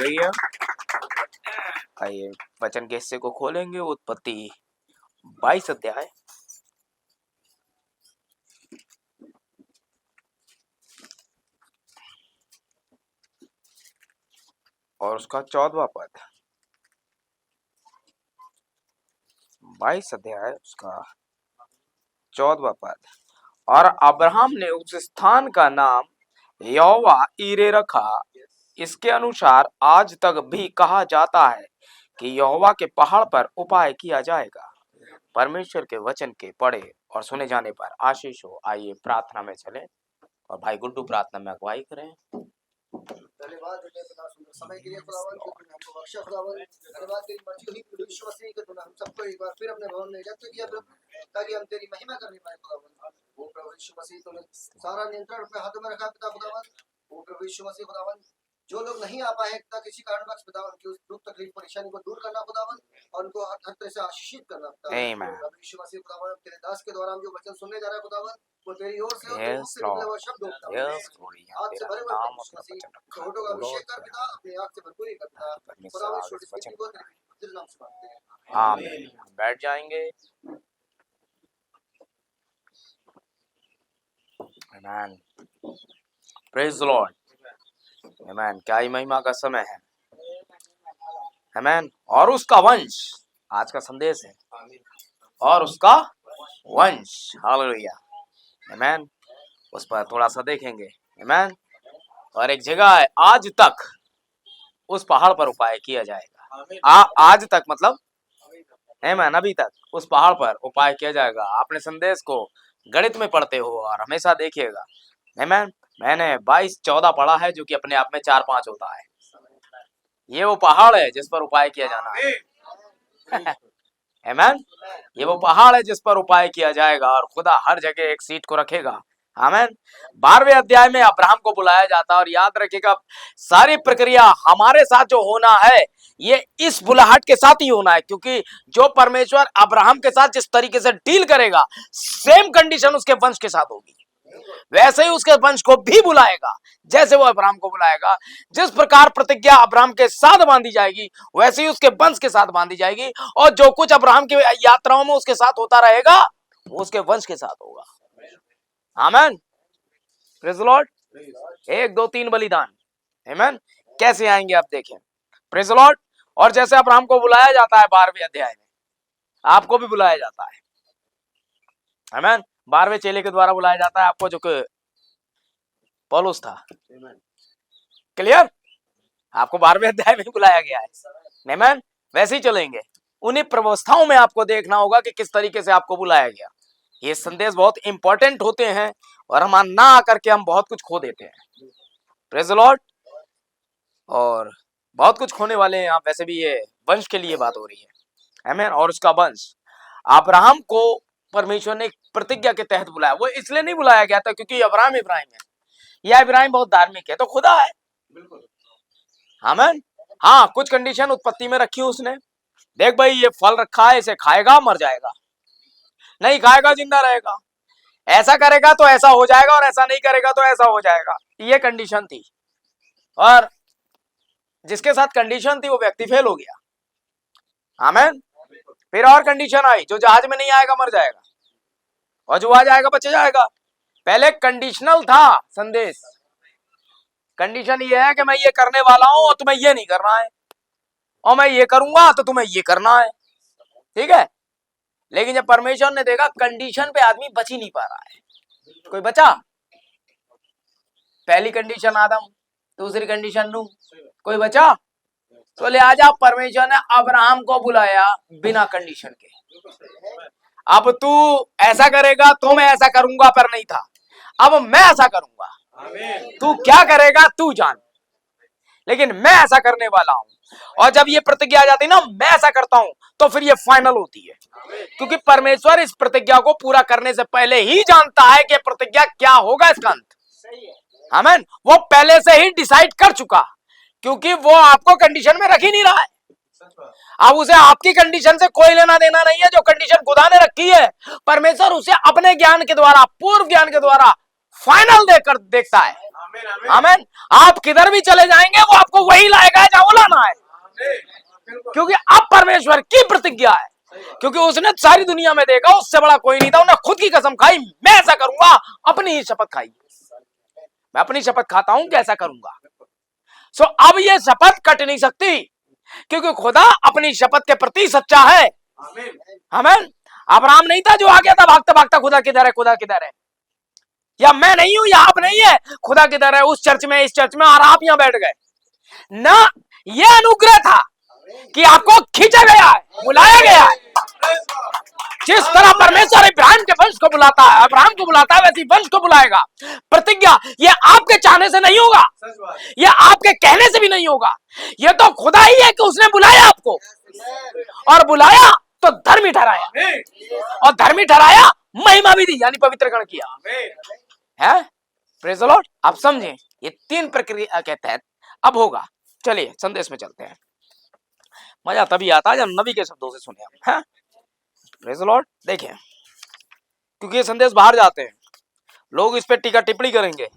Hallelujah. आइए वचन के हिस्से को खोलेंगे, उत्पत्ति 22 अध्याय और उसका 14वां पद। 22 अध्याय उसका 14वां पद। और अब्राहम ने उस स्थान का नाम यहोवा ईरे रखा। इसके अनुसार आज तक भी कहा जाता है कि यहोवा के पहाड़ पर उपाय किया जाएगा। परमेश्वर के वचन के पढ़े और सुने जाने पर आशीष हो। आइए प्रार्थना में चलें और भाई गुड्डू प्रार्थना में अगुवाई करें। धन्यवाद पिता सुंदर समय के लिए खुदावन जो तूने हमको बख्शा खुदावन। धन्यवाद तेरी मर्जी हुई यीशु मसीह के तूने हम सबको एक बार फिर अपने भवन में एकत्र किया प्रभु, ताकि हम तेरी महिमा करने पाए खुदावन। वो प्रभु यीशु मसीह तूने सारा नियंत्रण अपने हाथों में रखा पिता खुदावन। वो प्रभु यीशु मसीह खुदावन, जो लोग नहीं आ पाए पिता किसी कारणवश पितावन की उस दुख तकलीफ परेशानी को दूर करना खुदावन और उनको हर तरह से आशीषित करना पितावन। प्रभु यीशु मसीह खुदावन, तेरे दास के द्वारा हम जो वचन सुनने जा रहे हैं खुदावन, वो तेरी ओर से वो शब्द होता है। आज से भरे हुए यीशु मसीह छोटों का अभिषेक कर पिता, अपनी आग से भरपूरी कर पिता। खुदावन छोटी सी को तेरे नाम से मांगते हैं, आमीन। बैठ जाएंगे। आमीन। Praise the Lord. आमीन। क्या ही महिमा का समय है। आमीन। और उसका वंश आज का संदेश है, और उसका वंश। हालेलुया। आमीन। उस पर थोड़ा सा देखेंगे। आमीन। और एक जगह है, आज तक उस पहाड़ पर उपाय किया जाएगा। आज तक मतलब आमीन, अभी तक उस पहाड़ पर उपाय किया जाएगा। आपने संदेश को गणित में पढ़ते हो और हमेशा देखिएगा। आमीन। मैंने 22-14 पढ़ा है, जो कि अपने आप में 4-5 होता है। ये वो पहाड़ है जिस पर उपाय किया जाना है। आमीन। ये वो पहाड़ है जिस पर उपाय किया जाएगा और खुदा हर जगह एक सीट को रखेगा। आमीन। 12वें अध्याय में अब्राहम को बुलाया जाता है और याद रखिएगा, सारी प्रक्रिया हमारे साथ जो होना है ये इस बुलाहट के साथ ही होना है, क्योंकि जो परमेश्वर अब्राहम के साथ जिस तरीके से डील करेगा, सेम कंडीशन उसके वंश के साथ होगी। वैसे ही उसके वंश को भी बुलाएगा, जैसे वो अब्राहम को बुलाएगा। जिस प्रकार प्रतिज्ञा अब्राहम के साथ बांधी जाएगी, वैसे ही उसके वंश के साथ बांधी जाएगी। और जो कुछ अब्राहम की यात्राओं में उसके साथ होता रहेगा, वो उसके वंश के साथ होगा। आमीन। Praise the Lord. 1 2 3 बलिदान। आमीन। कैसे आएंगे आप देखें। Praise the Lord. और जैसे अब्राहम को बुलाया जाता है 12वें अध्याय में, आपको भी बुलाया जाता है। आमीन। 12वें चेले के द्वारा बुलाया जाता है आपको, जो कि पौलुस था। क्लियर। आपको 12वें अध्याय में बुलाया गया है। आमीन। वैसे ही चलेंगे। उन्हीं व्यवस्थाओं में आपको देखना होगा कि किस तरीके से आपको बुलाया गया। ये संदेश बहुत इंपॉर्टेंट होते हैं और हम ना आकर के हम बहुत कुछ खो देते हैं। Praise the Lord. और बहुत कुछ खोने वाले हैं आप। वैसे भी ये वंश के लिए बात हो रही है। आमीन। और उसका वंश, अब्राहम को परमेश्वर ने प्रतिज्ञा के तहत बुलाया। वो इसलिए नहीं बुलाया गया था क्योंकि अब्राहम इब्राहिम है या इब्राहिम बहुत धार्मिक है, तो खुदा है। आमीन। हाँ, कुछ कंडीशन उत्पत्ति में रखी उसने। देख भाई, ये फल रखा है, इसे खाएगा मर जाएगा, नहीं खाएगा जिंदा रहेगा, ऐसा करेगा तो ऐसा हो जाएगा और ऐसा नहीं करेगा तो ऐसा हो जाएगा। ये कंडीशन थी, और जिसके साथ कंडीशन थी वो व्यक्ति फेल हो गया। आमीन। फिर और कंडीशन आई, जो जहाज में नहीं आएगा मर जाएगा, और जो आ जाएगा बच जाएगा। पहले कंडीशनल था संदेश। कंडीशन ये है कि मैं ये करने वाला हूं और तुम्हें ये नहीं करना है, और मैं ये करूंगा तो तुम्हें ये करना है। ठीक है। लेकिन जब परमेश्वर ने देखा कंडीशन पे आदमी बच ही नहीं पा रहा है, कोई बचा। पहली कंडीशन आदम, दूसरी कंडीशन नूह, कोई बचा। तो लिहाजा परमेश्वर ने अब्राहम को बुलाया बिना कंडीशन के। अब तू ऐसा करेगा तो मैं ऐसा करूंगा पर नहीं था, अब मैं ऐसा करूंगा। तू क्या करेगा तू जान, लेकिन मैं ऐसा करने वाला हूं। और जब ये प्रतिज्ञा आ जाती है ना, मैं ऐसा करता हूं, तो फिर ये फाइनल होती है, क्योंकि परमेश्वर इस प्रतिज्ञा को पूरा करने से पहले ही जानता है कि प्रतिज्ञा क्या होगा, इसका अंत। आमीन। वो पहले से ही डिसाइड कर चुका, क्योंकि वो आपको कंडीशन में रख ही नहीं रहा है। अब उसे आपकी कंडीशन से कोई लेना देना नहीं है। जो कंडीशन खुदा ने रखी है, परमेश्वर उसे अपने ज्ञान के द्वारा, पूर्व ज्ञान के द्वारा फाइनल देखकर देखता है। आमेन। आप किधर भी चले जाएंगे वो आपको वही लाएगा जहां वो लाना है, क्योंकि अब परमेश्वर की प्रतिज्ञा है। क्योंकि उसने सारी दुनिया में देखा, उससे बड़ा कोई नहीं था। उन्हें खुद की कसम खाई, मैं ऐसा करूंगा, अपनी ही शपथ खाई। मैं अपनी शपथ खाता हूं कि ऐसा करूंगा। सो अब ये शपथ कट नहीं सकती, क्योंकि खुदा अपनी शपथ के प्रति सच्चा है। आमीन। अब्राहम नहीं था जो आ गया था भागता भागता, खुदा किधर है, खुदा किधर है, या मैं नहीं हूं, या आप नहीं है, खुदा किधर है, उस चर्च में, इस चर्च में, और आप यहां बैठ गए ना। यह अनुग्रह था कि आपको खींचा गया है, बुलाया गया है। जिस तरह परमेश्वर इब्राहिम के वंश को बुलाता है, अब्राहम को बुलाता है, वैसे वंश को बुलाएगा। प्रतिज्ञा ये आपके चाहने से नहीं होगा, ये आपके कहने से भी नहीं होगा, ये तो खुदा ही है कि उसने बुलाया आपको, और बुलाया तो धर्मी ठहराया, और धर्मी ठहराया महिमा भी दी, यानी पवित्रकरण किया है। Praise the Lord. आप समझें, ये 3 प्रक्रिया के तहत अब होगा। चलिए संदेश में चलते हैं। मजा तभी आता है जब नबी के शब्दों से सुने हम, हैं? Praise the Lord. देखें, क्योंकि ये संदेश बाहर जाते हैं, लोग इस पे टीका टिप्पणी करेंगे,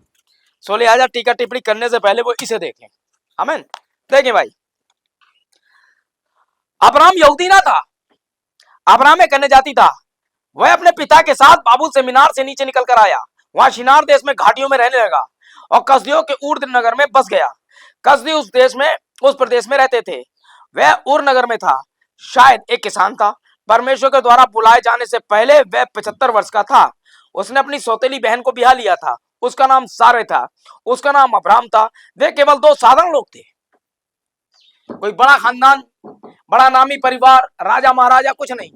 सो लिहाजा टीका टिप्पणी करने से पहले वो इसे देखें। आमीन। देखें भाई, अब्राहम यहूदी ना था, अब्राहम एक अन्य जाति था। वह अपने पिता के साथ बाबुल से मीनार से नीचे निकल कर आया, वहां शिनार देश में घाटियों में रहने लगा और कसदियों के उर्द नगर में बस गया। कसदी उस प्रदेश में रहते थे। वह उर नगर में था, शायद एक किसान था। परमेश्वर के द्वारा बुलाए जाने से पहले वह 75 वर्ष का था। उसने अपनी सौतेली बहन को ब्याह लिया था, उसका नाम सारे था, उसका नाम अब्राहम था। वे केवल 2 साधारण लोग थे, कोई बड़ा खानदान, बड़ा नामी परिवार, राजा महाराजा कुछ नहीं।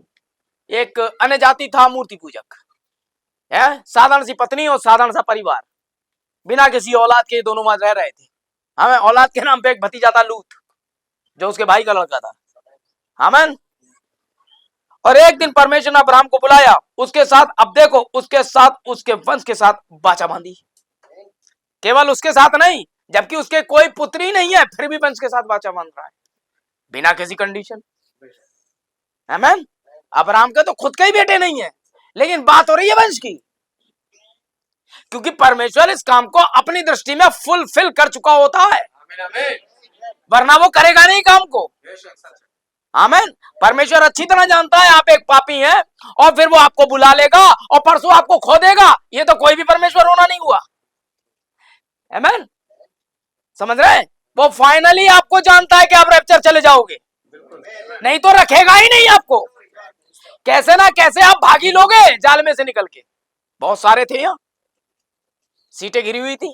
एक अन्य जाति था, मूर्ति पूजक है, साधारण सी पत्नी और साधारण सा परिवार, बिना किसी औलाद के दोनों वहां रह रहे थे। हमें औलाद के नाम पे एक भतीजा था लूत, जो उसके भाई का लड़का था। आमीन। और एक दिन परमेश्वर ने अब्राहम को बुलाया, उसके साथ, अब देखो, उसके साथ, उसके वंश के साथ वाचा बांधी। केवल उसके साथ नहीं, जबकि उसके कोई पुत्री नहीं है, फिर भी वंश के साथ वाचा बांध रहा है, बिना किसी कंडीशन। आमीन। अब्राहम के तो खुद के ही बेटे नहीं है, लेकिन बात हो रही है वंश की, क्योंकि परमेश्वर इस काम को अपनी दृष्टि में फुलफिल कर चुका होता है, वरना वो करेगा नहीं काम को। आमीन। परमेश्वर अच्छी तरह जानता है आप एक पापी हैं, और फिर वो आपको बुला लेगा और परसों आपको खो देगा। ये तो कोई भी परमेश्वर होना नहीं हुआ। आमीन। समझ रहे हैं? वो फाइनली आपको जानता है कि आप रैप्चर चले जाओगे, नहीं तो रखेगा ही नहीं आपको। कैसे ना कैसे आप भागी लोगे जाल में से निकल के। बहुत सारे थे यहाँ, सीटें गिरी हुई थी।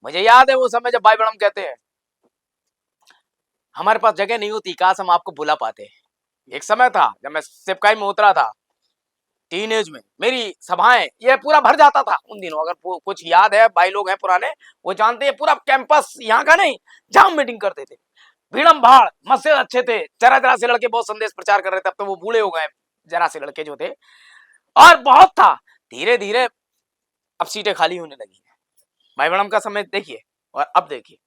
मुझे याद है वो समय जब भाई बड़म कहते हैं हमारे पास जगह नहीं होती, काश हम आपको बुला पाते। एक समय था जब मैं सिपकाई में उतरा था, टीनेज में, मेरी सभाएं ये पूरा भर जाता था उन दिनों। अगर कुछ याद है, भाई लोग हैं पुराने, वो जानते हैं, पूरा कैंपस यहाँ का नहीं, जहां मीटिंग करते थे, भीड़म भाड़, मस्से अच्छे थे। जरा जरा से लड़के बहुत संदेश प्रचार कर रहे थे, अब तो वो बूढ़े हो गए, जरा से लड़के जो थे, और बहुत था। धीरे धीरे अब सीटें खाली होने लगी है। भाई बड़म का समय देखिए, और अब देखिए,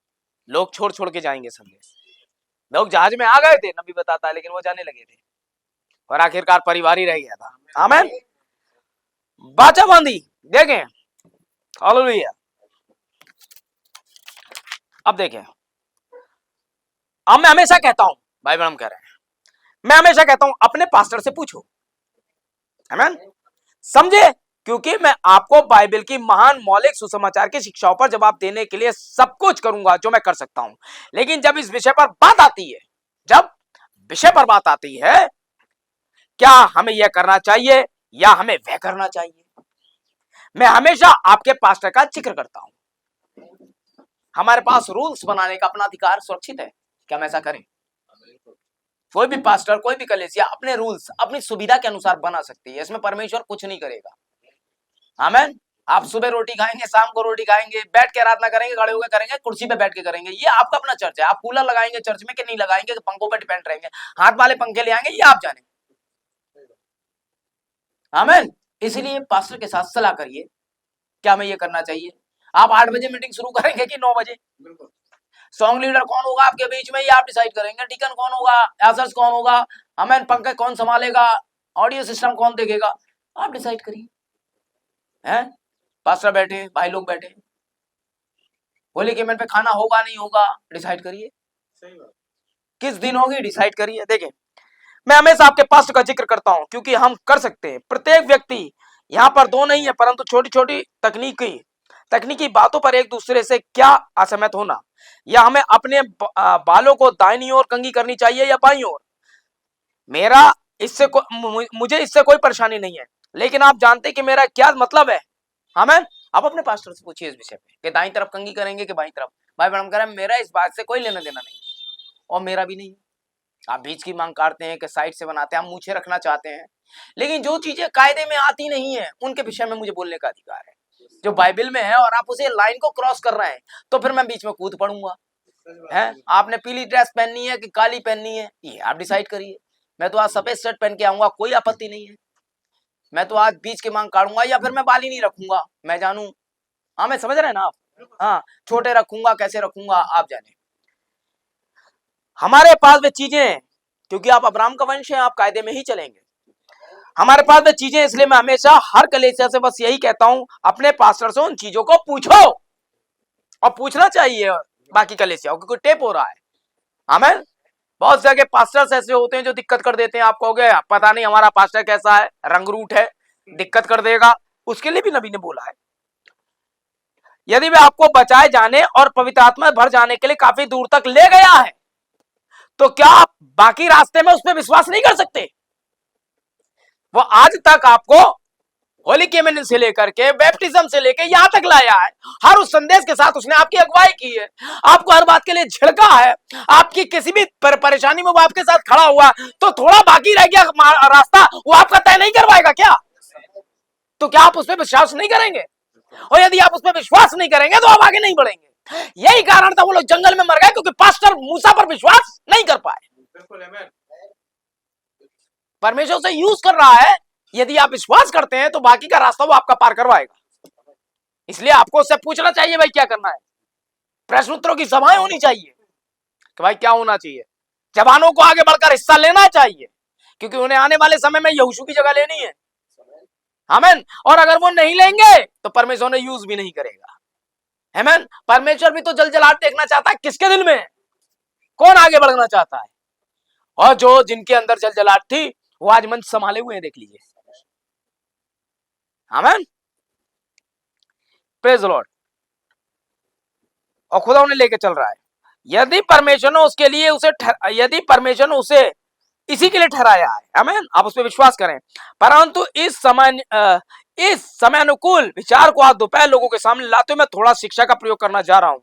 लोग छोड़ छोड़ के जाएंगे संदेश। लोग जहाज में आ गए थे, नबी बताता है, लेकिन वो जाने लगे थे, और आखिरकार परिवार ही रह गया था। आमीन। बाचा बांधी। देखें, हालेलुया। अब देखें, अब मैं हमेशा कहता हूं, भाई ब्रह्म कह रहे हैं, मैं हमेशा कहता हूं अपने पास्टर से पूछो। आमीन। समझे? क्योंकि मैं आपको बाइबल की महान मौलिक सुसमाचार की शिक्षाओं पर जवाब देने के लिए सब कुछ करूंगा जो मैं कर सकता हूं, लेकिन जब इस विषय पर बात आती है, जब विषय पर बात आती है, क्या हमें यह करना चाहिए या हमें वह करना चाहिए, मैं हमेशा आपके पास्टर का जिक्र करता हूं। हमारे पास रूल्स बनाने का अपना अधिकार सुरक्षित है, क्या हम ऐसा करें? कोई भी पास्टर, कोई भी कलीसिया अपने रूल्स अपनी सुविधा के अनुसार बना सकती है, इसमें परमेश्वर कुछ नहीं करेगा। आमीन। आप सुबह रोटी खाएंगे, शाम को रोटी खाएंगे, बैठ के आराधना करेंगे, खड़े होकर करेंगे, कुर्सी पे बैठ के करेंगे, ये आपका अपना चर्च है। आप कूलर लगाएंगे चर्च में कि नहीं लगाएंगे, कि पंखों पे डिपेंड रहेंगे, हाथ वाले पंखे ले आएंगे, ये आप जाने। आमीन। इसीलिए पास्टर के साथ सलाह करिए, क्या हमें ये करना चाहिए। आप 8 बजे मीटिंग शुरू करेंगे कि 9 बजे? सॉन्ग लीडर कौन होगा आपके बीच में, ये आप डिसाइड करेंगे। डिकन कौन होगा, एसर्स कौन होगा, आमीन, पंखे कौन संभालेगा, ऑडियो सिस्टम कौन देखेगा, आप डिसाइड करिए। हैं? पास्टर बैठे, भाई लोग बैठे, होली के मेन पे खाना होगा नहीं होगा डिसाइड करिए, किस दिन होगी डिसाइड करिए। देखिए मैं हमेशा आपके पास्ट का जिक्र करता हूं क्योंकि हम कर सकते हैं। प्रत्येक व्यक्ति यहाँ पर दो नहीं है परंतु छोटी छोटी तकनीकी बातों पर एक दूसरे से क्या असहमत होना, या हमें अपने बालों को दाहिनी ओर कंघी करनी चाहिए या बाईं ओर, मेरा इससे मुझे इससे कोई परेशानी नहीं है, लेकिन आप जानते कि मेरा क्या मतलब है। हमें आप अपने पास्टर से पूछिए इस विषय पे कि दाईं तरफ कंघी करेंगे कि बाईं तरफ। भाई मैडम कह रहे हैं मेरा इस बात से कोई लेना देना नहीं और मेरा भी नहीं। आप बीच की मांग काटते हैं कि साइड से बनाते हैं, हम मूछे रखना चाहते हैं, लेकिन जो चीजें कायदे में आती नहीं है उनके विषय में मुझे बोलने का अधिकार है। जो बाइबल में है और आप उसे लाइन को क्रॉस कर रहे हैं तो फिर मैं बीच में कूद पड़ूंगा। है आपने पीली ड्रेस पहननी है कि काली पहननी है ये आप डिसाइड करिए। मैं तो आज सफेद शर्ट पहन के आऊंगा, कोई आपत्ति नहीं है। मैं तो आज बीच की मांग काटूंगा या फिर मैं बाल ही नहीं रखूंगा, मैं जानू। हाँ मैं समझ रहे हैं ना आप। हाँ छोटे रखूंगा कैसे रखूंगा आप जाने। हमारे पास वे चीजें हैं क्योंकि आप अब्राहम का वंश हैं, आप कायदे में ही चलेंगे। हमारे पास वे चीजें, इसलिए मैं हमेशा हर कलीसिया से बस यही कहता हूं अपने पास्टर से उन चीजों को पूछो, और पूछना चाहिए बाकी कलीसियाओं को, क्योंकि टेप हो रहा है। आमीन। बहुत जगह पास्टर्स ऐसे होते हैं जो दिक्कत कर देते हैं। आप कहोगे पता नहीं हमारा पास्टर कैसा है, रंगरूट है, दिक्कत कर देगा। उसके लिए भी नबी ने बोला है यदि वे आपको बचाए जाने और पवित्र आत्मा में भर जाने के लिए काफी दूर तक ले गया है तो क्या आप बाकी रास्ते में उस पर विश्वास नहीं कर सकते? वो आज तक आपको होली केमेन से लेकर के बैप्टिज्म से लेकर यहां तक लाया है। हर उस संदेश के साथ उसने आपकी अगुवाई की है, आपको हर बात के लिए झिड़का है। आपकी किसी भी परेशानी में वो आपके साथ खड़ा हुआ, तो थोड़ा बाकी रह गया रास्ता वो आपका तय नहीं करवाएगा क्या? तो क्या आप उस पर विश्वास नहीं करेंगे? और यदि आप उस पर विश्वास नहीं करेंगे तो आप आगे नहीं बढ़ेंगे। यही कारण था वो लोग जंगल में मर गए, क्योंकि पास्टर मूसा पर विश्वास नहीं कर पाए। परमेश्वर से यूज कर रहा है, यदि आप विश्वास करते हैं तो बाकी का रास्ता वो आपका पार करवाएगा। इसलिए आपको उससे पूछना चाहिए भाई क्या करना है। प्रश्न उत्तरों की सभाएं होनी चाहिए कि भाई क्या होना चाहिए। जवानों को आगे बढ़कर हिस्सा लेना चाहिए क्योंकि उन्हें आने वाले समय में यहोशू की जगह लेनी है। आमीन। और अगर वो नहीं लेंगे तो परमेश्वर ने यूज भी नहीं करेगा। आमीन। परमेश्वर भी तो जलजलाहट देखना चाहता है। किसके दिल में? कौन आगे बढ़ना चाहता है? और जो जिनके अंदर जलजलाहट थी वो आज मंच संभाले हुए हैं, देख लीजिए। आमीन। Praise the Lord. और खुदा उन्हें लेके चल रहा है। यदि परमेश्वर ने उसके लिए यदि परमेश्वर ने उसे इसी के लिए ठहराया है, आमीन, आप उस पर विश्वास करें। परंतु इस समय अनुकूल विचार को आज दोपहर लोगों के सामने लाते हुए मैं थोड़ा शिक्षा का प्रयोग करना जा रहा हूं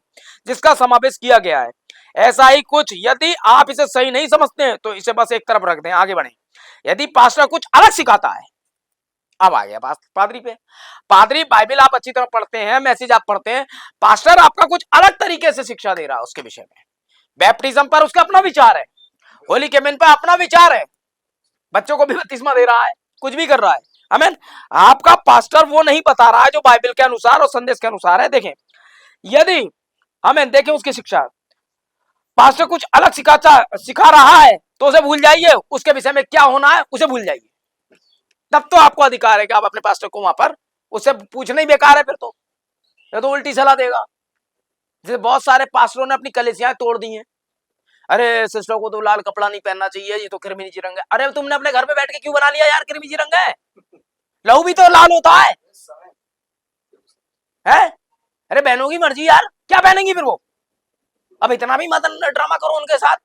जिसका समावेश किया गया है। ऐसा ही कुछ, यदि आप इसे सही नहीं समझते हैं तो इसे बस एक तरफ रख दें, आगे बढ़ें। यदि पास्टर कुछ अलग सिखाता है, अब आ गया पादरी पे। पादरी बाइबल आप अच्छी तरह पढ़ते हैं, मैसेज आप पढ़ते हैं, पास्टर आपका कुछ अलग तरीके से शिक्षा दे रहा है उसके विषय में। बैप्टिज्म पर उसका अपना विचार है, होली केमेन पर अपना विचार है, बच्चों को भी बपतिस्मा दे रहा है, कुछ भी कर रहा है। आमीन। आपका पास्टर वो नहीं बता रहा है जो बाइबल के अनुसार और संदेश के अनुसार है। देखें, यदि आमीन देखें उसकी शिक्षा, पास्टर कुछ अलग सिखा रहा है तो उसे भूल जाइए, उसके विषय में क्या होना है उसे भूल जाइए। तब तो आपको अधिकार है कि आप अपने पास्टर को वहां पर उससे पूछना ही बेकार है। फिर तो ये तो उल्टी सलाह देगा। जैसे बहुत सारे पास्टरों ने अपनी कलीसियां तोड़ दी हैं। अरे सिस्टर को तो लाल कपड़ा नहीं पहनना चाहिए, ये तो किरमिजी रंग है। अरे तुमने अपने घर पे बैठ के क्यों बना लिया यार किरमिजी रंग है? लहू भी तो लाल होता है। अरे बहनों की मर्जी यार, क्या पहनेंगी फिर वो? अब इतना भी मत ड्रामा करो उनके साथ,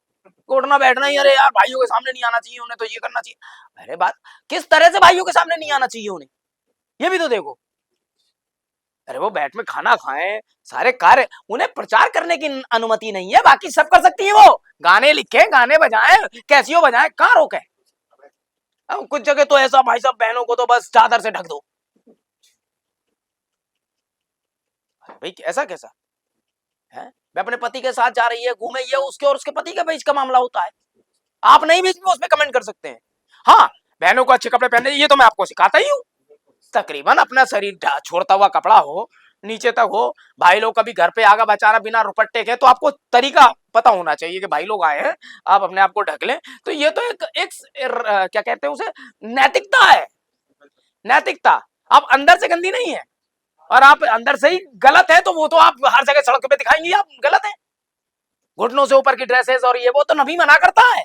उठना बैठना ही। अरे यार भाइयों के सामने नहीं आना चाहिए उन्हें, तो ये करना चाहिए। अरे बात किस तरह से भाइयों के सामने नहीं आना चाहिए उन्हें, ये भी तो देखो। अरे वो बैठ में खाना खाएं, सारे कार्य, उन्हें प्रचार करने की अनुमति नहीं है, बाकी सब कर सकती है। वो गाने लिखे, गाने बजाएं, कैसियो बजाएं, कहां रोके? अब कुछ जगह तो ऐसा भाई साहब, बहनों को तो बस चादर से ढक दो। भाई ऐसा कैसा है? मैं अपने पति के साथ जा रही है, घूमे, ये उसके और उसके पति के बीच का मामला होता है। आप नहीं बीच में उसमें कमेंट कर सकते हैं। हाँ, बहनों को अच्छे कपड़े पहनने, ये तो मैं आपको सिखाता ही हूँ। तकरीबन अपना शरीर छोड़ता हुआ कपड़ा हो, नीचे तक हो। भाई लोग कभी घर पे आगा बेचारा बिना रुपट्टे के, तो आपको तरीका पता होना चाहिए कि भाई लोग आए हैं, आप अपने आप को ढक लें। तो ये तो एक क्या कहते हैं उसे, नैतिकता है। नैतिकता। आप अंदर से गंदी नहीं है, और आप अंदर से ही गलत है, तो वो तो आप हर जगह सड़क पे दिखाएंगे आप गलत है। घुटनों से ऊपर की ड्रेसेस और ये वो तो नबी मना करता है,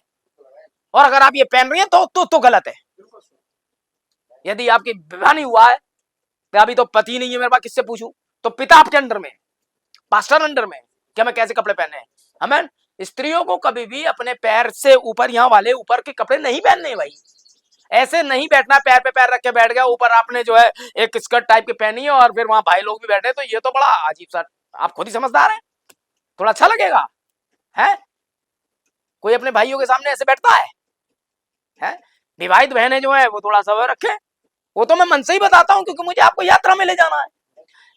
और अगर आप ये पहन रही हैं तो गलत है। यदि आपकी विवाह नहीं हुआ है तो अभी तो पति नहीं है मेरे पास, किससे पूछूं? तो पिता आपके अंडर में, पास्टर अंडर में, क्या मैं कैसे कपड़े पहने हैं? हमें स्त्रियों को कभी भी अपने पैर से ऊपर, यहाँ वाले ऊपर के कपड़े नहीं पहनने भाई। ऐसे नहीं बैठना, पैर पे पैर रख के बैठ गया, ऊपर आपने जो है एक स्कर्ट टाइप की पहनी है और फिर वहां भाई लोग भी बैठे, तो ये तो बड़ा अजीब सा। आप खुद ही समझदार हैं, थोड़ा अच्छा लगेगा है? कोई अपने भाइयों के सामने ऐसे बैठता है? विवाहित बहनें जो है वो थोड़ा सा रखे, वो तो मैं मन से ही बताता हूँ क्योंकि मुझे आपको यात्रा में ले जाना है।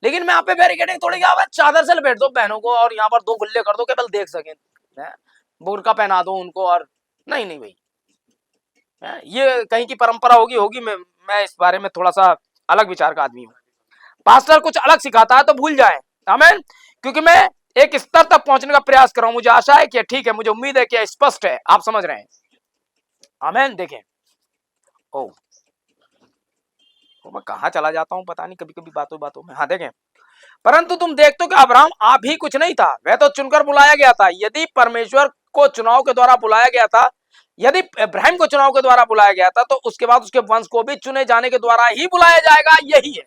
लेकिन मैं आप पे बैरिकेडिंग थोड़ी क्या, चादर से लपेट दो बहनों को और यहाँ पर 2 गुल्ले कर दो केवल देख सकें, बुर्का पहना दो उनको, और नहीं नहीं भाई, ये कहीं की परंपरा होगी। मैं इस बारे में थोड़ा सा अलग विचार का आदमी हूँ। पास्टर कुछ अलग सिखाता है तो भूल जाए, आमीन। क्योंकि मैं एक स्तर तक पहुंचने का प्रयास कर रहा हूं, मुझे आशा है कि ठीक है, मुझे उम्मीद है कि स्पष्ट है, आप समझ रहे हैं, आमीन। देखें, ओ मैं कहा चला जाता हूं पता नहीं कभी कभी बातों बातों में। हाँ देखें, परंतु तुम देखते हो कि अब्राहम आप ही कुछ नहीं था, वह तो चुनकर बुलाया गया था। यदि परमेश्वर को चुनाव के द्वारा बुलाया गया था, यदि इब्राहिम को चुनाव के द्वारा बुलाया गया था, तो उसके बाद उसके वंश को भी चुने जाने के द्वारा ही बुलाया जाएगा। यही है,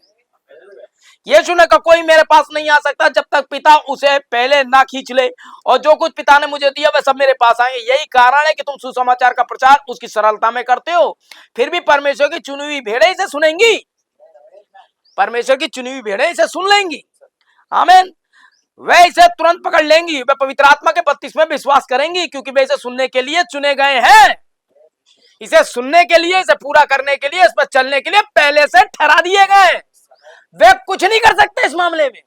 ये चुने का कोई मेरे पास नहीं आ सकता जब तक पिता उसे पहले ना खींच ले, और जो कुछ पिता ने मुझे दिया वह सब मेरे पास आएंगे। यही कारण है कि तुम सुसमाचार का प्रचार उसकी सरलता में करते हो, फिर भी परमेश्वर की चुनी हुई भेड़ें इसे सुनेंगी, परमेश्वर की चुनी हुई भेड़ें इसे सुन लेंगी, आमीन। वे इसे तुरंत पकड़ लेंगी, वे पवित्र आत्मा के बपतिस्मे में विश्वास करेंगी, क्योंकि वे इसे सुनने के लिए चुने गए हैं, इसे सुनने के लिए, इसे पूरा करने के लिए, इस पर चलने के लिए पहले से ठहरा दिए गए। वे कुछ नहीं कर सकते इस मामले में,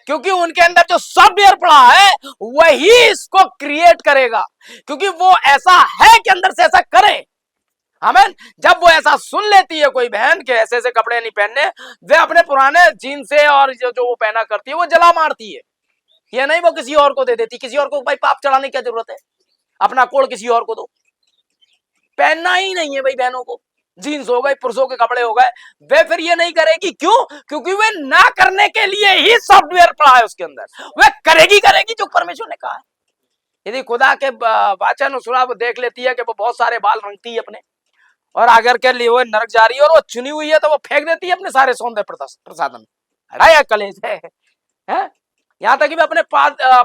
क्योंकि उनके अंदर जो सॉफ्टवेयर पड़ा है वही इसको क्रिएट करेगा, क्योंकि वो ऐसा है कि अंदर से ऐसा करे, आमीन। जब वो ऐसा सुन लेती है कोई बहन के ऐसे ऐसे कपड़े नहीं पहनने, वे अपने पुराने जीन से और जो वो पहना करती है वो जला मारती है, ये नहीं वो किसी और को दे देती। किसी और को भाई पाप चढ़ाने की क्या जरूरत है, अपना कोड किसी और को दो, पहनना ही नहीं है भाई बहनों को। जीन्स हो गए, पुरुषों के कपड़े हो गए, वे फिर ये नहीं करेगी, क्यों? क्योंकि वे ना करने के लिए ही सॉफ्टवेयर पड़ा है उसके अंदर, वे करेगी जो परमेश्वर ने कहा है। यदि खुदा के वचन सुना वो देख लेती है कि वो बहुत सारे बाल रंगती है अपने, और अगर के लिए वो नरक जा रही है और वो चुनी हुई है, तो वो फेंक देती है अपने सारे सौंदर्य प्रसाधन, हटाया कलेज है? यहां तक कि भी अपने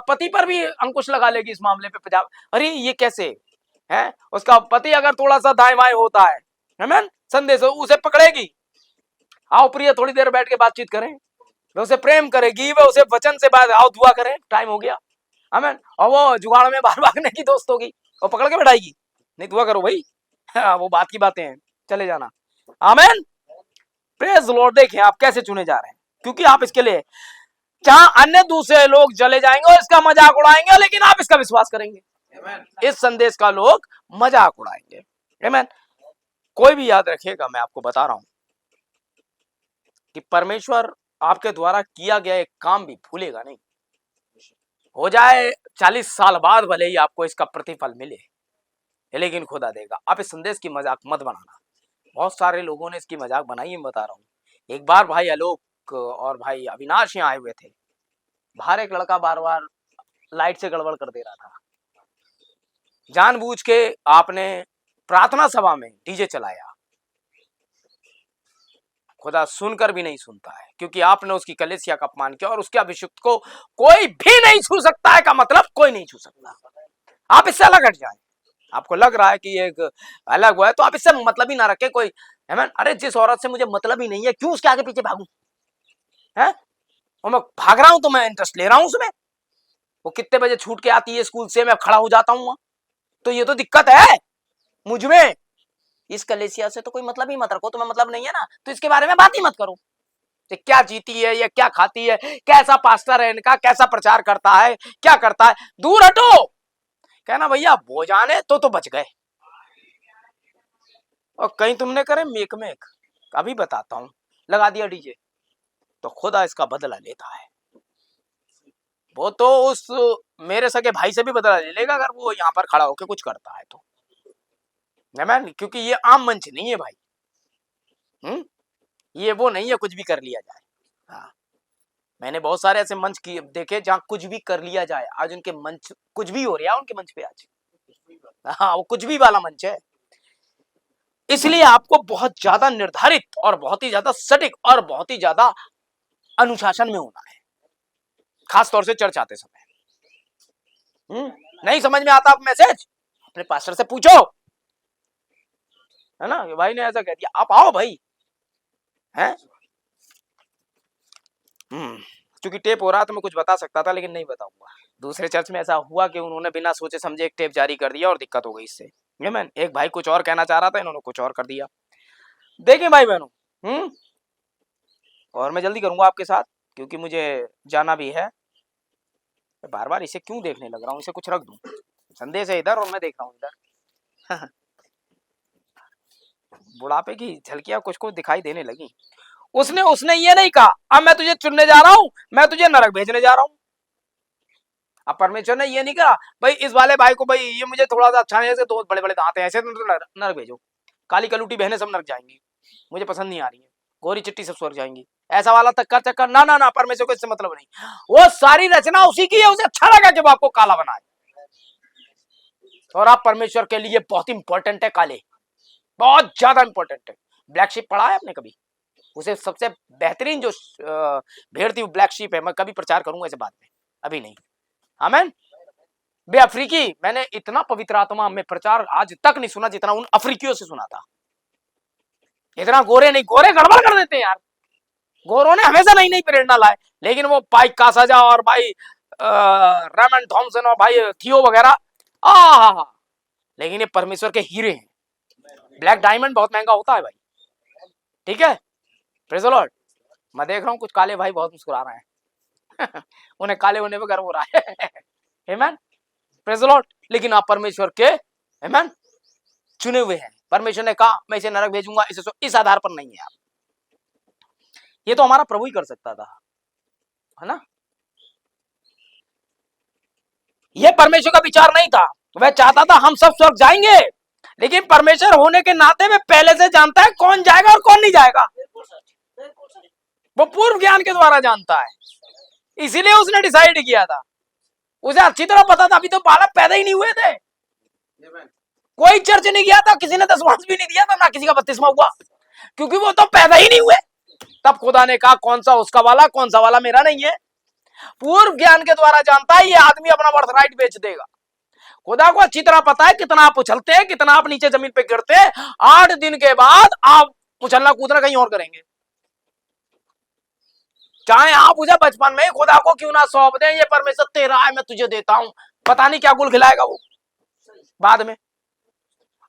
पति पर भी अंकुश लगा लेगी इस मामले पे पंजाब। अरे ये कैसे है? उसका पति अगर थोड़ा सा दाएं बाएं होता है, आमीन, संदेश उसे पकड़ेगी, आओ प्रिय थोड़ी देर बैठ के बातचीत करें, वे उसे प्रेम करेगी, वे उसे वचन से बात, आओ दुआ करें, टाइम हो गया, आमीन। और वो जुगाड़ में बाहर भागने की दोस्त होगी और पकड़ के बैठाएगी, नहीं दुआ करो भाई, वो बात की बातें हैं, चले जाना, आमीन। Praise Lord. देखें आप कैसे चुने जा रहे हैं, क्योंकि आप इसके लिए, जहां अन्य दूसरे लोग चले जाएंगे और इसका मजाक उड़ाएंगे, लेकिन आप इसका विश्वास करेंगे, इस संदेश का लोग मजाक उड़ाएंगे, आमीन। कोई भी याद रखिएगा, मैं आपको बता रहा हूं कि परमेश्वर आपके द्वारा किया गया एक काम भी भूलेगा नहीं। हो जाए 40 साल बाद भले ही आपको इसका प्रतिफल मिले, लेकिन खुदा देगा। आप इस संदेश की मजाक मत बनाना, बहुत सारे लोगों ने इसकी मजाक बनाई है, मैं बता रहा हूँ। एक बार भाई आलोक और भाई अविनाश यहाँ आए हुए थे, बाहर एक लड़का बार बार लाइट से गड़बड़ कर दे रहा था, जानबूझ के आपने प्रार्थना सभा में डीजे चलाया, खुदा सुनकर भी नहीं सुनता है, क्योंकि आपने उसकी कलीसिया का अपमान किया, और उसके अभिषिक्त को कोई भी नहीं छू सकता है का मतलब कोई नहीं छू सकता। आप इससे अलग हट जाए, आपको लग रहा है कि एक अलग हुआ है तो आप इससे मतलब ही ना रखे कोई, अरे जिस औरत से मुझे मतलब ही नहीं है, क्यों उसके आगे पीछे भागूं है? और मैं भाग रहा हूं तो मैं इंटरेस्ट ले रहा हूं उसमें, वो कितने बजे छूट के आती है स्कूल से, मैं खड़ा हो जाता हूं, तो ये तो दिक्कत है मुझ में। इस कलेसिया से तो कोई मतलब ही मत रखो, तुम्हें मतलब नहीं है ना, तो इसके बारे में बात ही मत करो, ये क्या जीती है, ये क्या खाती है, कैसा पास्टर है इनका, कैसा प्रचार करता है, क्या करता है, दूर हटो। कहना भैया वो जाने तो बच गए, और कहीं तुमने करे मेक अभी बताता हूं, लगा दिया डीजे, तो खुदा इसका बदला लेता है। वो तो उस मेरे सगे भाई से भी बदला ले लेगा अगर वो यहाँ पर खड़ा होकर कुछ करता है तो, मैन, क्योंकि ये आम मंच नहीं है भाई, ये वो नहीं है कुछ भी कर लिया जाए। हाँ, मैंने बहुत सारे ऐसे मंच की देखे जहां कुछ भी कर लिया जाए। आज उनके मंच कुछ भी हो रहा है उनके मंच पे आज। हाँ, वो कुछ भी वाला मंच है। इसलिए आपको बहुत ज्यादा निर्धारित और बहुत ही ज्यादा सटीक और बहुत ही ज्यादा अनुशासन में होना है, खास तौर से चर्च आते समय। नहीं समझ में आता आप मैसेज, अपने पास्टर से पूछो, है ना, भाई ने ऐसा कह दिया, आप आओ भाई, हैं। क्योंकि टेप हो रहा तो मैं कुछ बता सकता था, लेकिन नहीं बताऊंगा। दूसरे चर्च में ऐसा हुआ कि उन्होंने बिना सोचे समझे एक टेप जारी कर दिया और दिक्कत हो गई इससे। मैन एक भाई कुछ और कहना चाह रहा था, इन्होंने कुछ और कर दिया। देखिए भाई बहनों, और मैं जल्दी करूंगा आपके साथ क्योंकि मुझे जाना भी है। बार बार इसे क्यों देखने लग रहा हूँ, इसे कुछ रख दूं। संदेश है इधर और मैं देख रहा हूँ इधर। बुढ़ापे की झलकियां कुछ को दिखाई देने लगी। उसने ये नहीं कहा अब मैं तुझे चुनने जा रहा हूं, मैं तुझे नरक भेजने जा रहा हूं। अब परमेश्वर ने ये नहीं कहा भाई इस वाले भाई को, भाई ये मुझे थोड़ा सा अच्छा नहीं है, दो बड़े बड़े दांत हैं ऐसे, तो नरक भेजो। काली कलूटी बहनें सब नरक जाएंगी, मुझे पसंद नहीं आ रही है। गोरी चिट्टी सब स्वर्ग जाएंगी, ऐसा वाला तक्कर चक्कर ना ना ना, परमेश्वर को इससे मतलब नहीं। वो सारी रचना उसी की है, उसे अच्छा लगा जब आपको काला बनाए। और आप परमेश्वर के लिए बहुत इंपॉर्टेंट है, काले बहुत ज्यादा इंपॉर्टेंट है। ब्लैक शिप पढ़ा है आपने कभी? उसे सबसे बेहतरीन जो भेड़ थी वो ब्लैक शिप है। मैं कभी प्रचार करूंगा इसे बाद में, अभी नहीं। आमीन। बे अफ्रीकी, मैंने इतना पवित्र आत्मा में प्रचार आज तक नहीं सुना जितना उन अफ्रीकियों से सुना था। इतना गोरे नहीं, गोरे गड़बड़ कर देते हैं यार। गोरों ने हमेशा नई नई प्रेरणा लाए, लेकिन वो भाई कासाजा और भाई रेमंड थॉमसन और भाई थियो वगैरह, लेकिन ये परमेश्वर के हीरे हैं। ब्लैक डायमंड बहुत महंगा होता है भाई, ठीक है। Praise the Lord. मैं देख रहा हूँ कुछ काले भाई बहुत मुस्कुरा रहे हैं। उन्हें काले होने पे गर्व हो रहा है। आमीन, प्रेज़ द लॉर्ड। लेकिन आप परमेश्वर के आमीन चुने हुए हैं। परमेश्वर ने कहा मैं इसे नरक भेजूंगा, इस आधार पर नहीं है आप। ये तो हमारा प्रभु ही कर सकता था, है ना। ये परमेश्वर का विचार नहीं था, वह चाहता था हम सब स्वर्ग जाएंगे, लेकिन परमेश्वर होने के नाते में पहले से जानता है कौन जाएगा और कौन नहीं जाएगा। वो पूर्व ज्ञान के द्वारा जानता है, इसीलिए उसने डिसाइड किया था। उसे अच्छी तरह पता था, अभी तो बालक पैदा ही नहीं हुए थे, कोई चर्च नहीं गया था, किसी ने दशमांश भी नहीं दिया था, ना किसी का बपतिस्मा हुआ, क्योंकि वो तो पैदा ही नहीं हुए। तब खुदा ने कहा कौन सा उसका वाला, कौन सा वाला मेरा नहीं है। पूर्व ज्ञान के द्वारा जानता है ये आदमी अपना बर्थ राइट बेच देगा। खुदा को अच्छी तरह पता है कितना आप उछलते हैं, कितना आप नीचे जमीन पे गिरते हैं। 8 दिन के बाद आप उछलना कूदना कहीं और करेंगे। चाहे आप उसे बचपन में खुदा को क्यों ना सौंप दें, ये परमेश्वर तेरा है मैं तुझे देता हूं, पता नहीं क्या गुल खिलाएगा वो बाद में।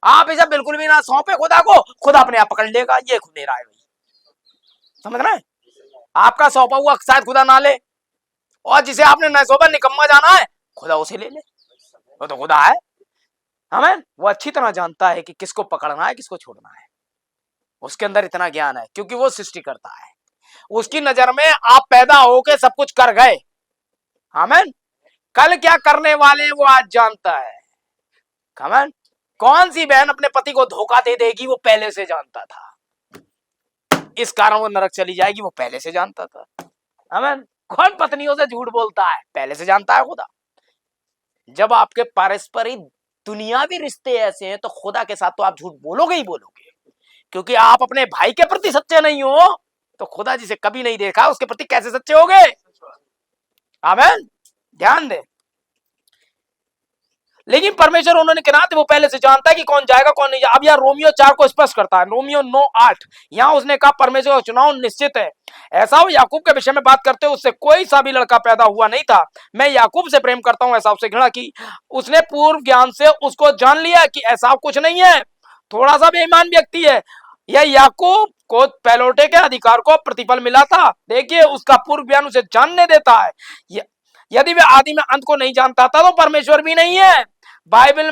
आप इसे बिल्कुल भी ना सौंपे खुदा को, खुदा अपने आप पकड़ लेगा, ये खुद मेरा है भाई। समझ रहे हैं? आपका सौंपा हुआ शायद खुदा ना ले, और जिसे आपने न सौंपा निकम्मा जाना है, खुदा उसे ले ले, वो तो खुदा है। हमें वो अच्छी तरह जानता है कि किसको पकड़ना है किसको छोड़ना है। उसके अंदर इतना ज्ञान है क्योंकि वो सृष्टि करता है। उसकी नजर में आप पैदा होके सब कुछ कर गए। आमीन। कल क्या करने वाले वो आज जानता है। आमीन। कौन सी बहन अपने पति को धोखा दे देगी वो पहले से जानता था, इस कारण वो नरक चली जाएगी वो पहले से जानता था। आमीन। कौन पत्नियों से झूठ बोलता है पहले से जानता है खुदा। जब आपके पारस्परिक दुनियावी रिश्ते ऐसे हैं तो खुदा के साथ तो आप झूठ बोलोगे ही बोलोगे, क्योंकि आप अपने भाई के प्रति सच्चे नहीं हो तो खुदा जिसे कभी नहीं देखा उसके प्रति कैसे सच्चे होगे। आमीन। ध्यान दे। लेकिन परमेश्वर उन्होंने कहा वो पहले से जानता है कि कौन जाएगा कौन नहीं जाएगा। अब यहाँ रोमियो 4 को स्पष्ट करता है, रोमियो 9:8। यहाँ उसने कहा परमेश्वर का चुनाव निश्चित है। एसाव याकूब के विषय में बात करते उससे कोई सा भी लड़का पैदा हुआ नहीं था। मैं याकूब से प्रेम करता हूँ, एसाव से घृणा की। उसने पूर्व ज्ञान से उसको जान लिया कि एसाव कुछ नहीं है, थोड़ा सा बेईमान व्यक्ति है। यह याकूब को पहलौठे के अधिकार को प्रतिफल मिला था। देखिए उसका पूर्व ज्ञान उसे जानने देता है। यदि वे आदि में अंत को नहीं जानता था तो परमेश्वर भी नहीं है। बाइबल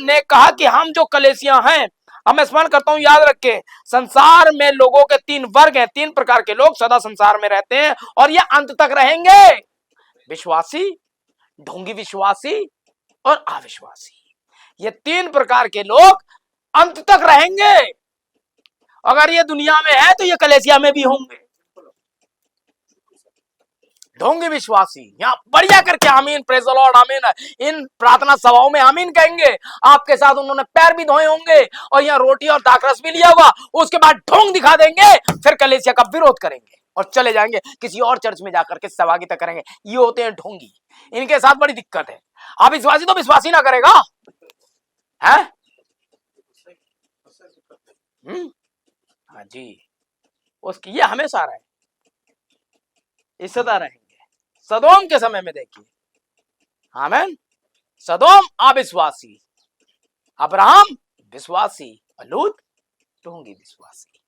ने कहा कि हम जो कलेसियां हैं, हम स्मरण करता हूं याद रखे, संसार में लोगों के 3 वर्ग हैं, 3 प्रकार के लोग सदा संसार में रहते हैं और ये अंत तक रहेंगे। विश्वासी, ढोंगी विश्वासी और अविश्वासी। ये 3 प्रकार के लोग अंत तक रहेंगे। अगर ये दुनिया में है तो ये कलेसिया में भी होंगे। ढोंगी विश्वासी। यहाँ बढ़िया करके आमीन, प्रेज द लॉर्ड, आमीन। इन प्रार्थना सभाओं में आमीन कहेंगे, आपके साथ उन्होंने पैर भी धोए होंगे और यहाँ रोटी और दाखरस भी लिया होगा, उसके बाद ढोंग दिखा देंगे, फिर कलीसिया का विरोध करेंगे और चले जाएंगे किसी और चर्च में जाकर के सहभागिता करेंगे। ये होते हैं ढोंगी, इनके साथ बड़ी दिक्कत है। अब विश्वासी तो विश्वासी ना करेगा है। हाँ जी, उसकी ये हमेशा रहे, इज्जतदार रहेंगे। सदोम के समय में देखिए, आमीन, सदोम अविश्वासी, अब्राहम विश्वासी, लूत ढोंगी विश्वासी।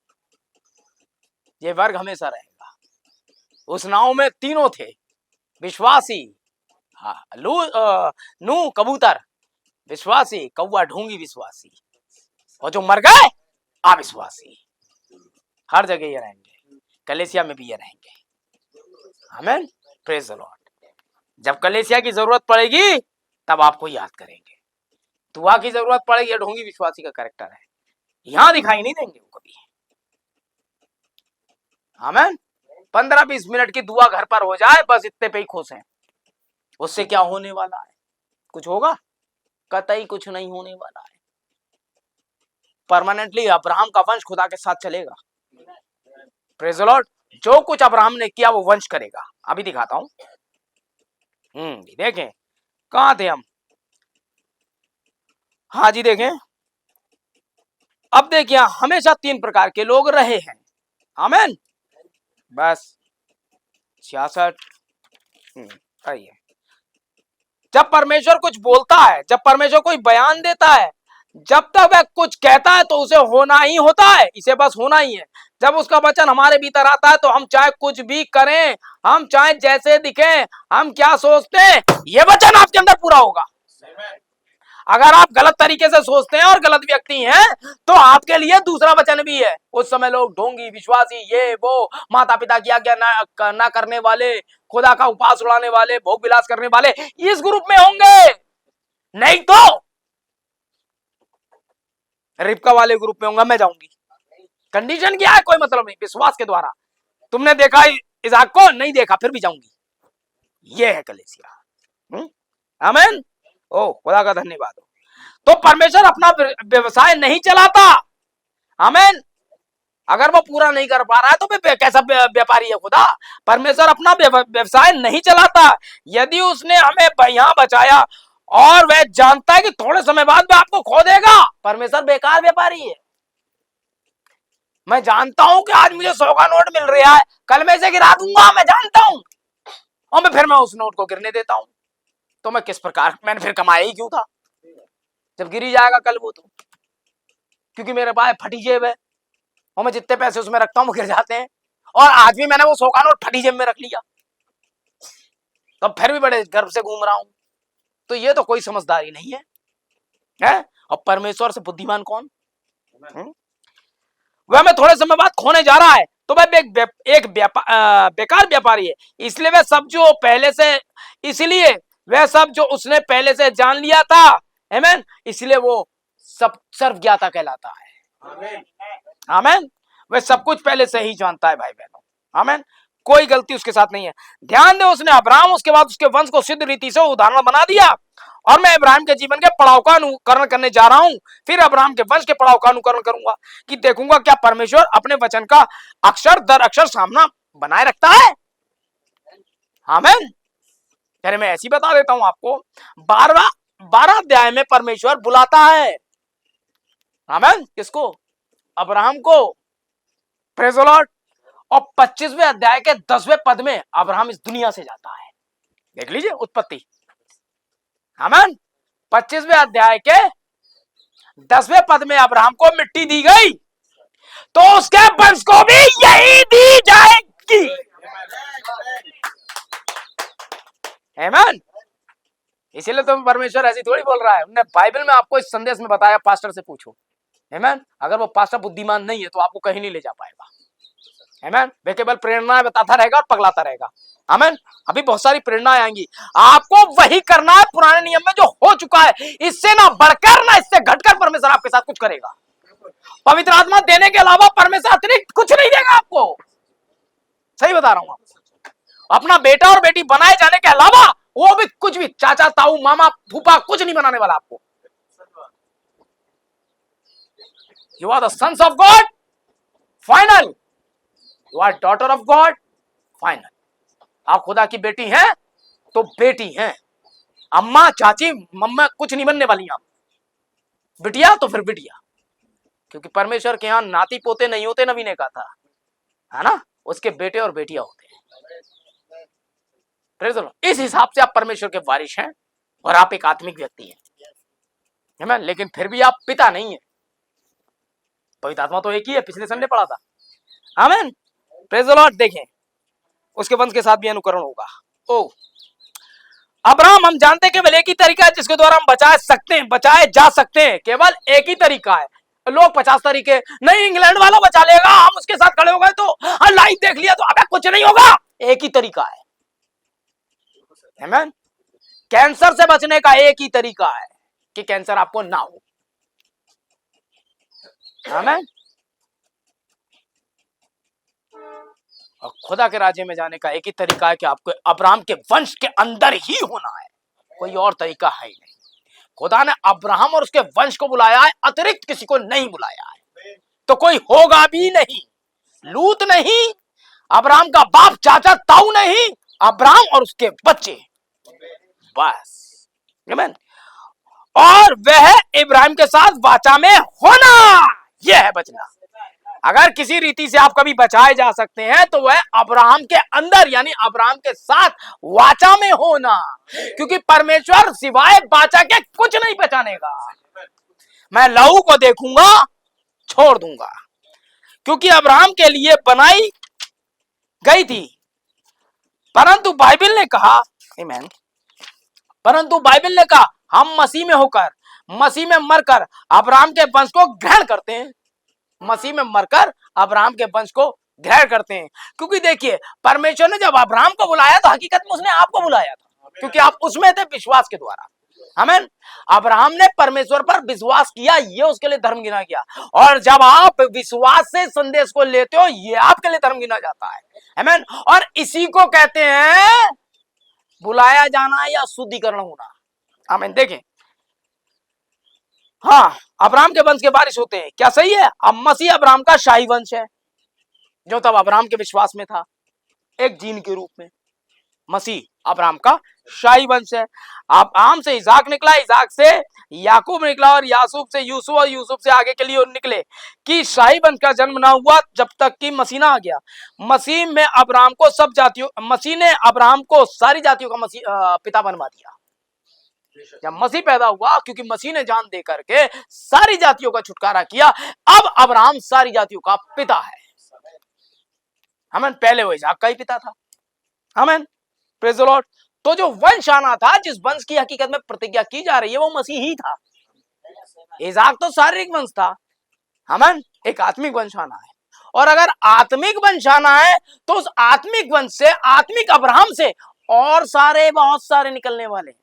ये वर्ग हमेशा रहेगा। उस नाव में तीनों थे, विश्वासी, हाँ, नूह कबूतर विश्वासी, कौवा ढोंगी विश्वासी, और जो मर गए अविश्वासी। हर जगह ये रहेंगे, कलीसिया में भी ये रहेंगे। आमीन, प्रेज द लॉर्ड। जब कलीसिया की जरूरत पड़ेगी तब आपको याद करेंगे। दुआ की जरूरत पड़ेगी, ढोंगी विश्वासी का कैरेक्टर है, यहां दिखाई नहीं देंगे वो कभी। आमीन। 15-20 मिनट की दुआ घर पर हो जाए, बस इतने पे ही खुश हैं। उससे क्या होने वाला है? कुछ होगा? कतई कुछ नहीं होने वाला है। परमानेंटली अब्राहम का वंश खुदा के साथ चलेगा। Praise the Lord. जो कुछ अब्राहम ने किया वो वंश करेगा। अभी दिखाता हूं। देखें कहां थे हम। हाँ जी देखें, अब देखिए हमेशा 3 प्रकार के लोग रहे हैं। आमीन। बस 66। आइए, जब परमेश्वर कुछ बोलता है, जब परमेश्वर कोई बयान देता है, जब तक वह कुछ कहता है तो उसे होना ही होता है, इसे बस होना ही है। जब उसका वचन हमारे भीतर आता है तो हम चाहे कुछ भी करें, हम चाहे जैसे दिखें, हम क्या सोचते हैं, ये वचन आपके अंदर पूरा होगा। अगर आप गलत तरीके से सोचते हैं और गलत व्यक्ति हैं तो आपके लिए दूसरा वचन भी है। उस समय लोग ढोंगी विश्वासी, ये वो, माता पिता की आज्ञा ना करने वाले, खुदा का उपवास उड़ाने वाले, भोग विलास करने वाले इस ग्रुप में होंगे, नहीं तो रिबका वाले ग्रुप में होगा। मैं जाऊंगी, कंडीशन क्या है, कोई मतलब नहीं, विश्वास के द्वारा। तुमने देखा इसहाक को? नहीं देखा, फिर भी जाऊंगी। ये है कलीसिया। आमीन। ओ खुदा का धन्यवाद हो। तो परमेश्वर अपना व्यवसाय नहीं चलाता। आमीन। अगर वो पूरा नहीं कर पा रहा है तो फिर कैसा व्यापारी है खुदा? परमेश्वर अपना व्यवसाय नहीं चलाता। यदि उसने हमें यहां बचाया और वह जानता है कि थोड़े समय बाद वह आपको खो देगा, परमेश्वर बेकार व्यापारी है। मैं जानता हूं कि आज मुझे 100 का नोट मिल रहा है, कल मैं इसे गिरा दूंगा, मैं जानता हूं, और फिर मैं उस नोट को गिरने देता हूं। तो मैं किस प्रकार, मैंने फिर कमाया ही क्यों था जब गिरी जाएगा कल वो? तो क्योंकि मेरे पास फटी जेब है और मैं जितने पैसे उसमें रखता हूं वो गिर जाते हैं। और आज भी मैंने वो 100 का नोट फटी जेब में रख लिया, तो फिर भी बड़े गर्व से घूम रहा हूं। तो ये तो कोई समझदारी नहीं है? और परमेश्वर से बुद्धिमान कौन? वह मैं थोड़े समय बाद खोने जा रहा है, तो वह एक बेकार व्यापारी है। इसलिए वह सब जो पहले से, इसलिए वह सब जो उसने पहले से जान लिया था, आमीन, इसलिए वो सब सर्वज्ञाता कहलाता है। आमीन। आमीन। वह सब कुछ पहले से ही जानता है भाई बहनों। आमीन। कोई गलती उसके साथ नहीं है। ध्यान दे, उसने अब्राहम, उसके बाद उसके वंश को सिद्ध रीति से उदाहरण बना दिया। और मैं इब्राहिम के जीवन के पड़ाव का अनुकरण करने जा रहा हूं, फिर अब्राहम के वंश के पड़ाव का अनुकरण करूंगा कि देखूंगा क्या परमेश्वर अपने वचन का अक्षर दर अक्षर सामना बनाए रखता है। आमीन। यानी मैं ऐसी बता देता हूं आपको, 12 अध्याय में परमेश्वर बुलाता है। आमीन। किसको? अब्राहम को। Praise the Lord. और 25वें अध्याय के 10वें पद में अब्राहम इस दुनिया से जाता है। देख लीजिए उत्पत्ति। आमीन। 25वें अध्याय के 10वें पद में अब्राहम को मिट्टी दी गई, तो उसके वंश को भी यही दी जाएगी। आमीन। इसीलिए तो परमेश्वर ऐसी थोड़ी बोल रहा है। उन्होंने बाइबल में आपको इस संदेश में बताया, पास्टर से पूछो। आमीन। अगर वो पास्टर बुद्धिमान नहीं है तो आपको कहीं नहीं ले जा पाएगा। आमीन। वे केवल प्रेरणा बताता रहेगा और पगलाता रहेगा। आमीन। अभी बहुत सारी प्रेरणाएं आएंगी, आपको वही करना है पुराने नियम में जो हो चुका है। इससे ना बढ़कर ना इससे घटकर परमेश्वर आपके साथ कुछ करेगा। पवित्र आत्मा देने के अलावा परमेश्वर अतिरिक्त कुछ नहीं देगा आपको। सही बता रहा हूं आपको। अपना बेटा और बेटी बनाए जाने के अलावा वो भी कुछ भी, चाचा ताऊ मामा फूफा कुछ नहीं बनाने वाला आपको। You are the sons of God, final. You are daughter of God, final. आप खुदा की बेटी हैं तो बेटी हैं, अम्मा चाची मम्मा कुछ नहीं बनने वाली आप। बिटिया तो फिर बिटिया, क्योंकि परमेश्वर के यहां नाती पोते नहीं होते, नबी ने कहा था, है ना, उसके बेटे और बेटियां होते हैं। Praise the Lord. इस हिसाब से आप परमेश्वर के वारिस हैं और आप एक आत्मिक व्यक्ति हैं, लेकिन फिर भी आप पिता नहीं है। पवित्र आत्मा तो एक ही है, पिछले संडे पढ़ा था। आमीन, प्रेज़ द लॉर्ड। देखें, उसके वंश के साथ भी अनुकरण होगा। ओ अब्राहम, हम जानते हैं केवल एक ही तरीका है जिसके द्वारा हम बचाए जा सकते हैं। केवल एक ही तरीका है। लोग 50 तरीके, नहीं इंग्लैंड वाला बचा लेगा, हम उसके साथ खड़े हो गए तो लाइव देख लिया तो अबे कुछ नहीं होगा। एक ही तरीका है, आमीन। कैंसर से बचने का एक ही तरीका है कि कैंसर आपको ना हो, आमीन। और खुदा के राज्य में जाने का एक ही तरीका है कि आपको अब्राहम के वंश के अंदर ही होना है, कोई और तरीका है ही नहीं। खुदा ने अब्राहम और उसके वंश को बुलाया है, अतिरिक्त किसी को नहीं बुलाया है, तो कोई होगा भी नहीं। लूत नहीं, अब्राहम का बाप चाचा ताऊ नहीं, अब्राहम और उसके बच्चे, बस, आमीन। और वह इब्राहिम के साथ वाचा में होना, यह है बचना। अगर किसी रीति से आप कभी बचाए जा सकते हैं तो वह अब्राहम के अंदर यानी अब्राहम के साथ वाचा में होना, क्योंकि परमेश्वर सिवाय वाचा के कुछ नहीं पहचानेगा। मैं लहू को देखूंगा छोड़ दूंगा, क्योंकि अब्राहम के लिए बनाई गई थी। परंतु बाइबल ने कहा, आमीन, परंतु बाइबल ने कहा हम मसीह में होकर, मसीह में मरकर अब्राहम के वंश को ग्रहण करते हैं। मसीह में मरकर अब्राहम के वंश को ग्रहण करते हैं, क्योंकि देखिए परमेश्वर ने जब अब्राहम को बुलाया तो हकीकत में उसने आपको बुलाया था, क्योंकि आप उसमें थे विश्वास के द्वारा। आमीन। अब्राहम ने परमेश्वर पर विश्वास किया, ये उसके लिए धर्म गिना गया। और जब आप विश्वास से संदेश को लेते हो, ये आपके लिए धर्म गिना जाता है। आमीन। और इसी को कहते हैं बुलाया जाना या शुद्धिकरण होना। आमीन। देखें, हाँ, अब्राहम के वंश के वारिस होते हैं, क्या सही है? अब मसीह अब्राहम का शाही वंश है, जो तब अब्राहम के विश्वास में था, एक जीन के रूप में। मसीह अब्राहम का शाही वंश है। अब्राहम से इसाक निकला, इसाक से याकूब निकला, और याकूब से यूसुफ, और यूसुफ से आगे के लिए निकले कि शाही वंश का जन्म ना हुआ जब तक कि मसीह ना आ गया। मसीह में अब्राहम को सब जातियों, मसीह ने अब्राहम को सारी जातियों का पिता बनवा दिया। जब मसीह पैदा हुआ, क्योंकि मसीह ने जान दे करके सारी जातियों का छुटकारा किया, अब अब्राहम सारी जातियों का पिता है। आमीन। पहले वो इसाक का ही पिता था। आमीन, प्रेज़ द लॉर्ड। तो जो वंश आना था, जिस वंश की हकीकत में प्रतिज्ञा की जा रही है, वो मसीह ही था। इसाक तो शारीरिक वंश था, आमीन, एक आत्मिक वंश आना है। और अगर आत्मिक वंश आना है तो उस आत्मिक वंश से, आत्मिक अब्राहम से और सारे बहुत सारे निकलने वाले हैं।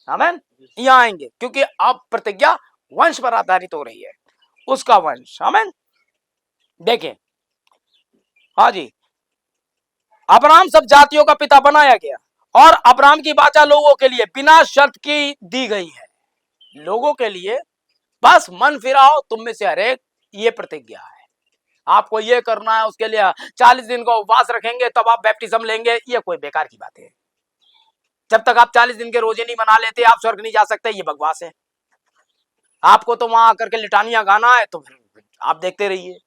आमीन, यहां आएंगे, क्योंकि अब प्रतिज्ञा वंश पर आधारित हो रही है, उसका वंश। आमीन। देखें, हाँ जी, अब्राहम सब जातियों का पिता बनाया गया, और अब्राहम की वाचा लोगों के लिए बिना शर्त की दी गई है। लोगों के लिए बस मन फिराओ, तुम में से हर एक, ये प्रतिज्ञा है। आपको ये करना है, उसके लिए 40 दिन का उपवास रखेंगे तब आप बैप्टिज्म लेंगे, ये कोई बेकार की बात है। जब तक आप 40 दिन के रोजे नहीं बना लेते, आप स्वर्ग नहीं जा सकते, ये बकवास है। आपको तो वहां आकर के लिटानियां गाना है, तो फिर आप देखते रहिए।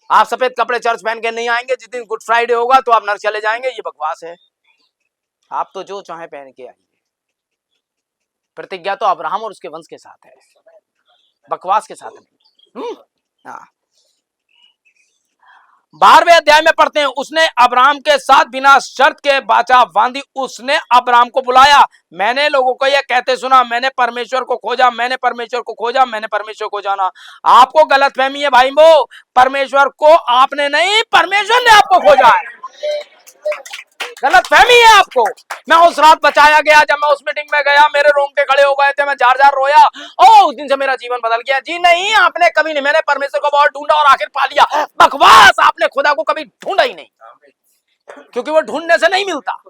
आप सफेद कपड़े चर्च पहन के नहीं आएंगे, जिस दिन गुड फ्राइडे होगा तो आप नर्क चले जाएंगे, ये बकवास है। आप तो जो चाहे पहन के आइए। प्रतिज्ञा तो अब्राहम और उसके वंश के साथ है, बकवास के साथ नहीं। हाँ, 12वें अध्याय में पढ़ते हैं, उसने अब्राहम के साथ बिना शर्त के वाचा बांधी, उसने अब्राहम को बुलाया। मैंने लोगों को यह कहते सुना, मैंने परमेश्वर को खोजा, मैंने परमेश्वर को खोजा, मैंने परमेश्वर को जाना। आपको गलतफहमी है भाई, वो परमेश्वर को आपने नहीं, परमेश्वर ने आपको खोजा है। गलतफहमी है आपको। मैं उस रात बचाया गया, जब मैं उस मीटिंग में गया, मेरे रोंगटे खड़े हो गए थे, मैं जार जार रोया, उस दिन से मेरा जीवन बदल गया। जी नहीं, आपने कभी नहीं। मैंने परमेश्वर को बहुत ढूंढा और आखिर पा लिया। बकवास, आपने खुदा को कभी ढूंढा ही नहीं। क्योंकि वो ढूंढने से नहीं मिलता।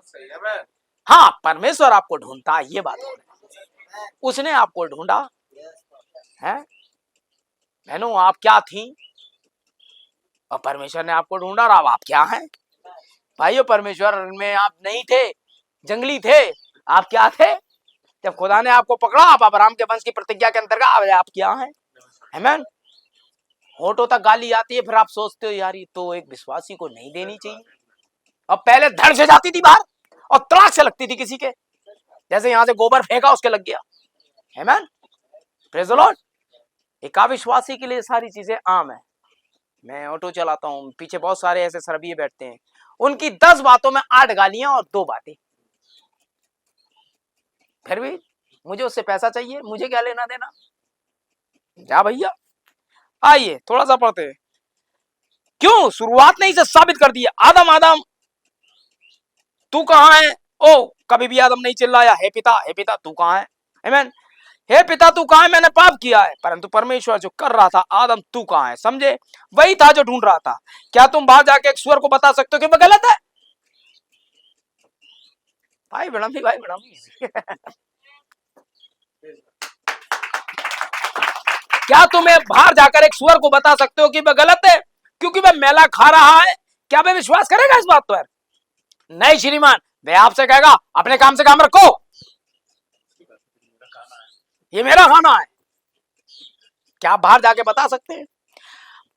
हाँ, परमेश्वर आपको ढूंढता है, ये बात है। उसने आपको ढूंढा है। बहनों, आप क्या थी और परमेश्वर ने आपको ढूंढा, और अब आप क्या हैं? भाइयों, परमेश्वर में आप नहीं थे, जंगली थे। आप क्या थे? जब खुदा ने आपको पकड़ा, आप अब्राहम के वंश की प्रतिज्ञा के अंतर्गत, अब आप क्या हैं? आमीन। होठों तक गाली आती है, फिर आप सोचते हो यार ये तो एक विश्वासी को नहीं देनी चाहिए। और पहले धड़ से जाती थी बाहर और तड़ाक से लगती थी किसी के, जैसे यहां से गोबर फेंका उसके लग गया। आमीन, प्रेज द लॉर्ड। एक अविश्वासी के लिए सारी चीजें आम है। मैं ऑटो चलाता हूँ, पीछे बहुत सारे ऐसे सरबिये बैठते हैं, उनकी 10 बातों में 8 गालियां और 2 बातें। फिर भी मुझे उससे पैसा चाहिए, मुझे क्या लेना देना। जा भैया, आइए थोड़ा सा पढ़ते हैं। क्यों? शुरुआत ने इसे साबित कर दिया, आदम आदम तू कहां है? ओ, कभी भी आदम नहीं चिल्लाया हे पिता तू कहां है। आमीन। हे पिता तू कहां है, मैंने पाप किया है। परंतु परमेश्वर जो कर रहा था, आदम तू कहां है, समझे? वही था जो ढूंढ रहा था। क्या तुम बाहर जाके एक सुअर को बता सकते हो कि वह गलत है? भाई बड़ा क्या तुम्हें बाहर जाकर एक सुअर को बता सकते हो कि वह गलत है क्योंकि वह मैला खा रहा है? क्या वह विश्वास करेगा इस बात पर? नहीं श्रीमान, वह आपसे कहेगा अपने काम से काम रखो, ये मेरा खाना है। क्या आप बाहर जाके बता सकते हैं?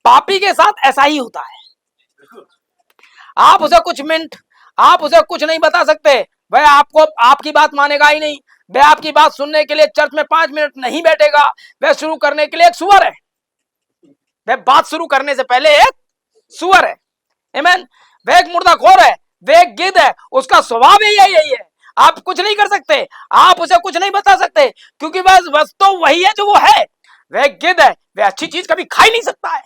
पापी के साथ ऐसा ही होता है। आप उसे कुछ नहीं बता सकते, वह आपको आपकी बात मानेगा ही नहीं। वह आपकी बात सुनने के लिए चर्च में 5 मिनट नहीं बैठेगा। वह शुरू करने के लिए एक सुअर है। वह बात शुरू करने से पहले एक सुअर है। आमीन। वह एक मुर्दाखोर है, वह एक गिद्ध है, उसका स्वभाव ही यही है। आप कुछ नहीं कर सकते, आप उसे कुछ नहीं बता सकते क्योंकि वह तो वही है जो वो है। वह एक गिद्ध है, वह अच्छी चीज कभी खा ही नहीं सकता है।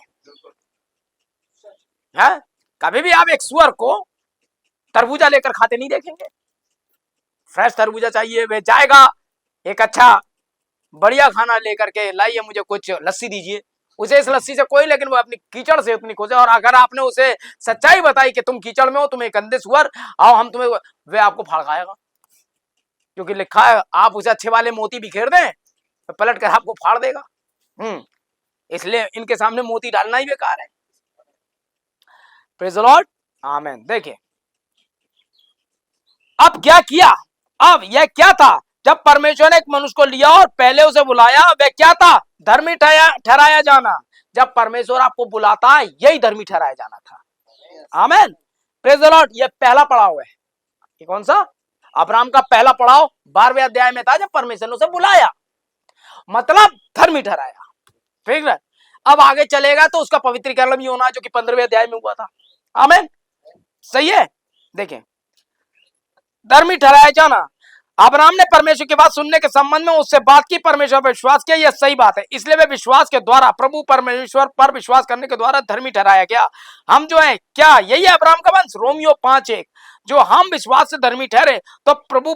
कभी भी आप एक सुअर को तरबूजा लेकर खाते नहीं देखेंगे। फ्रेश तरबूजा चाहिए, वह जाएगा एक अच्छा बढ़िया खाना लेकर के, लाइए मुझे कुछ लस्सी दीजिए। उसे इस लस्सी से कोई, लेकिन वो अपनी कीचड़ से उतनी खुश है। और अगर आपने उसे सच्चाई बताई कि तुम कीचड़ में हो, तुम एक गंदे सुअर, आओ हम तुम्हें, वे आपको फाड़ खाएगा। क्योंकि लिखा है आप उसे अच्छे वाले मोती बिखेर दें तो पलट कर आपको फाड़ देगा। इसलिए इनके सामने मोती डालना ही बेकार है। प्रेज़ द लॉर्ड, आमीन। देखिए अब क्या किया, अब यह क्या था? जब परमेश्वर ने एक मनुष्य को लिया और पहले उसे बुलाया, वह क्या था? धर्मी ठहराया जाना। जब परमेश्वर आपको बुलाता है, यही धर्मी ठहराया जाना था। आमीन, प्रेज़ द लॉर्ड। यह पहला पड़ाव है। ये कौन सा? अब्राहम का पहला पड़ाव 12वें अध्याय में था, जब परमेश्वर ने उसे बुलाया, मतलब धर्मी ठहराया। ठीक है, अब आगे चलेगा तो उसका पवित्रीकरण भी होना, जो कि 15वें अध्याय में हुआ था। आमीन, सही है। देखें, धर्मी ठहराया जाना। अब्राहम ने परमेश्वर की बात सुनने के संबंध में उससे बात की, परमेश्वर पर विश्वास किया, यह सही बात है। इसलिए वे विश्वास के द्वारा, प्रभु परमेश्वर पर विश्वास करने के द्वारा धर्मी ठहराया गया। हम जो है, क्या यही है अब्राहम का वंश? रोमियो 5:1। जो हम विश्वास से धर्मी ठहरे तो प्रभु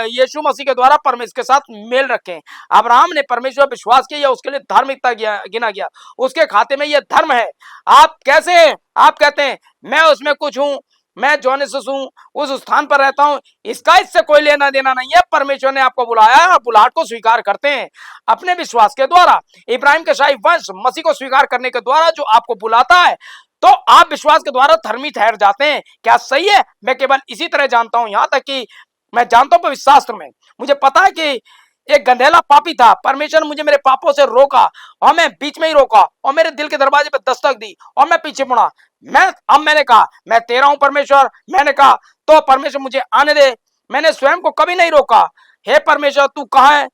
यीशु मसीह के द्वारा परमेश्वर के साथ मेल रखें। अब्राहम ने परमेश्वर विश्वास किया, उसके लिए धार्मिकता गिना गया, उसके खाते में यह धर्म है। आप कैसे हैं? आप कहते हैं मैं उसमें कुछ हूं, मैं जोनेसस हूं, उस स्थान पर रहता हूं। इससे कोई लेना देना नहीं है। परमेश्वर ने आपको बुलाया, आप बुलाहट को स्वीकार करते हैं अपने विश्वास के द्वारा। इब्राहिम के शाही वंश मसीह को स्वीकार करने के द्वारा जो आपको बुलाता है, तो आप विश्वास के द्वारा धर्मी ठहर जाते हैं। क्या सही है? मैं केवल इसी तरह जानता हूं, यहां तक कि मैं जानता हूं पवित्र शास्त्र में, मुझे पता है कि एक गंधेला पापी था। परमेश्वर ने मुझे मेरे पापों से रोका और मैं बीच में ही रोका और मेरे दिल के दरवाजे पर दस्तक दी और मैं पीछे मुड़ा। मैंने कहा मैं तेरा हूं परमेश्वर। मैंने कहा तो परमेश्वर मुझे आने दे। मैंने स्वयं को कभी नहीं रोका। हे परमेश्वर तू कहां है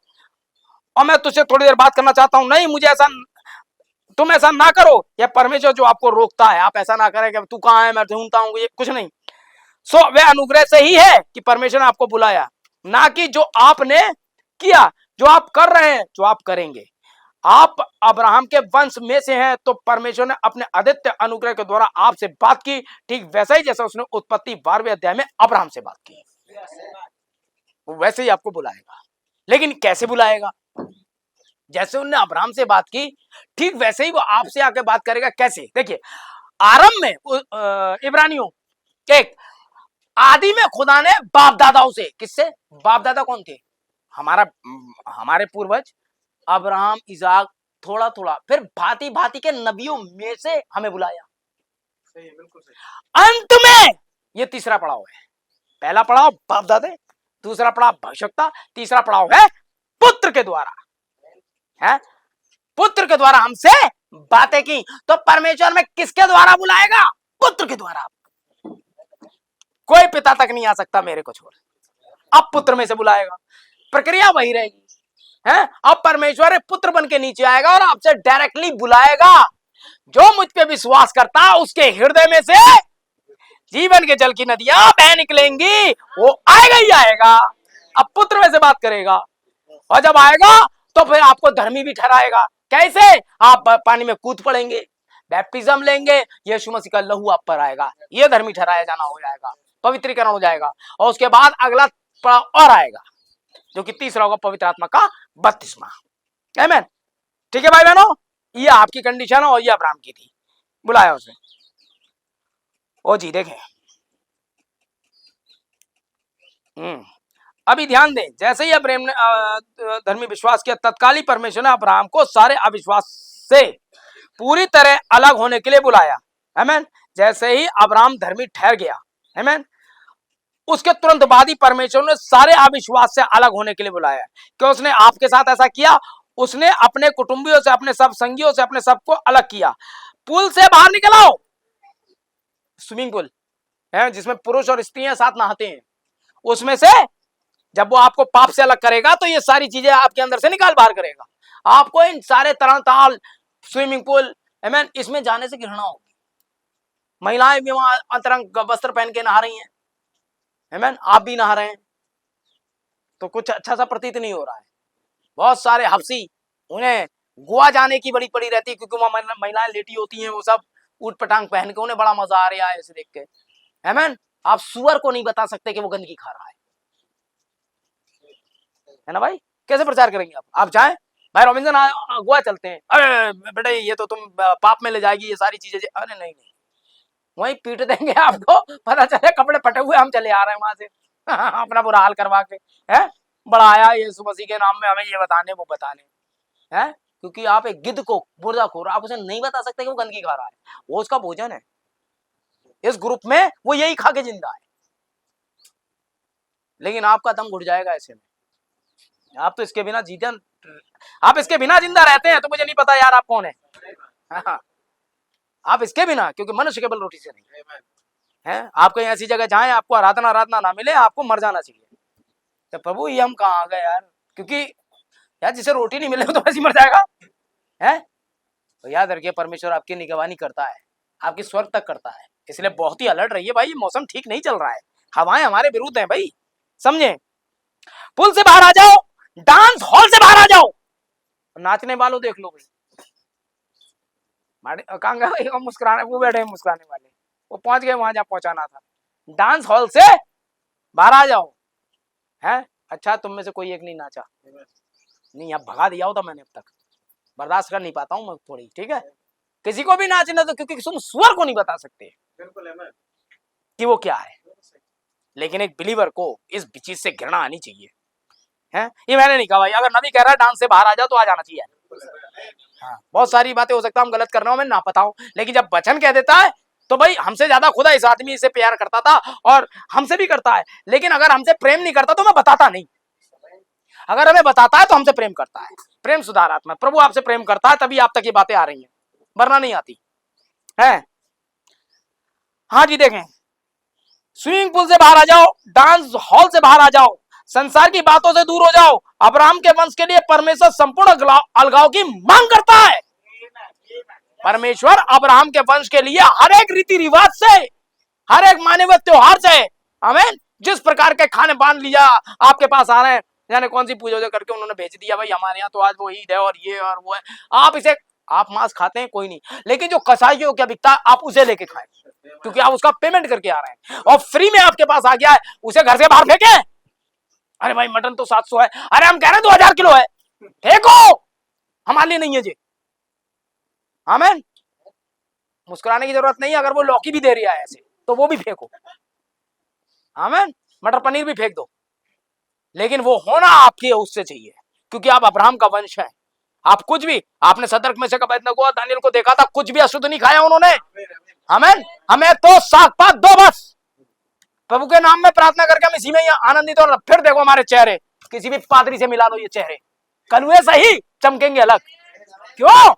और मैं तुझसे थोड़ी देर बात करना चाहता हूं। नहीं, मुझे ऐसा, तुम ऐसा ना करो। यह परमेश्वर जो आपको रोकता है, आप ऐसा ना करें कि तू कहां है, मैं ढूंढता हूं, ये कुछ नहीं। वह अनुग्रह से ही है कि परमेश्वर ने आपको बुलाया, ना कि जो आपने किया, जो आप कर रहे हैं, जो आप करेंगे। आप अब्राहम के वंश में से हैं, तो परमेश्वर ने अपने अद्वितीय अनुग्रह के द्वारा आपसे बात की, ठीक वैसा ही जैसा उसने उत्पत्ति 12वें अध्याय में अब्राहम से बात की, वैसे ही आपको बुलाएगा। लेकिन कैसे बुलाएगा? जैसे उन्होंने अब्राहम से बात की, ठीक वैसे ही वो आपसे आके बात करेगा। कैसे? देखिए, आरंभ में इब्रानियों 1 आदि में खुदा ने बाप दादाओं से, किससे? बाप दादा कौन थे? हमारे पूर्वज अब्राहम, इसाक, थोड़ा थोड़ा, फिर भांति भांति के नबियों में से हमें बुलाया। सही है, बिल्कुल सही। अंत में ये तीसरा पड़ाव है। पहला पड़ाव बाप दादे, दूसरा पड़ाव भविष्यता, तीसरा पड़ाव है पुत्र के द्वारा। है पुत्र के द्वारा हमसे बातें की। तो परमेश्वर में किसके द्वारा बुलाएगा? पुत्र के द्वारा। कोई पिता तक नहीं आ सकता मेरे को छोड़, अब पुत्र में से बुलाएगा। प्रक्रिया वही रहेगी। है अब परमेश्वर पुत्र बन के नीचे आएगा और आपसे डायरेक्टली बुलाएगा। जो मुझ पे विश्वास करता उसके हृदय में से जीवन के जल की नदियां बह निकलेंगी। वो आएगा ही आएगा, अब पुत्र में से बात करेगा। और जब आएगा तो फिर आपको धर्मी भी ठहराएगा। कैसे? आप पानी में कूद पड़ेंगे, बैप्टिज्म लेंगे, यीशु मसीह का लहू आप पर आएगा, ये धर्मी ठहराया जाना हो जाएगा, पवित्रीकरण हो जाएगा। और उसके बाद अगला पड़ाव और आएगा, जो कि तीसरा होगा पवित्र आत्मा का बपतिस्मा। आमीन। ठीक है भाई बहनों, ये आपकी कंडीशन है और ये अब्राहम की थी। बुलाया उसे। ओ जी देखें, अभी ध्यान दें, जैसे ही अब्राहम ने धर्मी विश्वास किया, तत्काली परमेश्वर ने अब्राहम को सारे अविश्वास से पूरी तरह अलग होने के लिए बुलाया। आमीन। जैसे ही अब्राहम धर्मी ठहर गया, आमीन, उसके तुरंत बाद ही परमेश्वर ने सारे अविश्वास से अलग होने के लिए बुलाया। क्यों उसने आपके साथ ऐसा किया? उसने अपने कुटुंबियों से, अपने सब संगियों से, अपने सबको अलग किया। पुल से बाहर निकल आओ, स्विमिंग पूल है जिसमें पुरुष और स्त्रियां साथ नहाते हैं, उसमें से जब वो आपको पाप से अलग करेगा तो ये सारी चीजें आपके अंदर से निकाल बाहर करेगा। आपको इन सारे तरह ताल, स्विमिंग पूल, आमीन, इसमें जाने से घृणा होगी। महिलाएं भी वहां अंतरंग वस्त्र पहन के नहा रही हैं, आमीन, आप भी नहा रहे हैं, तो कुछ अच्छा सा प्रतीत नहीं हो रहा है। बहुत सारे हफ्सी, उन्हें गोवा जाने की बड़ी पड़ी रहती है, क्योंकि वहां महिलाएं लेटी होती हैं, वो सब ऊट पटांग पहन के, उन्हें बड़ा मजा आ रहा है इसे देख के। आमीन। आप सुअर को नहीं बता सकते कि वो गंदगी खा रहा है ना भाई? कैसे प्रचार करेंगे आप जाएं भाई रॉबिन्सन गोवा चलते हैं, अरे बेटे ये तो तुम पाप में ले जाएगी ये सारी चीजें। अरे नहीं नहीं, वहीं पीट देंगे आपको, पता चले कपड़े फटे हुए हम चले आ रहे हैं वहां से अपना बुरा हाल करवा के। है बड़ा आया यीशु मसीह के नाम में हमें ये बताने वो बताने, है क्योंकि आप एक गिद्ध को, मुर्दाखोर, आप उसे नहीं बता सकते कि वो गंदगी खा रहा है, वो उसका भोजन है। इस ग्रुप में वो यही खा के जिंदा है, लेकिन आपका दम घुट जाएगा ऐसे में। आप तो इसके बिना जीते, आप इसके बिना जिंदा रहते हैं तो मुझे नहीं पता यार आप कौन है। हाँ, आप इसके बिना, क्योंकि मनुष्य केवल रोटी से नहीं है। आप कहीं ऐसी जगह जाएं आपको आराधना ना मिले, आपको मर जाना चाहिए। तो प्रभु ये हम कहाँ आ गए यार, क्योंकि यार जिसे रोटी नहीं मिले तो वैसे मर जाएगा। है तो याद रखिए, परमेश्वर आपकी निगरानी करता है, आपकी स्वर्ग तक करता है, इसलिए बहुत ही अलर्ट रहिए भाई। मौसम ठीक नहीं चल रहा है, हवाएं हमारे विरुद्ध हैं भाई, समझे? पुल से बाहर आ जाओ, डांस हॉल से बाहर आ जाओ, नाचने वालों देख लो भाई, कहाँ गए मुस्कुराने, वो बैठे मुस्कुराने वाले, वो पहुंच गए वहां जहाँ पहुंचाना था। डांस हॉल से बाहर आ जाओ। है अच्छा, तुम में से कोई एक नहीं नाचा, नहीं अब भगा दिया होता मैंने, अब तक बर्दाश्त कर नहीं पाता हूँ मैं थोड़ी, ठीक है? किसी को भी नाचना तो, क्योंकि तुम स्वर को नहीं बता सकते कि वो क्या है, लेकिन एक बिलीवर को इस चीज से घृणा आनी चाहिए। है ये मैंने नहीं कहा भाई, अगर नबी कह रहा है डांस से बाहर आ जाओ तो आ जाना चाहिए। हाँ, बहुत सारी बातें हो सकता है हम गलत कर रहे हो, मैं ना पता हूं, लेकिन जब वचन कह देता है तो भाई हमसे ज्यादा खुदा इस आदमी से प्यार करता था और हमसे भी करता है, लेकिन अगर हमसे प्रेम नहीं करता तो मैं बताता नहीं। अगर हमें बताता है तो हमसे प्रेम करता है। प्रेम सुधारात्मा, प्रभु आपसे प्रेम करता है तभी आप तक ये बातें आ रही हैं, वरना नहीं आती है। हाँ जी देखें, स्विमिंग पूल से बाहर आ जाओ, डांस हॉल से बाहर आ जाओ, संसार की बातों से दूर हो जाओ। अब्राहम के वंश के लिए परमेश्वर संपूर्ण अलगाव की मांग करता है। परमेश्वर अब्राहम के वंश के लिए हर एक रीति रिवाज से, हर एक माने हुए त्योहार से, आमीन, जिस प्रकार के खाने बांध लिया आपके पास आ रहे हैं, यानी कौन सी पूजा करके उन्होंने भेज दिया भाई हमारे यहाँ तो आज वो ईद है और ये और वो है। आप इसे, आप मांस खाते हैं कोई नहीं, लेकिन जो कसाईयों क्या बिकता है आप उसे लेके खाएं, क्योंकि आप उसका पेमेंट करके आ रहे हैं और फ्री में आपके पास आ गया है, उसे घर से बाहर फेंके। अरे भाई मटन तो 700 है, अरे हम कह रहे हैं 2000 किलो है, फेंको, हमारे लिए नहीं है जी। आमीन। मुस्कुराने की जरूरत नहीं, अगर वो लौकी भी दे रही है ऐसे तो वो भी फेंको। आमीन। मटर पनीर भी फेंक दो, लेकिन वो होना आपके उससे चाहिए, क्योंकि आप अब्राहम का वंश है। आप कुछ भी, आपने सदर्क में से अबेदनगो दानियेल को देखा था, कुछ भी अशुद्ध नहीं खाया उन्होंने। आमीन। हमें तो साग पात दो बस, प्रभु के नाम में प्रार्थना करके हम इसी में ही आनंदित हो। फिर देखो हमारे चेहरे, किसी भी पादरी से मिला दो ये चेहरे, कलुए सही चमकेंगे अलग। क्यों?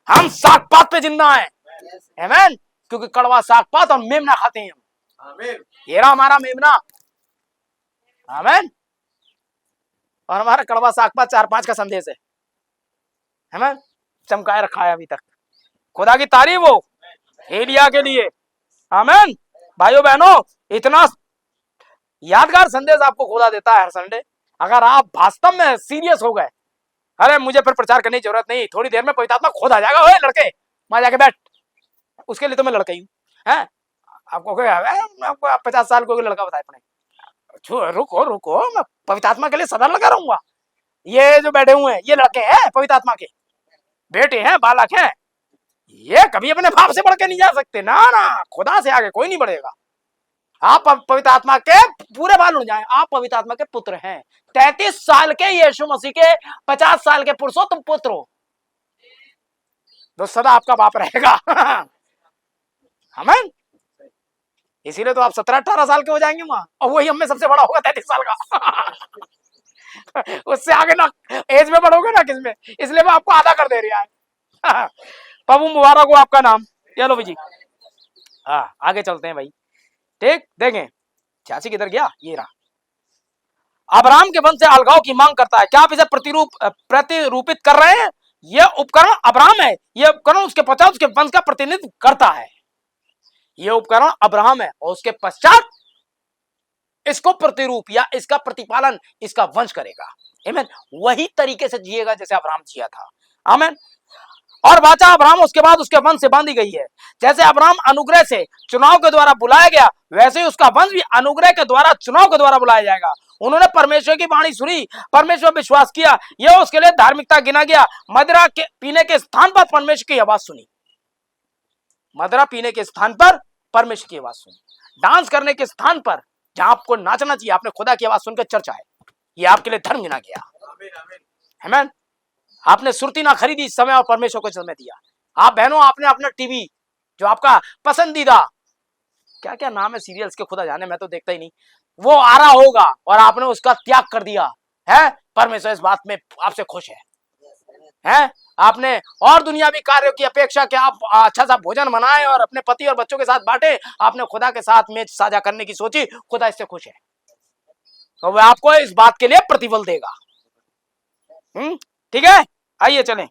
हम साग पात पे जिंदा हैं। आमीन। क्योंकि कड़वा साग पात और मेमना खाते हैं हम। ये रहा हमारा मेमना। आमीन। और हमारा कड़वा साग पात 4-5 का संदेश है। आमीन। चमकाए रखा है अभी तक। खुदा की तारीफ हो एलिया के लिए। आमीन। भाइयों बहनों, इतना यादगार संदेश आपको खुदा देता है हर संडे। अगर आप वास्तव में सीरियस हो गए, अरे मुझे फिर प्रचार करने की जरूरत नहीं, थोड़ी देर में पवित्र आत्मा खुद आ जाएगा। ओए लड़के, वहां जाके बैठ, उसके लिए तो मैं लड़का ही हूँ। हैं? आपको कोई आपको 50 साल को लड़का बताए पड़े, रुको रुको, मैं पवित्र आत्मा के लिए सदा लगा रहूंगा। ये जो बैठे हुए हैं ये लड़के हैं, पवित्र आत्मा के बेटे हैं, बालक हैं। ये कभी अपने बाप से बढ़ के नहीं जा सकते। ना ना, खुदा से आगे कोई नहीं बढ़ेगा। आप पवित्र आत्मा के पूरे बाल उड़ जाएं, आप पवित्र आत्मा के पुत्र हैं। 33 साल के यीशु मसीह के 50 साल के पुरुषों, तुम पुत्र हो, तो सदा आपका बाप रहेगा। आमीन। इसीलिए तो आप 17-18 साल के हो जाएंगे वहां, और वही हमें सबसे बड़ा होगा 33 साल का। उससे आगे ना एज में बढ़ोगे ना किसमें, इसलिए मैं आपको आधा कर दे रही है। प्रभु मुबारक हो आपका नाम। चलो भाई जी, हाँ आगे चलते हैं भाई। ठीक, देखें 86 किधर गया, ये रहा। अब्राहम के वंश से अलगाव की मांग करता है। क्या आप इसे प्रतिरूपित कर रहे हैं? यह उपकरण अब्राहम है, यह उपकरण उसके पश्चात उसके वंश का प्रतिनिधित्व करता है। यह उपकरण अब्राहम है और उसके पश्चात इसको प्रतिरूप या इसका प्रतिपालन इसका वंश करेगा। आमीन। वही तरीके से जिएगा जैसे अब्राहम जिया था। आमीन। और वाचा अब्राहम उसके बाद उसके वंश से बांधी गई है। जैसे अब्राहम अनुग्रह से चुनाव के द्वारा बुलाया गया, वैसे ही उसका वंश भी अनुग्रह के द्वारा चुनाव के द्वारा बुलाया जाएगा। उन्होंने परमेश्वर की वाणी सुनी, परमेश्वर विश्वास किया, यह उसके लिए धार्मिकता गिना गया। मदिरा के पीने के स्थान पर परमेश्वर की आवाज सुनी, मदिरा पीने के स्थान पर परमेश्वर की आवाज सुनी, डांस करने के स्थान पर जहां आपको नाचना चाहिए, आपने खुदा की आवाज सुनकर चर्च आए, ये आपके लिए धर्म गिना गया। आमीन। आपने सुरती ना खरीदी इस समय और परमेश्वर को समय दिया। आप बहनों, आपने अपना टीवी जो आपका पसंदीदा, क्या क्या नाम है सीरियल्स के खुदा जाने, मैं तो देखता ही नहीं, वो आ रहा होगा और आपने उसका त्याग कर दिया है। परमेश्वर इस बात में आपसे खुश है। आपने और दुनियावी कार्यों की अपेक्षा कि आप अच्छा सा भोजन बनाएं और अपने पति और बच्चों के साथ बांटे, आपने खुदा के साथ मेज साझा करने की सोची। खुदा इससे खुश है, तो वह आपको इस बात के लिए प्रतिफल देगा। ठीक है, आइए चलें।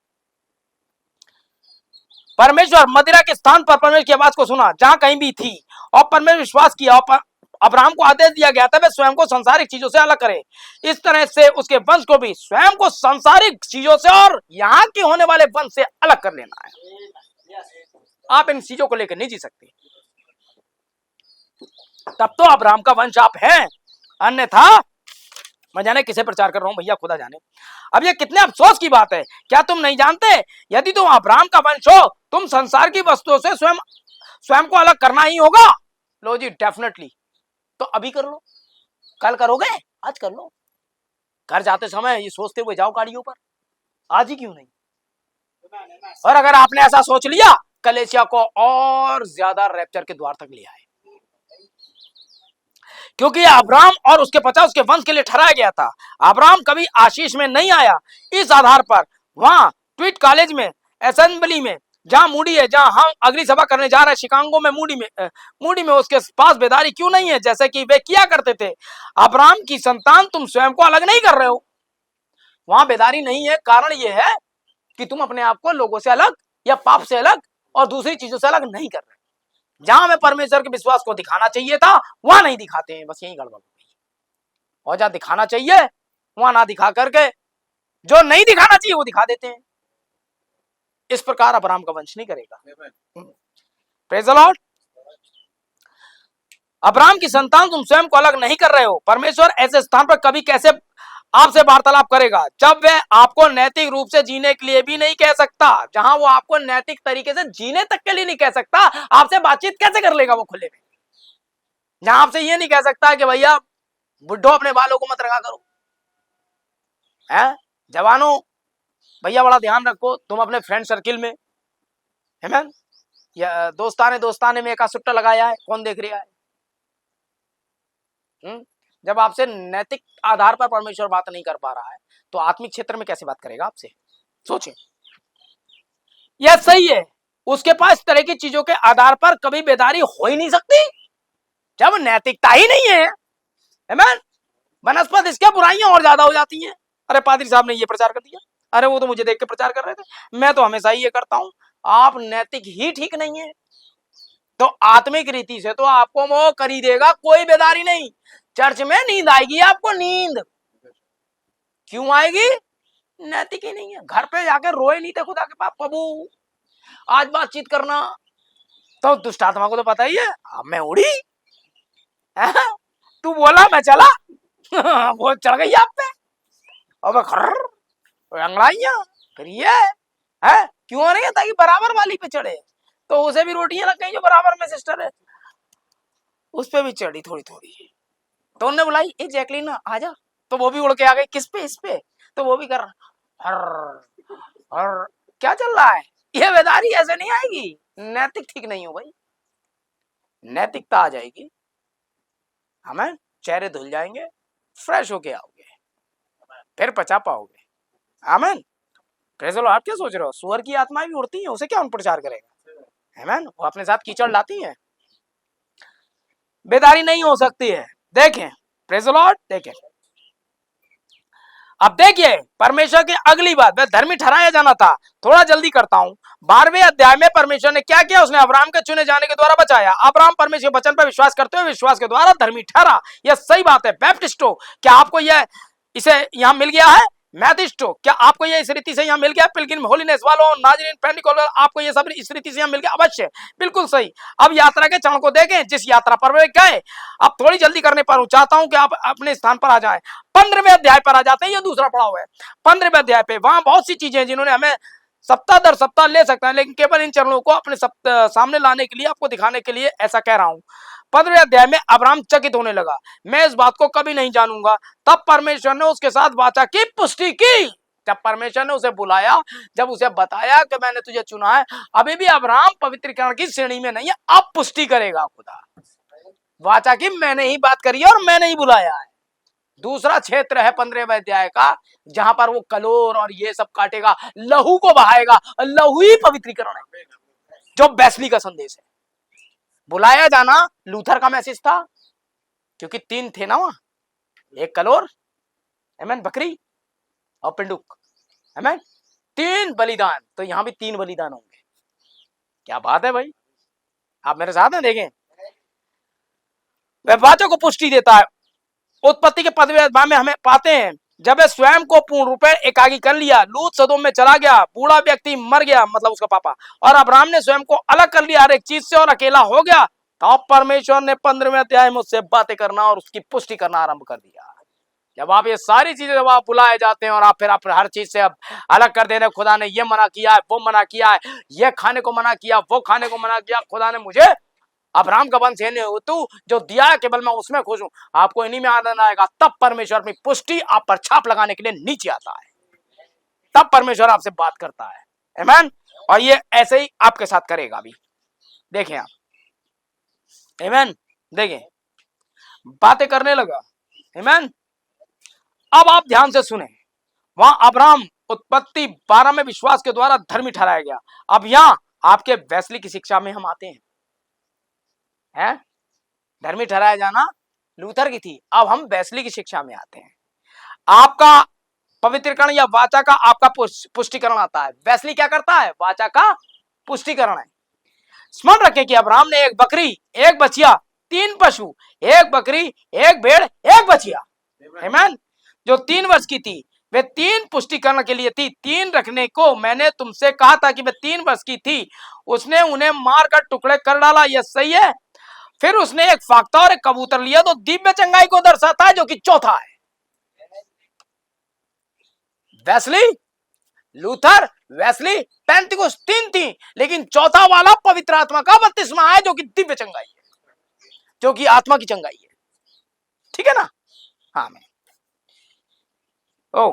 परमेश्वर मदिरा के स्थान पर परमेश्वर की आवाज को सुना जहां कहीं भी थी, और परमेश्वर विश्वास किया और अब्राहम को आदेश दिया गया था वह स्वयं को सांसारिक चीजों से अलग करे। इस तरह से उसके वंश को भी स्वयं को सांसारिक चीजों से और यहाँ के होने वाले वंश से अलग कर लेना है। आप इन चीजों को लेकर नहीं जी सकते, तब तो अब्राहम का वंश आप हैं, अन्यथा मैं जाने किसे प्रचार कर रहा हूं भैया, खुदा जाने। अब ये कितने अफसोस की बात है, क्या तुम नहीं जानते? यदि तुम अब्राहम का वंश हो, तुम संसार की वस्तुओं से स्वयं को अलग करना ही होगा। लो जी, डेफिनेटली, तो अभी कर लो, कल करोगे, आज कर लो। घर जाते समय ये सोचते हुए जाओ गाड़ियों पर, आज ही क्यों नहीं? और अगर आपने ऐसा सोच लिया, कलेसिया को और ज्यादा रैप्चर के द्वार तक ले आए, क्योंकि अब्राहम और उसके पश्चात उसके वंश के लिए ठहराया गया था। अब्राहम कभी आशीष में नहीं आया। इस आधार पर वहां ट्वीट कॉलेज में, असेंबली में, जहां मूडी है, जहां हम अगली सभा करने जा रहे हैं शिकागो में, मूडी में उसके पास बेदारी क्यों नहीं है जैसे कि वे किया करते थे? अब्राहम की संतान, तुम स्वयं को अलग नहीं कर रहे हो। वहां बेदारी नहीं है, कारण यह है कि तुम अपने आप को लोगों से अलग या पाप से अलग और दूसरी चीजों से अलग नहीं कर रहे। जहां हमें परमेश्वर के विश्वास को दिखाना चाहिए था वहां नहीं दिखाते हैं, बस यही गड़बड़ हो गई। और जहां दिखाना चाहिए वहां ना दिखा करके जो नहीं दिखाना चाहिए वो दिखा देते हैं। इस प्रकार अब्राहम का वंश नहीं करेगा। Praise the Lord. अब्राहम की संतान, तुम स्वयं को अलग नहीं कर रहे हो। परमेश्वर ऐसे स्थान पर कभी कैसे आपसे वार्तालाप करेगा जब वह आपको नैतिक रूप से जीने के लिए भी नहीं कह सकता? जहां वो आपको नैतिक तरीके से जीने तक के लिए नहीं कह सकता, आपसे बातचीत कैसे कर लेगा वो खुले में? जहां आपसे ये नहीं कह सकता कि भैया बुड्ढो अपने बालों को मत रखा करो, है जवानों भैया बड़ा ध्यान रखो तुम अपने फ्रेंड सर्किल में, है मैन, या दोस्ताने में एक सुट्टा लगाया है, कौन देख रहा है? जब आपसे नैतिक आधार पर परमेश्वर बात नहीं कर पा रहा है तो आत्मिक क्षेत्र में कैसे बात करेगा आपसे? सोचिए, यह सही है, उसके पास इस तरह की चीजों के आधार पर कभी बेदारी हो ही नहीं सकती जब नैतिकता ही नहीं है। आमीन। बनस्पत इसके बुराइयां और ज्यादा हो जाती हैं। अरे पादरी साहब ने ये प्रचार कर दिया, अरे वो तो मुझे देख के प्रचार कर रहे थे, मैं तो हमेशा ही ये करता हूं। आप नैतिक ही ठीक नहीं है तो आत्मिक रीति से तो आपको मोह कर ही देगा, कोई बेदारी नहीं। चर्च में नींद आएगी आपको, नींद क्यों आएगी? नैतिक ही नहीं है। घर पे जाकर रोए नहीं थे खुदा के पास, प्रभु आज बातचीत करना, तो दुष्ट आत्मा को तो पता ही है, अब मैं उड़ी तू बोला मैं चला वो चढ़ गई आप पे, अब खर्र अंगड़ाइयां, फिर ये है क्यों हो रही है? ताकि बराबर वाली पे चढ़े, तो उसे भी रोटियां लग गई जो बराबर में सिस्टर है, उस पे भी चढ़ी थोड़ी थोड़ी, तो उन्होंने बुलाई ए जैकलीन आजा, तो वो भी उड़ के आ गई, किस पे? इस पे, तो वो भी कर और क्या चल रहा है? ये बेदारी ऐसे नहीं आएगी, नैतिक ठीक नहीं हो भाई। नैतिकता आ जाएगी, हमें चेहरे धुल जाएंगे, फ्रेश होके आओगे, फिर पचा पाओगे। आमीन। Praise the Lord. आप क्या सोच रहे हो? सुअर की आत्माएं भी उड़ती हैं, उसे क्या उन प्रचार करेगा? आमीन। वो अपने साथ कीचड़ लाती हैं, बेदारी नहीं हो सकती है। देखें प्रेज़ द लॉर्ड, देखें अब देखिए परमेश्वर की अगली बात, वह धर्मी ठहराया जाना था। थोड़ा जल्दी करता हूं। 12वें अध्याय में परमेश्वर ने क्या किया? उसने अब्राहम के चुने जाने के द्वारा बचाया। अब्राहम परमेश्वर के वचन पर विश्वास करते हुए विश्वास के द्वारा धर्मी ठहरा। यह सही बात है। बैप्टिस्टो, क्या आपको यह इसे यहां मिल गया है? मैथिस्टो, क्या आपको ये इस रीति से यहाँ मिल गया? पिलग्रिम होलीनेस वालों, नाजरीन, पेंटिकोलर, आपको ये सब इस रीति से यहाँ मिल गया? अवश्य, बिल्कुल सही। अब यात्रा के चरण को देखें, जिस यात्रा पर वे गए। अब थोड़ी जल्दी करने पर चाहता हूं कि आप अपने स्थान पर आ जाएं। 15वें अध्याय पर आ जाते हैं, ये दूसरा पड़ाव है। 15वें अध्याय पे वहां बहुत सी चीजें जिन्होंने हमें सप्ताह दर सप्ताह ले सकता है, लेकिन केवल इन चरणों को अपने सामने लाने के लिए, आपको दिखाने के लिए ऐसा कह रहा हूं। 15वें अध्याय में अब्राहम चकित होने लगा, मैं इस बात को कभी नहीं जानूंगा। तब परमेश्वर ने उसके साथ वाचा की पुष्टि की। जब परमेश्वर ने उसे बुलाया, जब उसे बताया कि मैंने तुझे चुना है, अभी भी अब्राहम पवित्रीकरण की श्रेणी में नहीं है, अब पुष्टि करेगा खुदा। वाचा की मैंने ही बात करी है और मैंने ही बुलाया है। दूसरा क्षेत्र है 15वें अध्याय का, जहां पर वो कलोर और ये सब काटेगा, लहू को बहाएगा, लहू ही पवित्रीकरण है, जो वेस्ली का संदेश है। बुलाया जाना लूथर का मैसेज था, क्योंकि 3 थे ना वहां, एक कलोर, आमीन, बकरी और पिंडुक, आमीन, 3 बलिदान। तो यहां भी 3 बलिदान होंगे। क्या बात है भाई, आप मेरे साथ हैं? देखें, वह वाचा को पुष्टि देता है। उत्पत्ति के 15वें अध्याय में हमें पाते हैं, जब वह स्वयं को पूर्ण रूप में एकाकी कर लिया, लूत सदोम में चला गया, बूढ़ा व्यक्ति मर गया, मतलब उसका पापा, और अब्राहम ने स्वयं को अलग कर लिया हर एक चीज से और अकेला हो गया, तो परमेश्वर ने 15वें अध्याय में उससे बातें करना और उसकी पुष्टि करना आरंभ कर दिया। जब आप ये सारी चीजें, जब आप बुलाए जाते हैं और आप फिर हर चीज से अब अलग कर दे रहे, खुदा ने ये मना किया है, वो मना किया है, ये खाने को मना किया, वो खाने को मना किया, खुदा ने मुझे अब्राहम का वंश है नहीं तू जो दिया है, केवल मैं उसमें खुश हूं, आपको इन्हीं में आनंद आएगा। तब परमेश्वर अपनी पुष्टि आप पर छाप लगाने के लिए नीचे आता है, तब परमेश्वर आपसे बात करता है। आमीन। और ये ऐसे ही आपके साथ करेगा। अभी देखें आप, आमीन, देखें बातें करने लगा। आमीन। अब आप ध्यान से सुने, वहां अब्राहम उत्पत्ति 12 में विश्वास के द्वारा धर्मी ठहराया गया। अब यहां आपके वेस्ली की शिक्षा में हम आते हैं, है? धर्मी ठहराया जाना लूथर की थी, अब हम वेस्ली की शिक्षा में आते हैं। आपका पवित्रीकरण या वाचा का आपका पुष्टिकरण आता है। वेस्ली क्या करता है? वाचा का पुष्टिकरण है। स्मरण रखें कि अब्राहम ने एक बकरी, एक बछिया, 3 पशु, एक बकरी, एक भेड़, एक बछिया, आमीन, जो 3 वर्ष की थी, वे 3 पुष्टिकरण के लिए थी। 3 रखने को मैंने तुमसे कहा था कि वे 3 वर्ष की थी, उसने उन्हें मारकर टुकड़े कर डाला, यह सही है। फिर उसने एक फाख्ता और एक कबूतर लिया, तो दिव्य चंगाई को दर्शाता है, जो कि चौथा है। वेस्ली, लूथर, वेस्ली, पेंतिकुस्त 3 थी, लेकिन चौथा वाला पवित्र आत्मा का बपतिस्मा है, जो कि दिव्य चंगाई है। जो कि आत्मा की चंगाई है। ठीक है ना? हाँ मैं ओ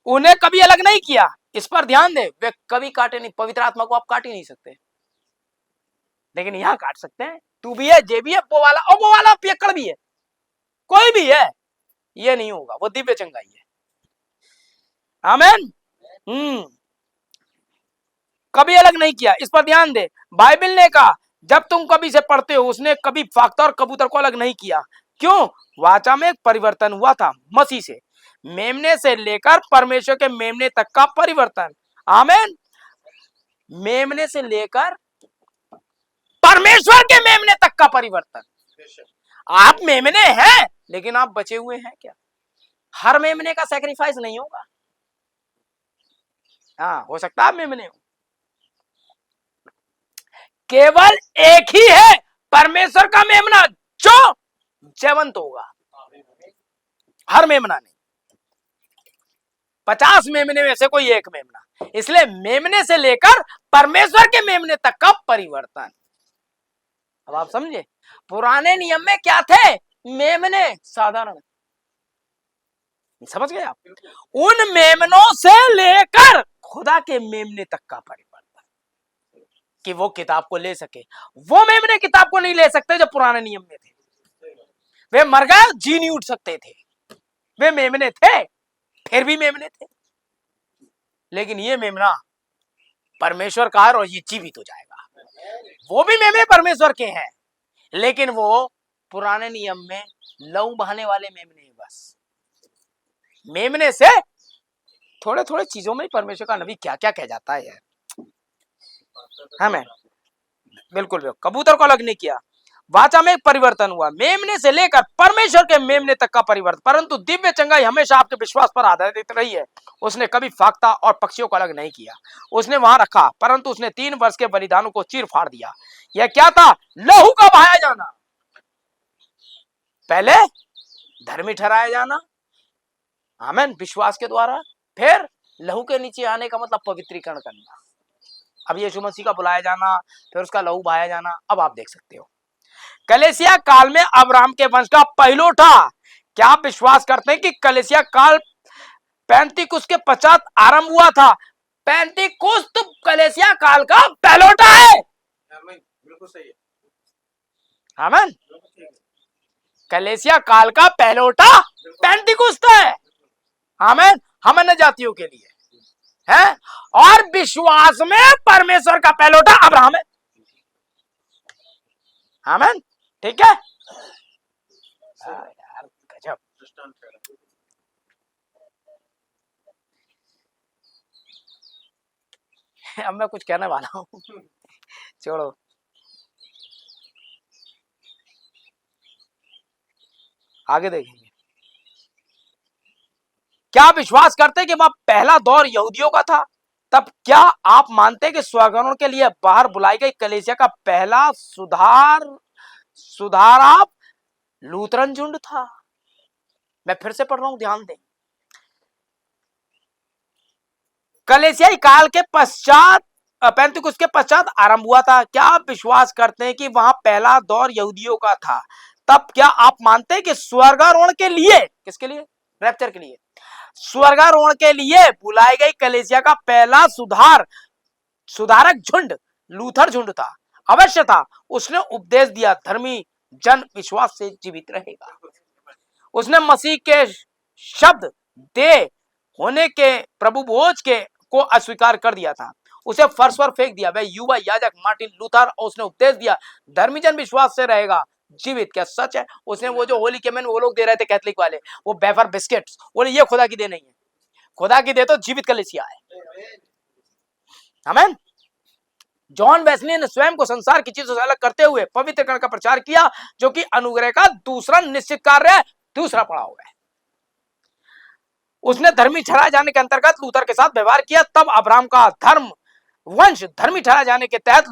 उन्हें कभी अलग नहीं किया, इस पर ध्यान दे। वे कभी काटे नहीं, पवित्र आत्मा को आप काट ही नहीं सकते, लेकिन यहां काट सकते हैं। तू भी है, जे भी है, वो वाला पियक्कड़ भी है, कोई भी है, ये नहीं होगा, वो दिव्य चंगाई है। आमीन। कभी अलग नहीं किया, इस पर ध्यान दे। बाइबल ने कहा जब तुम कभी से पढ़ते हो, उसने कभी फाख्ता और कबूतर को अलग नहीं किया। क्यों? वाचा में एक परिवर्तन हुआ था मसीह से, मेमने से लेकर परमेश्वर के मेमने तक का परिवर्तन। आमीन। मेमने से लेकर परमेश्वर के मेमने तक का परिवर्तन। आप मेमने हैं, लेकिन आप बचे हुए हैं क्या? हर मेमने का सैक्रिफाइस नहीं होगा। हाँ, हो सकता है आप मेमने हो, केवल एक ही है परमेश्वर का मेमना जो जयवंत होगा। हर मेमना नहीं, 50 मेमने में से कोई एक मेमना। इसलिए मेमने से लेकर परमेश्वर के मेमने तक का परिवर्तन। अब आप समझे, पुराने नियम में क्या थे? मेमने साधारण, समझ गए आप? उन मेमनों से लेकर खुदा के मेमने तक का परिवर्तन, कि वो किताब को ले सके। वो मेमने किताब को नहीं ले सकते जो पुराने नियम में थे। वे मर गए, जी नहीं उठ सकते थे, वे मेमने थे, फिर भी मेमने थे। लेकिन ये मेमना परमेश्वर का है और ये जीवित हो जाएगा। वो भी मेमने परमेश्वर के हैं, लेकिन वो पुराने नियम में लहू बहाने वाले मेमने हैं। बस मेमने से थोड़े थोड़े चीजों में परमेश्वर का नबी क्या क्या कह जाता है यार। हमें बिल्कुल कबूतर को अलग नहीं किया। वाचा में एक परिवर्तन हुआ, मेमने से लेकर परमेश्वर के मेमने तक का परिवर्तन। परंतु दिव्य चंगाई हमेशा आपके विश्वास पर आधारित रही है। उसने कभी फाख्ता और पक्षियों को अलग नहीं किया, उसने वहां रखा, परंतु उसने 3 वर्ष के बलिदानों को चीर फाड़ दिया। यह क्या था? लहू का बहाया जाना। पहले धर्मी ठहराया जाना, आमीन, विश्वास के द्वारा। फिर लहू के नीचे आने का मतलब पवित्रीकरण करना। अब यीशु मसीह का बुलाया जाना, फिर उसका लहू बहाया जाना। अब आप देख सकते हो, कलीसिया काल में अब्राहम के वंश का पहलौठा। क्या आप विश्वास करते हैं कि कलीसिया काल पैंतीकुस्त के पश्चात आरंभ हुआ था? पैंतीकुस्त कलीसिया काल का पहलौठा है। बिल्कुल सही है। आमीन। कलीसिया काल का पहलौठा पैंतीकुस्त है। आमीन। हम अन्य जातियों के लिए है, और विश्वास में परमेश्वर का पहलौठा अब्राहम है। आमीन। ठीक है यार, गजब। अब मैं कुछ कहने वाला हूं, छोड़ो। आगे देखेंगे। क्या विश्वास करते कि वह पहला दौर यहूदियों का था? तब क्या आप मानते कि स्वर्गारोहण के लिए बाहर बुलाई गई कलीसिया का पहला सुधार लूथरन झुंड था? मैं फिर से पढ़ रहा हूं, ध्यान दें। कलीसियाई काल के पश्चात, पैंतीकुस्त के पश्चात आरंभ हुआ था। क्या आप विश्वास करते हैं कि वहां पहला दौर यहूदियों का था? तब क्या आप मानते हैं कि स्वर्गारोहण के लिए, किसके लिए? रैप्चर के लिए, स्वर्गारोहण के लिए बुलाई गई कलीसिया का पहला सुधारक झुंड लूथर झुंड था? अवश्य था। उसने उपदेश दिया, धर्मी जन विश्वास से जीवित रहेगा। उसने मसीह के शब्द दे होने के प्रभु भोज के को अस्वीकार कर दिया था, उसे फर्श पर फेंक दिया। वह युवा याजक मार्टिन लूथर, और उसने उपदेश दिया धर्मी जन विश्वास से रहेगा जीवित। क्या सच है? उसने वो जो होली केमन वो लोग दे रहे थे कैथलिक वाले, वो वेफर बिस्किट्स, बोले ये खुदा की दे नहीं है, खुदा की दे तो जीवित कलीसिया है। आमीन। जॉन वेस्ली ने स्वयं को संसार की चीजों से अलग करते हुए पवित्रकरण का प्रचार किया, जो कि अनुग्रह का दूसरा निश्चित कार्य है, दूसरा पड़ाव है। उसने धर्मी ठहराए जाने के अंतर्गत लूथर के साथ व्यवहार किया। तब अब्राहम का वंश धर्मी ठहराए जाने के तहत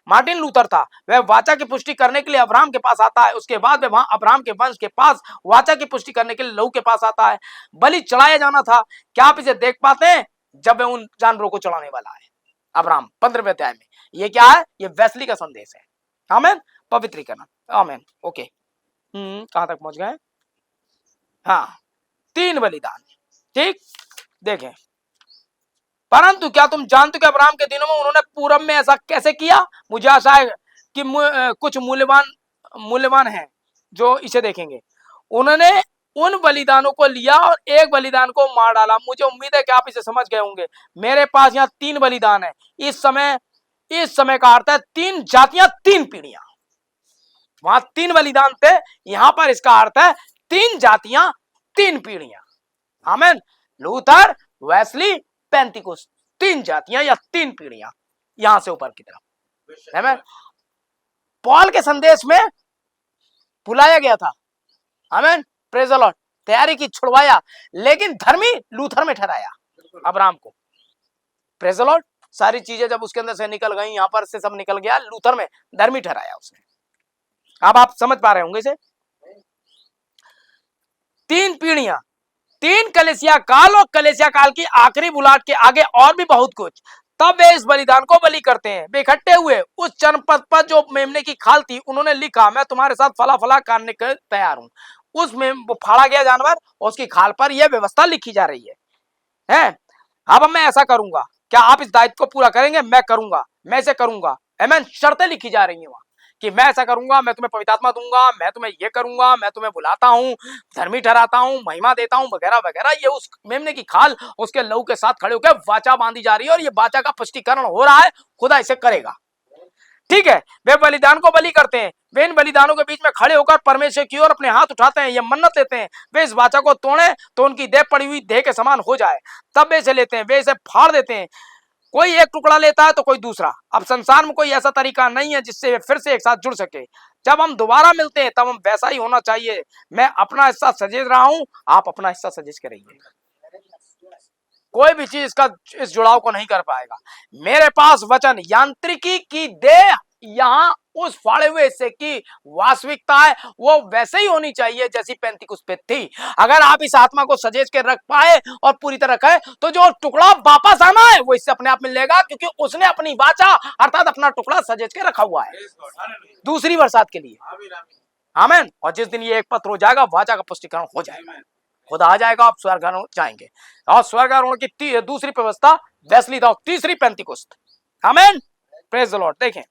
मार्टिन लूथर था। वह वाचा की पुष्टि करने के लिए अब्राहम के पास आता है। उसके बाद वह वहां अब्राहम के वंश के पास वाचा की पुष्टि करने के लिए लहू के पास आता है। बलि चढ़ाया जाना था। क्या आप इसे देख पाते हैं? जब वह उन जानवरों को चढ़ाने वाला है, अब्राहम 15वें अध्याय में। ये क्या है? ये वेस्ली का संदेश है। आमीन। पवित्रीकरण। आमीन। ओके, कहां तक पहुंच गए? हाँ, 3 बलिदान। ठीक, देखें, परंतु क्या तुम जानते हो कि अब्राहम के दिनों में उन्होंने पूरब में ऐसा कैसे किया? मुझे आशा है कि कुछ मूल्यवान है जो इसे देखेंगे। उन्होंने उन बलिदानों को लिया और एक बलिदान को मार डाला। मुझे उम्मीद है कि आप इसे समझ गए होंगे। मेरे पास यहाँ 3 बलिदान है। इस समय का अर्थ है 3 जातियां 3 पीढ़ियां। वहां 3 बलिदान थे, यहां पर इसका अर्थ है 3 जातियां 3 पीढ़ियां। आमीन। लूथर, वेस्ली, पेंतिकुस्त, 3 जातियां या 3 पीढ़ियां यहां से ऊपर की तरफ। आमीन। पॉल के संदेश में बुलाया गया था। आमीन, प्रेज द लॉर्ड, तैयारी की, छुड़वाया, लेकिन धर्मी लूथर में ठहराया अब्राहम को। प्रेज द लॉर्ड, सारी चीजें जब उसके अंदर से निकल गई, यहां पर से सब निकल गया, लूथर में धर्मी ठहराया उसने। अब आप समझ पा रहे होंगे इसे। 3 पीढ़ियां, 3 कलीसिया काल और कलीसिया काल की आखिरी बुलाहट के आगे और भी बहुत कुछ। तब वे इस बलिदान को बलि करते हैं। वे इकट्ठे हुए उस चरणपथ पर जो मेमने की खाल थी, उन्होंने लिखा, मैं तुम्हारे साथ फला फला करने के तैयार हूं। उसमें वो फाड़ा गया जानवर और उसकी खाल पर यह व्यवस्था लिखी जा रही है। अब मैं ऐसा करूंगा, क्या आप इस दायित्व को पूरा करेंगे? मैं करूंगा, मैं इसे करूंगा। आमीन। शर्तें लिखी जा रही हैं वहां कि मैं ऐसा करूंगा, मैं तुम्हें पवित्र आत्मा दूंगा, मैं तुम्हें ये करूंगा, मैं तुम्हें बुलाता हूं, धर्मी ठहराता हूं, महिमा देता हूं, वगैरह वगैरह। ये उस मेमने की खाल उसके लहू के साथ खड़े होकर वाचा बांधी जा रही है और ये वाचा का पुष्टिकरण हो रहा है। खुदा इसे करेगा। ठीक है, वे बलिदान को बलि करते हैं। वे इन बलिदानों के बीच में खड़े होकर परमेश्वर की ओर अपने हाथ उठाते हैं, ये मन्नत लेते हैं, वे इस वाचा को तोड़े तो उनकी देह पड़ी हुई देह के समान हो जाए। तब वे इसे लेते हैं, वे इसे फाड़ देते हैं। कोई एक टुकड़ा लेता है तो कोई दूसरा। अब संसार में कोई ऐसा तरीका नहीं है जिससे वे फिर से एक साथ जुड़ सके। जब हम दोबारा मिलते हैं तब हम वैसा ही होना चाहिए। मैं अपना हिस्सा सजेज रहा हूं, आप अपना हिस्सा सजेज के रहिए। कोई भी चीज इस जुड़ाव को नहीं कर पाएगा। मेरे पास वचन यांत्रिकी की देह यहां उस फाड़े हुए हिस्से की वास्तविकता है, वो वैसे ही होनी चाहिए जैसी पेंतिकुस्त पे थी। अगर आप इस आत्मा को सजेज के रख पाए और पूरी तरह रखे, तो जो टुकड़ा वापस आना है वो इससे अपने आप मिलेगा, क्योंकि उसने अपनी वाचा अर्थात अपना टुकड़ा सजेज के रखा हुआ है दूसरी बरसात के लिए। आमीन। और जिस दिन ये एक पत्र हो जाएगा, वाचा का पुष्टिकरण हो जाएगा, खुदा आ जाएगा, आप स्वर्ग जाएंगे। और स्वर्गारोहण की दूसरी व्यवस्था वेस्ली दाऊ, तीसरी पेंतिकुस्त। आमीन, प्रेज द लॉर्ड। देखें,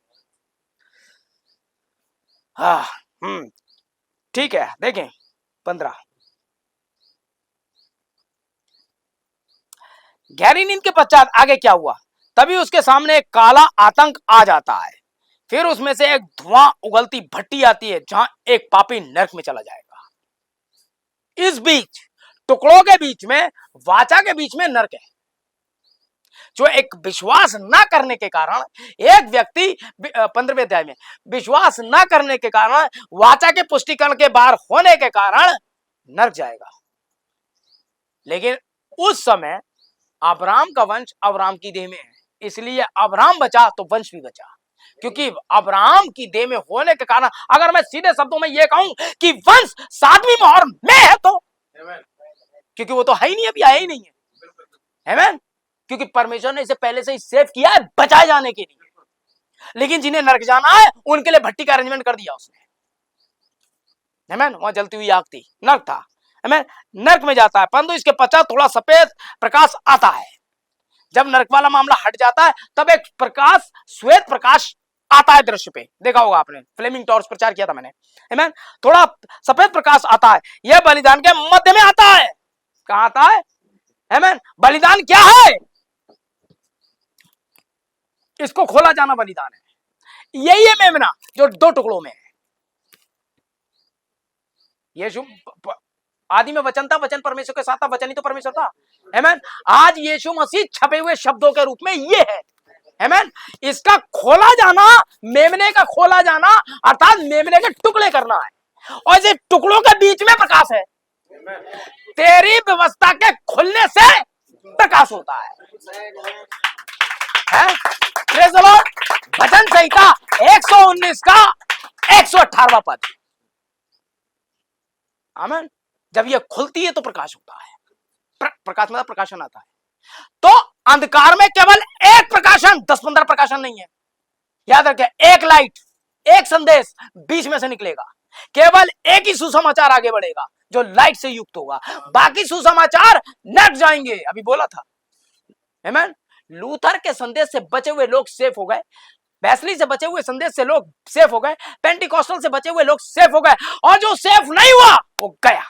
ठीक है, देखें 15। गहरी नींद के पश्चात आगे क्या हुआ? तभी उसके सामने एक काला आतंक आ जाता है। फिर उसमें से एक धुआं उगलती भट्टी आती है, जहां एक पापी नरक में चला जाएगा। इस बीच टुकड़ों के बीच में, वाचा के बीच में नरक है, जो एक विश्वास न करने के कारण एक व्यक्ति 15वें अध्याय में विश्वास न करने के कारण, वाचा के पुष्टिकरण के बाहर होने के कारण नरक जाएगा। लेकिन उस समय अब्राहम का वंश अब्राहम की देह में है, इसलिए अब्राहम बचा तो वंश भी बचा। क्योंकि अब्राहम की देह में होने के कारण, अगर मैं सीधे शब्दों में यह कहूं कि वंश 7वीं मोहर में है, तो क्योंकि वो तो है ही नहीं, अभी आया ही नहीं है। आमीन। क्योंकि परमेश्वर ने इसे पहले से ही सेव किया है बचाए जाने के लिए। लेकिन जिन्हें नरक जाना है उनके लिए भट्टी का अरेंजमेंट कर दिया उसने। आमीन। वहां जलती हुई आग थी, नरक था। आमीन। नरक में जाता है, परंतु इसके पश्चात थोड़ा सफेद प्रकाश आता है। जब नरक वाला मामला हट जाता है, तब एक प्रकाश, श्वेत प्रकाश आता है दृश्य पे। देखा होगा आपने, फ्लेमिंग टॉर्च प्रचार किया था मैंने। आमीन। थोड़ा सफेद प्रकाश आता है, यह बलिदान के मध्य में आता है। कहां आता है? आमीन। बलिदान क्या है? इसको खोला जाना बलिदान है। यही है मेमना जो 2 टुकड़ों में है। यीशु आदि में वचन था, वचन परमेश्वर के साथ था, वचन ही तो परमेश्वर था। आमीन। आज यीशु मसीह छपे हुए शब्दों के रूप में ये है। आमीन। इसका खोला जाना, मेमने का खोला जाना अर्थात मेमने के टुकड़े करना है, और ये टुकड़ों के बीच में प्रकाश है। तेरी व्यवस्था के खुलने से प्रकाश होता है। Praise the Lord. भजन संहिता 119 का 118वां पद। आमीन। जब ये खुलती है तो प्रकाश होता है। प्रकाश मतलब प्रकाशन आता है। तो अंधकार में केवल एक प्रकाशन, 10-15 प्रकाशन नहीं है। याद रखें, एक लाइट एक संदेश बीच में से निकलेगा, केवल एक ही सुसमाचार आगे बढ़ेगा जो लाइट से युक्त होगा, बाकी सुसमाचार नट जाएंगे। अभी बोला था, आमीन। लूथर के संदेश से बचे हुए लोग सेफ हो गए, वेस्ली से बचे हुए संदेश से लोग सेफ हो गए, पेंटिकॉस्टल से बचे हुए लोग सेफ हो गए, और जो सेफ नहीं हुआ वो गया।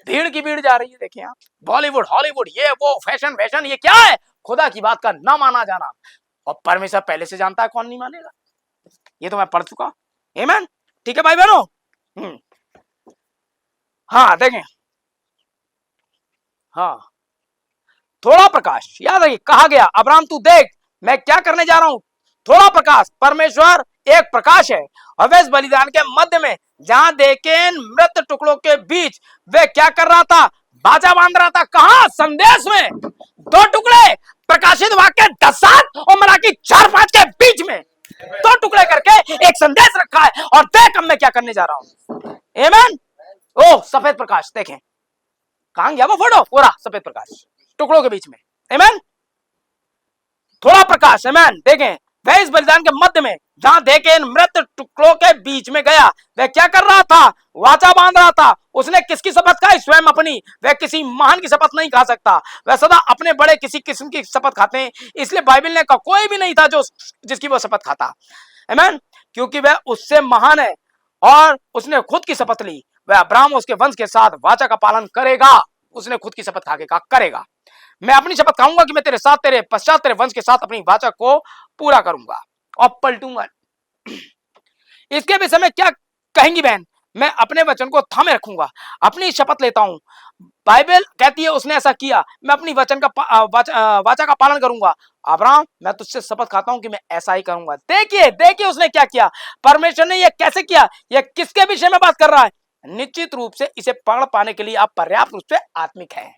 भीड़ की भीड़ जा रही है, देखिए आप, बॉलीवुड, हॉलीवुड, ये वो, फैशन फैशन, ये क्या है? खुदा की बात का ना माना जाना। और परमेश्वर पहले से जानता है कौन नहीं मानेगा, ये तो मैं पढ़ चुका, आमीन। ठीक है भाई बहनों। हाँ देखें, हाँ, थोड़ा प्रकाश, याद रखिए, कहा गया अब्राहम तू देख मैं क्या करने जा रहा हूं, थोड़ा प्रकाश। परमेश्वर एक प्रकाश है, और वे इस बलिदान के मध्य में जहां देखे मृत टुकड़ों के बीच वे क्या कर रहा था, बाजा बांध रहा था। कहा? संदेश में दो टुकड़े, प्रकाशित वाक्य 10:7 और मलाकी 4:5 के बीच में दो टुकड़े करके एक संदेश रखा है, और देख अब मैं क्या करने जा रहा हूं, आमीन। ओ सफेद प्रकाश, देखें कहां गया वो फोटो, पूरा सफेद प्रकाश टुकड़ों के बीच में, आमीन। थोड़ा प्रकाश, आमीन। देखें, वह इस बलिदान के मध्य में जहां देखे इन मृत टुकड़ों के बीच में गया, वह क्या कर रहा था, वाचा बांध रहा था। उसने किसकी शपथ खाई? स्वयं अपनी। वह किसी महान की शपथ नहीं खा सकता, वह सदा अपने बड़े किसी किस्म की शपथ खाते हैं। इसलिए बाइबल ने कहा कोई भी नहीं था जो जिसकी वो शपथ खाता, आमीन, क्योंकि वह उससे महान है और उसने खुद की शपथ ली। वह अब्राहम उसके वंश के साथ वाचा का पालन करेगा। उसने खुद की शपथ खा के कहा करेगा, मैं अपनी शपथ खाऊंगा कि मैं तेरे साथ, तेरे पश्चात, तेरे वंश के साथ अपनी वाचा को पूरा करूंगा और पलटूंगा। इसके विषय में क्या कहेंगी बहन? मैं अपने वचन को थामे रखूंगा, अपनी शपथ लेता हूं। बाइबल कहती है उसने ऐसा किया, मैं अपनी वचन का वाचा का पालन करूंगा। अब्राहम मैं तुझसे शपथ खाता हूं कि मैं ऐसा ही करूंगा। देखिए देखिए उसने क्या किया, परमेश्वर ने यह कैसे किया, यह किसके विषय में बात कर रहा है? निश्चित रूप से इसे पकड़ पाने के लिए आप पर्याप्त रूप से आत्मिक हैं।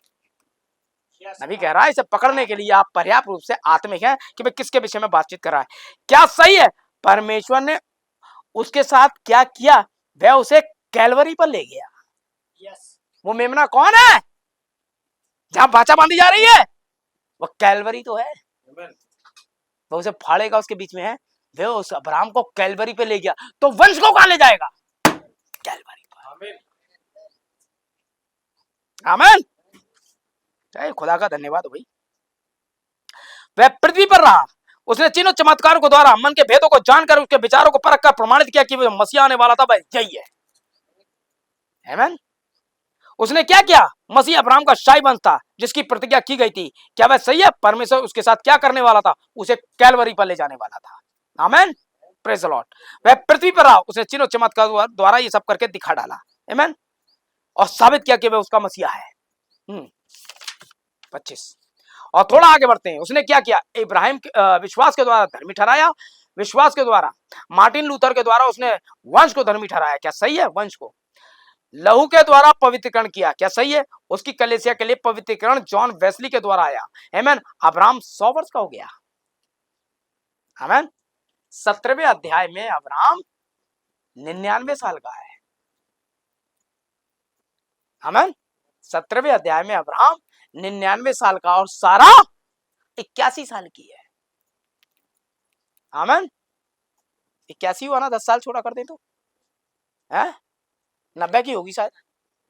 नबी कह रहा है इसे पकड़ने के लिए आप पर्याप्त रूप से आत्मिक हैं कि मैं किसके विषय में बातचीत कर रहा है। क्या सही है? परमेश्वर ने उसके साथ क्या किया, वह उसे कैलवरी पर ले गया। वो मेमना कौन है जहां वाचा बांधी जा रही है? वो कैलवरी तो है। वो उसे फाड़ेगा, उसके बीच में है। वह उस अब्राहम को कैलवरी पे ले गया, तो वंश को कहां ले जाएगा? कैलवरी पर। आमीन। खुदा का धन्यवाद हो भाई। वह पृथ्वी पर रहा, उसने चिन्ह चमत्कारों के द्वारा मन के भेदों को जानकर उसके विचारों को परख कर प्रमाणित किया कि वह मसीह आने वाला था, वह यही है, आमीन। उसने क्या किया? मसीह अब्राहम का शाही वंश था जिसकी प्रतिज्ञा की गई थी। क्या वह सही है? परमेश्वर उसके साथ क्या करने वाला था? उसे कैलवरी पर ले जाने वाला था, आमीन, प्रेज द लॉर्ड। वह पृथ्वी पर रहा, उसने चिन्ह चमत्कार द्वारा ये सब करके दिखा डाला, आमीन, और साबित किया कि वह उसका मसीहा है। 25 और थोड़ा आगे बढ़ते हैं। उसने क्या किया? इब्राहिम विश्वास के द्वारा धर्मी ठहराया, विश्वास के द्वारा। मार्टिन लूथर के द्वारा उसने वंश को धर्मी ठहराया। क्या सही है? वंश को लहू के द्वारा पवित्रकरण किया। क्या सही है? उसकी कलीसिया के लिए पवित्रकरण जॉन वेस्ली के द्वारा आया, आमीन। अब्राहम 100 वर्ष का हो गया, आमीन। 17वें अध्याय में अब्राहम 99 साल का है, आमीन। 17वें अध्याय में अब्राहम 99 साल का, और सारा 81 साल की है, आमीन। 81 हुआ ना, 10 साल छोड़ा कर दे तो है 90 की होगी शायद,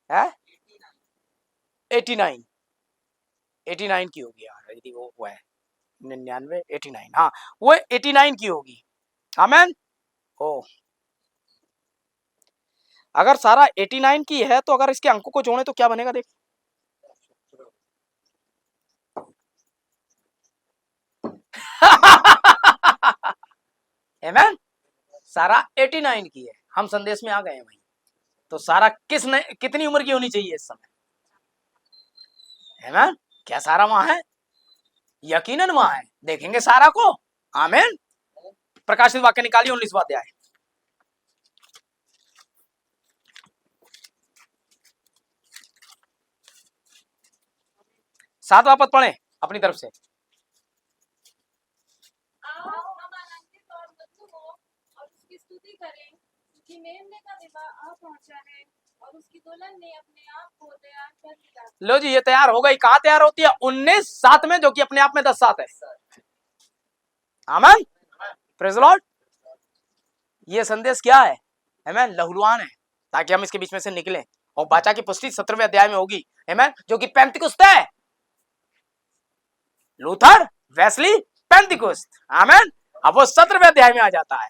है 89 की होगी यार, यदि वो है 99 89, हाँ वो 89 की होगी, आमीन। ओ अगर सारा 89 की है तो अगर इसके अंकों को जोड़े तो क्या बनेगा? देख, आमीन। सारा 89 की है। हम संदेश में आ गए हैं भाई, तो सारा कितनी उम्र की होनी चाहिए इस समय, आमीन? क्या सारा वहां है? यकीनन वहां है। देखेंगे सारा को, आमीन। प्रकाशित वाक्य निकालिए 19वां अध्याय, 7वां पद पढ़े अपनी तरफ से। लो जी, ये तैयार हो गई। कहां तैयार होती है? 19:7 में, जो कि अपने आप में 10:7 है, आमीन, प्रेज द लॉर्ड। ये संदेश क्या है? आमेन, लहूलुहान है, ताकि हम इसके बीच में से निकलें। और वाचा की पुष्टि 17वें अध्याय में होगी, आमेन, जो कि पेंतिकुस्त है। लूथर, वेस्ली, पेंतिकुस्त, आमेन। अब वो 17वें अध्याय में आ जाता है,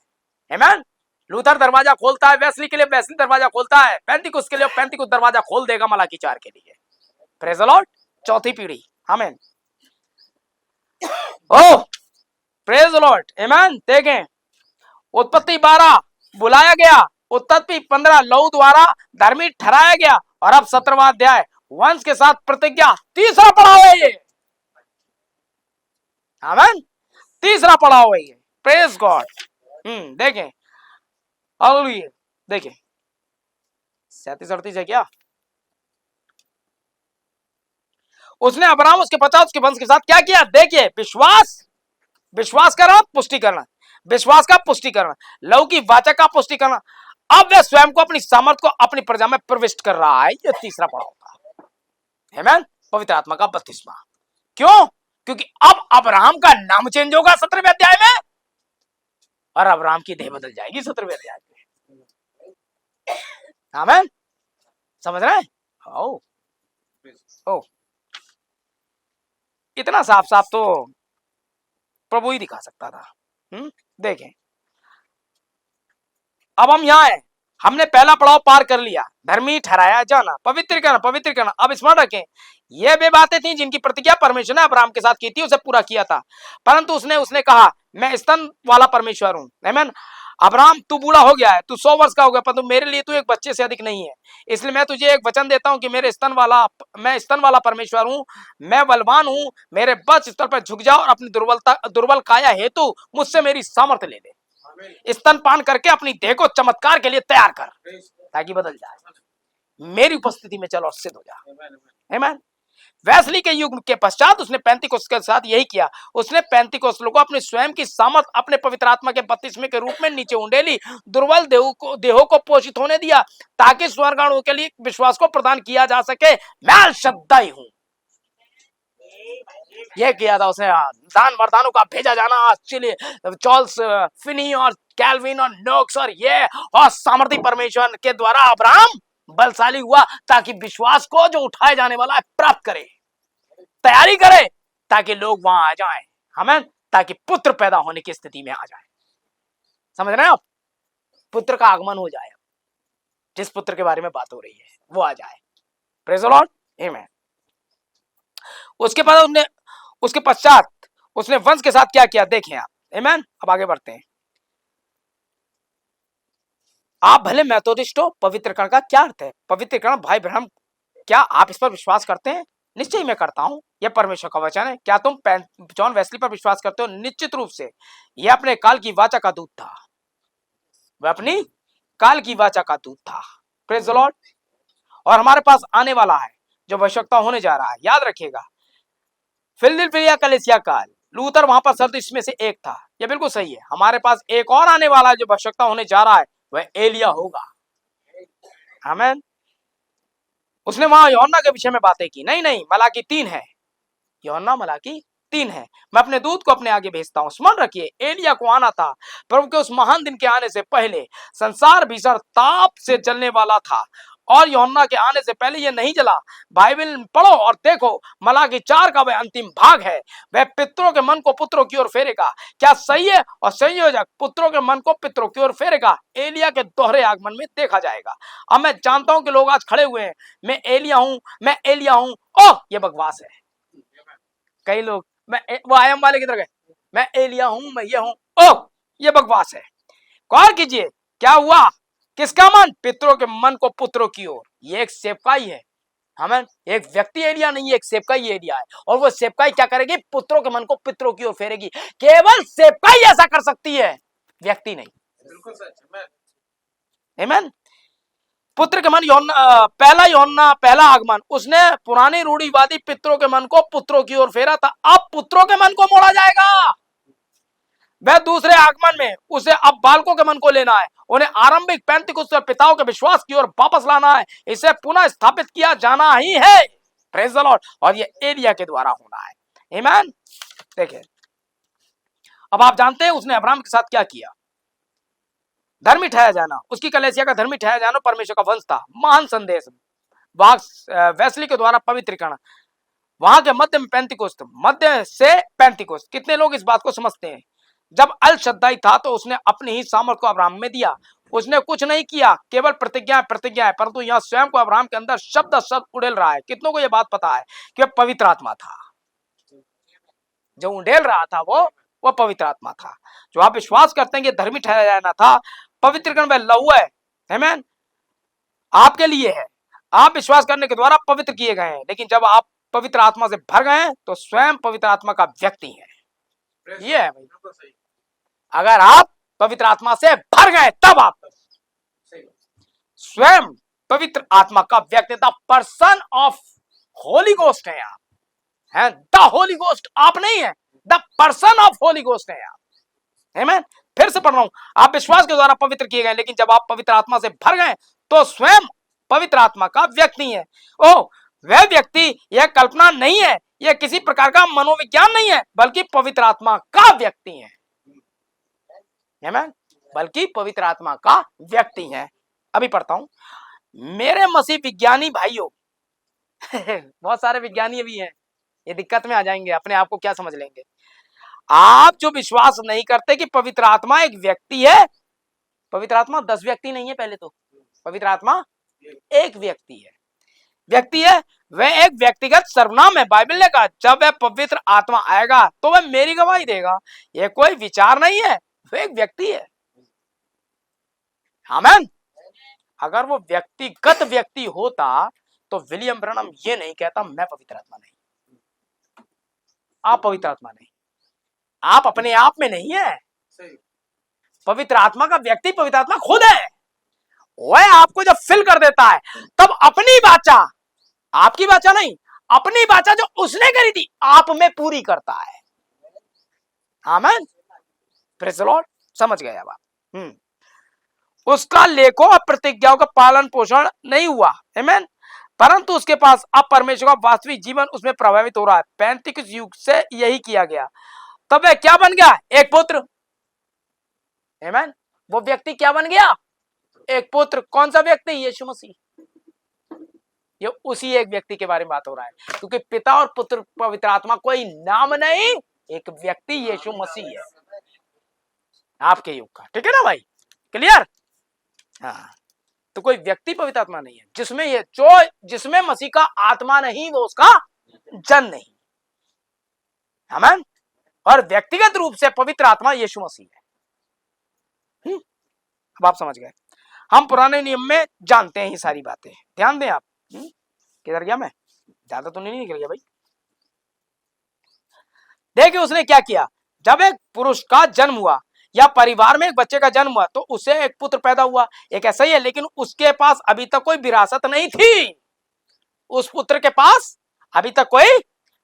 आमेन। लूथर दरवाजा खोलता है वेस्ली के लिए, वेस्ली दरवाजा खोलता है पेंतिकुस्त के लिए, पेंतिकुस्त दरवाजा खोल देगा मलाकी 4 के लिए। Praise the Lord. चौथी पीढ़ी, आमेन। ओ प्रेज द लॉर्ड, आमेन। देखें, उत्पत्ति 12 बुलाया गया, उत्पत्ति 15 लहू द्वारा धर्मी ठहराया गया, और अब 17वां अध्याय वंश के साथ प्रतिज्ञा। तीसरा पड़ाव है ये, आमेन। तीसरा पड़ाव है ये, प्रेज गॉड। देखें, हालेलुया। देखें 37-38 है क्या? उसने अब्राहम, उसके 50, उसके वंश के साथ क्या किया? देखिए, विश्वास करना, पुष्टि करना, विश्वास का पुष्टि करना, लहू की वाचा का पुष्टि करना। अब वह स्वयं को, अपनी सामर्थ को अपनी प्रजा में प्रविष्ट कर रहा है। यह तीसरा पड़ाव था, आमेन। पवित्र आत्मा का बपतिस्मा। क्यों? क्योंकि अब अब्राहम का नाम चेंज होगा 17वें अध्याय में, और अब्राहम की देह बदल जाएगी 17वें अध्याय में, आमेन। समझ रहे हैं? ओ इतना साफ साफ तो प्रभु ही दिखा सकता था। देखें, अब हम यहां हैं, हमने पहला पड़ाव पार कर लिया, धर्मी ठहराया जाना, पवित्र करना, पवित्र करना। अब स्मरण रखें, ये वे बातें थी जिनकी प्रतिज्ञा परमेश्वर ने अब्राहम के साथ की थी, उसे पूरा किया था। परंतु उसने कहा, मैं स्तन वाला परमेश्वर हूं, आमेन। अब्राहम, तू बूढ़ा हो गया है, तू 100 वर्ष का हो गया, परंतु मेरे लिए तू एक बच्चे से अधिक नहीं है। इसलिए मैं तुझे एक वचन देता हूं कि मैं स्तन वाला परमेश्वर हूं, मैं बलवान हूं। मेरे बच स्थल पर झुक जा और अपनी दुर्बल काया हेतु मुझसे मेरी सामर्थ्य ले ले। स्तनपान करके अपनी देह को चमत्कार के लिए तैयार कर, ताकि बदल जाए, मेरी उपस्थिति में चल और सिद्ध हो जा, आमेन। वेस्ली के युग के पश्चात उसने पेंतिकुस्त के साथ यही किया। उसने पेंतिकुस्त को अपने स्वयं की सामर्थ, अपने पवित्र आत्मा के बपतिस्मे के रूप में नीचे उंडेली दुर्बल देहों को पोषित होने दिया, ताकि स्वर्गाणुओं के लिए विश्वास को प्रदान किया जा सके। मैं अल शद्दाई हूं, यह किया था उसने। दान वरदानों का भेजा जाना, चार्ल्स फिनी और कैल्विन और नोक्स और ये और सामर्थी परमेश्वर के द्वारा अब्राहम बलशाली हुआ, ताकि विश्वास को जो उठाए जाने वाला है प्राप्त करे, तैयारी करे, ताकि लोग वहां आ जाएं, हमें, ताकि पुत्र पैदा होने की स्थिति में आ जाए। समझ रहे हैं आप? पुत्र का आगमन हो जाए, जिस पुत्र के बारे में बात हो रही है वो आ जाए। प्रेज़ द लॉर्ड, आमेन। उसके पश्चात उसने वंश के साथ क्या किया, देखें आप, आमेन। अब आगे बढ़ते हैं। आप भले मेथोडिस्ट हो, पवित्रकरण का क्या अर्थ है? पवित्रकरण, भाई ब्रह्म, क्या आप इस पर विश्वास करते हैं? निश्चय मैं करता हूं, यह परमेश्वर का वचन है। क्या तुम जॉन वेस्ली पर विश्वास करते हो? निश्चित रूप से। यह अपने काल की वाचा का दूत था, वह अपनी काल की वाचा का दूत था। Praise the Lord. और हमारे पास आने वाला है जो भविष्यवक्ता होने जा रहा है। याद रखिएगा, फिलदिलफिलिया कलीसिया काल, लूथर वहां पर सर्द इसमें से एक था, यह बिल्कुल सही है। हमारे पास एक और आने वाला है जो भविष्यवक्ता होने जा रहा है, वह एलिया होगा, आमीन। उसने वहां यूहन्ना के विषय में बातें की। नहीं, मलाकी 3 है, यूहन्ना मलाकी 3 है। मैं अपने दूत को अपने आगे भेजता हूं। स्मरण रखिए, एलिया को आना था। प्रभु के उस महान दिन के आने से पहले संसार भीषण ताप से जलने वाला था, और यूहन्ना के आने से पहले यह नहीं जला। बाइबल पढ़ो और देखो, मलाकी 4 का वह अंतिम भाग है। वह पितरों के मन को पुत्रों की ओर फेरेगा। क्या सही है? और संयोजक पुत्रों के मन को पितरों की ओर फेरेगा। एलिया के दोहरे आगमन में देखा जाएगा। अब मैं जानता हूं कि लोग आज खड़े हुए हैं, मैं एलिया हूं, मैं एलिया हूं। ओह, यह बकवास है। कई लोग वो आयम वाले की तरह गए, मैं एलिया हूं, मैं ये हूं। ओह, ये बकवास है। गौर कीजिए, क्या हुआ? किसका मन? पितरों के मन को पुत्रों की ओर। ये एक सेवकाई है, हमें, एक व्यक्ति एलिया नहीं है, एक सेवकाई एलिया है। और वो सेवकाई क्या करेगी? पुत्रों के मन को पितरों की ओर फेरेगी। केवल सेवकाई ऐसा कर सकती है, व्यक्ति नहीं। बिल्कुल सच, आमीन। पुत्र के मन, यूहन्ना पहला आगमन, उसने पुरानी रूढ़िवादी पितरों के मन को पुत्रों की ओर फेरा था। अब पुत्रों के मन को मोड़ा जाएगा। वह दूसरे आगमन में उसे अब बालकों के मन को लेना है, उन्हें आरंभिक पेंतिकुस्त और पिताओं के विश्वास की ओर वापस लाना है। इसे पुनः स्थापित किया जाना ही है। Praise the Lord. और ये एलिया के द्वारा होना है, आमीन। देखिए, अब आप जानते हैं उसने अब्राहम के साथ क्या किया। धर्मी ठहराया जाना, उसकी कलीसिया का धर्मी ठहराया जाना परमेश्वर का वंश था। महान संदेश वेस्ली के द्वारा पवित्रीकरण, वहां के मध्य में पेंतिकोस्त, मध्य से पेंतिकोस्त। कितने लोग इस बात को समझते हैं? जब अल शद्दाई था तो उसने अपनी ही सामर्थ को अब्राहम में दिया। उसने कुछ नहीं किया, केवल प्रतिज्ञा है, परंतु यहाँ स्वयं को अब्राहम के अंदर शब्द शब्द उड़ेल रहा है। कितनों को यह बात पता है कि वह पवित्र आत्मा था? जो उड़ेल रहा था वो पवित्र आत्मा था। जो आप विश्वास करते हैं कि धर्मी ठहराया जाना था, पवित्रीकरण वह लहू है, आमीन, आपके लिए है। आप विश्वास करने के द्वारा पवित्र किए गए हैं। लेकिन जब आप पवित्र आत्मा से भर गए हैं तो स्वयं पवित्र आत्मा का व्यक्ति है। ये है भाई, अगर आप पवित्र आत्मा से भर गए तब आप स्वयं पवित्र आत्मा का व्यक्ति, the person of Holi ghost है आप, हैं? द होली गोस्ट आप नहीं है, the person of Holi ghost है आप। आमीन। फिर से पढ़ रहा हूं, आप विश्वास के द्वारा पवित्र किए गए, लेकिन जब आप पवित्र आत्मा से भर गए तो स्वयं पवित्र आत्मा का व्यक्ति है। ओ, वह व्यक्ति, यह कल्पना नहीं है, यह किसी प्रकार का मनोविज्ञान नहीं है, बल्कि पवित्र आत्मा का व्यक्ति है। आमीन। बल्कि पवित्र आत्मा का व्यक्ति है। अभी पढ़ता हूं, मेरे मसीह विज्ञानी भाइयों बहुत सारे विज्ञानी भी हैं, ये दिक्कत में आ जाएंगे, अपने आप को क्या समझ लेंगे। आप जो विश्वास नहीं करते कि पवित्र आत्मा एक व्यक्ति है, पवित्र आत्मा 10 व्यक्ति नहीं है, पहले तो पवित्र आत्मा एक व्यक्ति है, वह एक व्यक्तिगत सर्वनाम है। बाइबल ने कहा जब वह पवित्र आत्मा आएगा तो वह मेरी गवाही देगा। यह कोई विचार नहीं है, वह एक व्यक्ति है। आमीन। अगर वो व्यक्तिगत व्यक्ति होता तो विलियम ब्रनम ये नहीं कहता मैं पवित्र आत्मा नहीं। आप पवित्र आत्मा नहीं, आप अपने आप में नहीं है। पवित्र आत्मा का व्यक्ति पवित्र आत्मा खुद है। वह आपको जब फिल कर देता है तब अपनी वाचा, आपकी वाचा नहीं, अपनी वाचा जो उसने करी थी आप में पूरी करता है। आमीन। Praise the Lord. समझ गए अब आप? उसका लेखों और प्रतिज्ञाओं का पालन पोषण नहीं हुआ, आमीन, परंतु उसके पास अब परमेश्वर का वास्तविक जीवन उसमें प्रभावित हो रहा है। 35 युग से यही किया गया। तब वह क्या बन गया? एक पुत्र। आमीन। वो व्यक्ति क्या बन गया? एक पुत्र। कौन सा व्यक्ति? यीशु मसीह। ये उसी एक व्यक्ति के बारे में बात हो रहा है, क्योंकि पिता और पुत्र पवित्र आत्मा कोई नाम नहीं, एक व्यक्ति यीशु मसीह है आपके युग का। ठीक है ना भाई? क्लियर? हाँ, तो कोई व्यक्ति पवित्र आत्मा नहीं है। जिसमें मसीह का आत्मा नहीं वो उसका जन नहीं। आमीन। और व्यक्तिगत रूप से पवित्र आत्मा यीशु मसीह है। अब आप समझ गए। हम पुराने नियम में जानते हैं ये सारी बातें, ध्यान दें आप। किधर गया मैं? ज्यादा तो नहीं निकल गया भाई। देखिए उसने क्या किया। जब एक पुरुष का जन्म हुआ या परिवार में एक बच्चे का जन्म हुआ तो उसे एक पुत्र पैदा हुआ। एक ऐसा ही है, लेकिन उसके पास अभी तक कोई विरासत नहीं थी। उस पुत्र के पास अभी तक कोई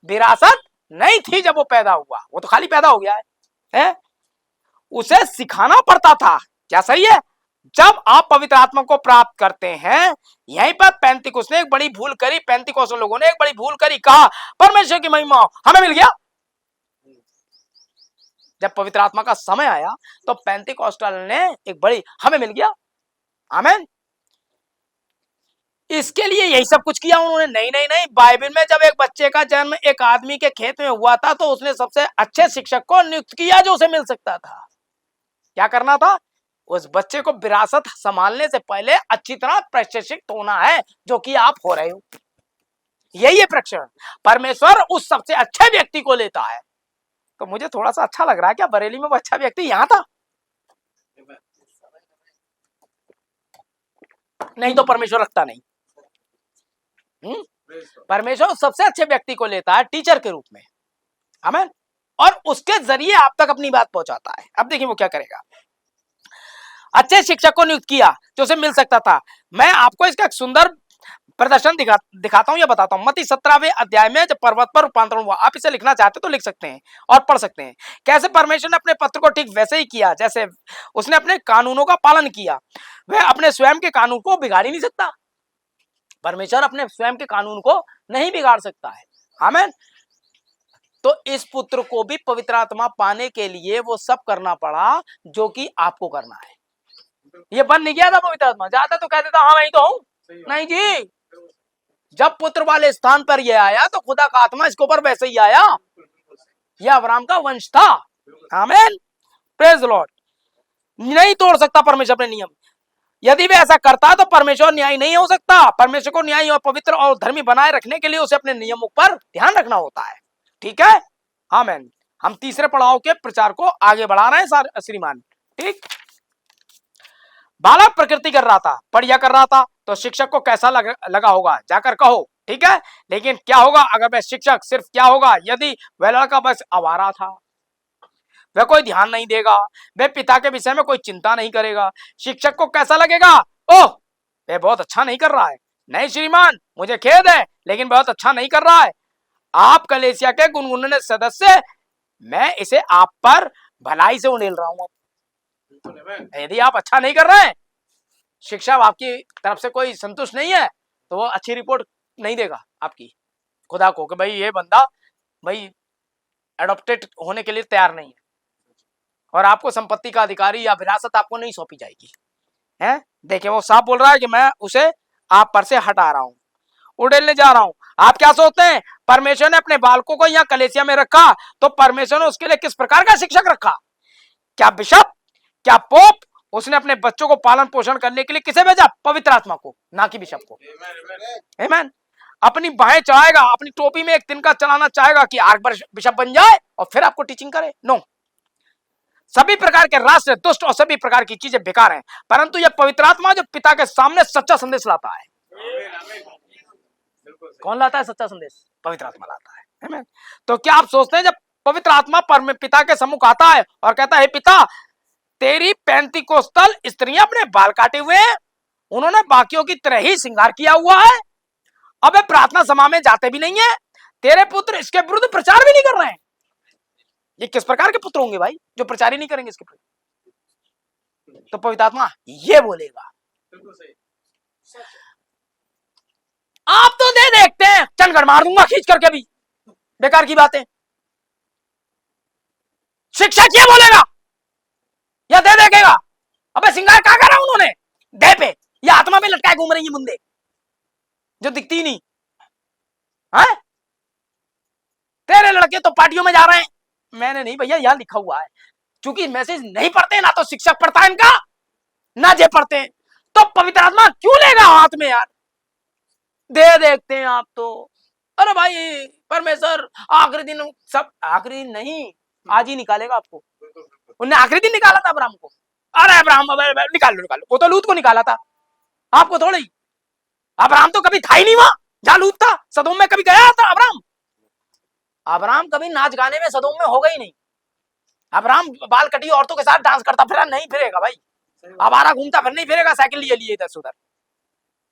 विरासत नहीं थी जब वो पैदा हुआ। वो तो खाली पैदा हो गया है? उसे सिखाना पड़ता था। क्या सही है? जब आप पवित्र आत्मा को प्राप्त करते हैं, यहीं पर पेंतिकोस्त ने एक बड़ी भूल करी। पेंतिकोस्त लोगों ने एक बड़ी भूल करी, कहा परमेश्वर की महिमा हमें मिल गया। जब पवित्र आत्मा का समय आया तो पेंतिकोस्टल ने एक बड़ी हमें मिल गया। आमीन। इसके लिए यही सब कुछ किया उन्होंने। नहीं, बाइबल में जब एक बच्चे का जन्म एक आदमी के खेत में हुआ था तो उसने सबसे अच्छे शिक्षक को नियुक्त किया जो उसे मिल सकता था। क्या करना था? उस बच्चे को विरासत संभालने से पहले अच्छी तरह प्रशिक्षित होना है, जो कि आप हो रहे हो। यही है प्रशिक्षण। परमेश्वर उस सबसे अच्छे व्यक्ति को लेता है। तो मुझे थोड़ा सा अच्छा लग रहा है क्या बरेली में वो अच्छा व्यक्ति यहां था? नहीं तो परमेश्वर रखता नहीं। परमेश्वर सबसे अच्छे व्यक्ति को लेता है टीचर के रूप में। आमीन। और उसके जरिए आप तक अपनी बात पहुंचाता है। अब देखिए वो क्या करेगा। अच्छे शिक्षक को नियुक्त किया जो उसे मिल सकता था। मैं आपको इसका एक सुंदर प्रदर्शन दिखाता हूं या बताता हूं। मत्ती 17वें अध्याय में जब पर्वत पर रूपांतरण हुआ, आप इसे लिखना चाहते तो लिख सकते हैं और पढ़ सकते हैं। कैसे परमेश्वर ने अपने पत्र को ठीक वैसे ही किया जैसे उसने अपने कानूनों का पालन किया। वह अपने स्वयं के कानून को बिगाड़ ही नहीं सकता। परमेश्वर अपने स्वयं के कानून को नहीं बिगाड़ सकता है। आमीन। तो इस पुत्र को भी पवित्र आत्मा पाने के लिए वो सब करना पड़ा जो कि आपको करना है। ये बन नहीं गया था पवित्र आत्मा, जाता तो कहते था हाँ मैं ही तो हूं, नहीं जी। जब पुत्र वाले स्थान पर ये आया तो खुदा का आत्मा इसके ऊपर वैसे ही आया। यह अब्राहम का वंश था। आमीन, प्रेज द लॉर्ड। नहीं तोड़ सकता परमेश्वर अपने नियम। यदि वे ऐसा करता तो परमेश्वर न्यायी नहीं हो सकता। परमेश्वर को न्यायी और पवित्र और धर्मी बनाए रखने के लिए उसे अपने नियमों पर ध्यान रखना होता है। ठीक है, आमीन। हम तीसरे पड़ाव के प्रचार को आगे बढ़ा रहे हैं श्रीमान। ठीक, बालक प्रकृति कर रहा था, बढ़िया कर रहा था, तो शिक्षक को कैसा लगा होगा, जाकर कहो। ठीक है, लेकिन क्या होगा अगर वह शिक्षक सिर्फ क्या होगा यदि वह लड़का बस आवारा था, वह कोई ध्यान नहीं देगा, वह पिता के विषय में कोई चिंता नहीं करेगा, शिक्षक को कैसा लगेगा, ओह वह बहुत अच्छा नहीं कर रहा है। नहीं श्रीमान, मुझे खेद है लेकिन बहुत अच्छा नहीं कर रहा है। आप कलेसिया के गुनगुने सदस्य, मैं इसे आप पर भलाई से उड़ेल रहा हूं। यदि आप अच्छा नहीं कर रहे हैं, शिक्षा आपकी तरफ से कोई संतुष्ट नहीं है, तो वो अच्छी रिपोर्ट नहीं देगा आपकी खुदा को कि भाई ये बंदा भाई एडॉप्टेड होने के लिए तैयार नहीं है, और आपको संपत्ति का अधिकारी या विरासत आपको नहीं सौंपी जाएगी। हैं, देखिए वो साफ बोल रहा है कि मैं उसे आप पर से हटा रहा हूं, उड़ेलने जा रहा हूं। आप क्या सोचते हैं, परमेश्वर ने अपने बालकों को यहाँ कलेसिया में रखा तो परमेश्वर ने उसके लिए किस प्रकार का शिक्षक रखा? क्या बिशप, क्या पोप? उसने अपने बच्चों को पालन पोषण करने के लिए किसे भेजा? पवित्र आत्मा को, ना कि बिशप को। आमीन। अपनी बाहें चढ़ाएगा, अपनी टोपी में एक तिनका चलाना चाहेगा कि आग बिशप बन जाए और फिर आपको टीचिंग करे? नो। सभी प्रकार के राष्ट्र दुष्ट और सभी प्रकार की चीजें बेकार हैं, परंतु यह पवित्र आत्मा जो पिता के सामने सच्चा संदेश लाता है। कौन लाता है सच्चा संदेश? पवित्र आत्मा लाता है। आमीन। तो क्या आप सोचते हैं जब पवित्र आत्मा पिता के सम्मुख आता है और कहता है पिता तेरी पेंतीकोस्तल स्त्रियां अपने बाल काटे हुए हैं, उन्होंने बाकियों की तरह ही श्रृंगार किया हुआ है, अब प्रार्थना सभा में जाते भी नहीं है, तेरे पुत्र इसके विरुद्ध प्रचार भी नहीं कर रहे हैं। ये किस प्रकार के पुत्र होंगे भाई जो प्रचार ही नहीं करेंगे इसके प्रति? तो पवित्र आत्मा ये बोलेगा। आप तो दे देखते हैं, चंडगढ़ मार दूंगा खींच करके भी, बेकार की बातें। शिक्षक ये बोलेगा या दे देखेगा? अबे श्रृंगार क्या करा उन्होंने दे पे, ये आत्मा में लटकाए घूम रही है मुंडे जो दिखती नहीं है। तेरे लड़के तो पार्टियों में जा रहे हैं, मैंने नहीं भैया, यहां लिखा हुआ है। चूंकि मैसेज नहीं पढ़ते, ना तो शिक्षक पढ़ता है इनका, ना जे पढ़ते हैं, तो पवित्र आत्मा क्यों लेगा हाथ में यार? दे देखते हैं आप तो। अरे भाई परमेश्वर आखिरी दिन, सब आखिरी नहीं, आज ही निकालेगा आपको। उन्हें आखिरी दिन निकाला था अब्राहम को। अरे अब्राहम निकाल लो, वो तो लूत को निकाला था, आपको थोड़ी। अब्राहम तो कभी था ही नहीं वहां जहां लूत था। सदोम में कभी गया था अब्राहम? अब्राहम कभी नाच गाने में सदोम में होगा ही नहीं। अब्राहम बाल कटी औरतों के साथ डांस करता फिरा नहीं फिरेगा भाई, आवारा घूमता फिर नहीं फिरेगा साइकिल लिए लिए इधर से उधर।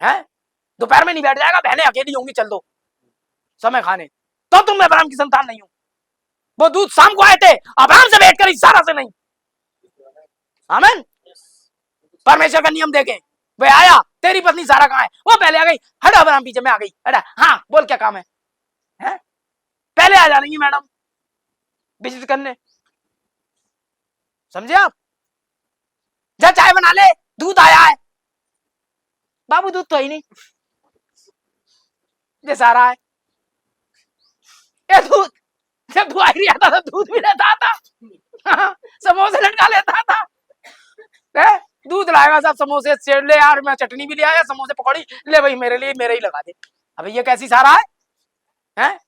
है दोपहर में नहीं बैठ जाएगा, बहनें अकेली होंगी चल दो समय खाने, तो तुम अब्राहम की संतान नहीं हो। वो दूध शाम को आए थे अब्राहम से बैठकर इशारा से नहीं। आमीन। परमेश्वर का नियम देखे, वह आया, तेरी पत्नी सारा कहां है? वो पहले आ गई, हटा अब्राहम पीछे, मैं आ गई, हटा। हाँ बोल क्या काम है? पहले आ जाएंगी मैडम विजिट करने, समझे आप? जा चाय बना ले, दूध आया है। बाबू दूध तो ही नहीं, ये सारा है। ये दूध जब दुआरी आता था दूध भी लेता था, समोसे लटका लेता था। दूध लाएगा साहब, समोसे सेड़ ले यार, मैं चटनी भी ले आया, समोसे पकौड़ी ले भाई, मेरे लिए मेरे ही लगा दे। अबे ये कैसी सारा है, हैं?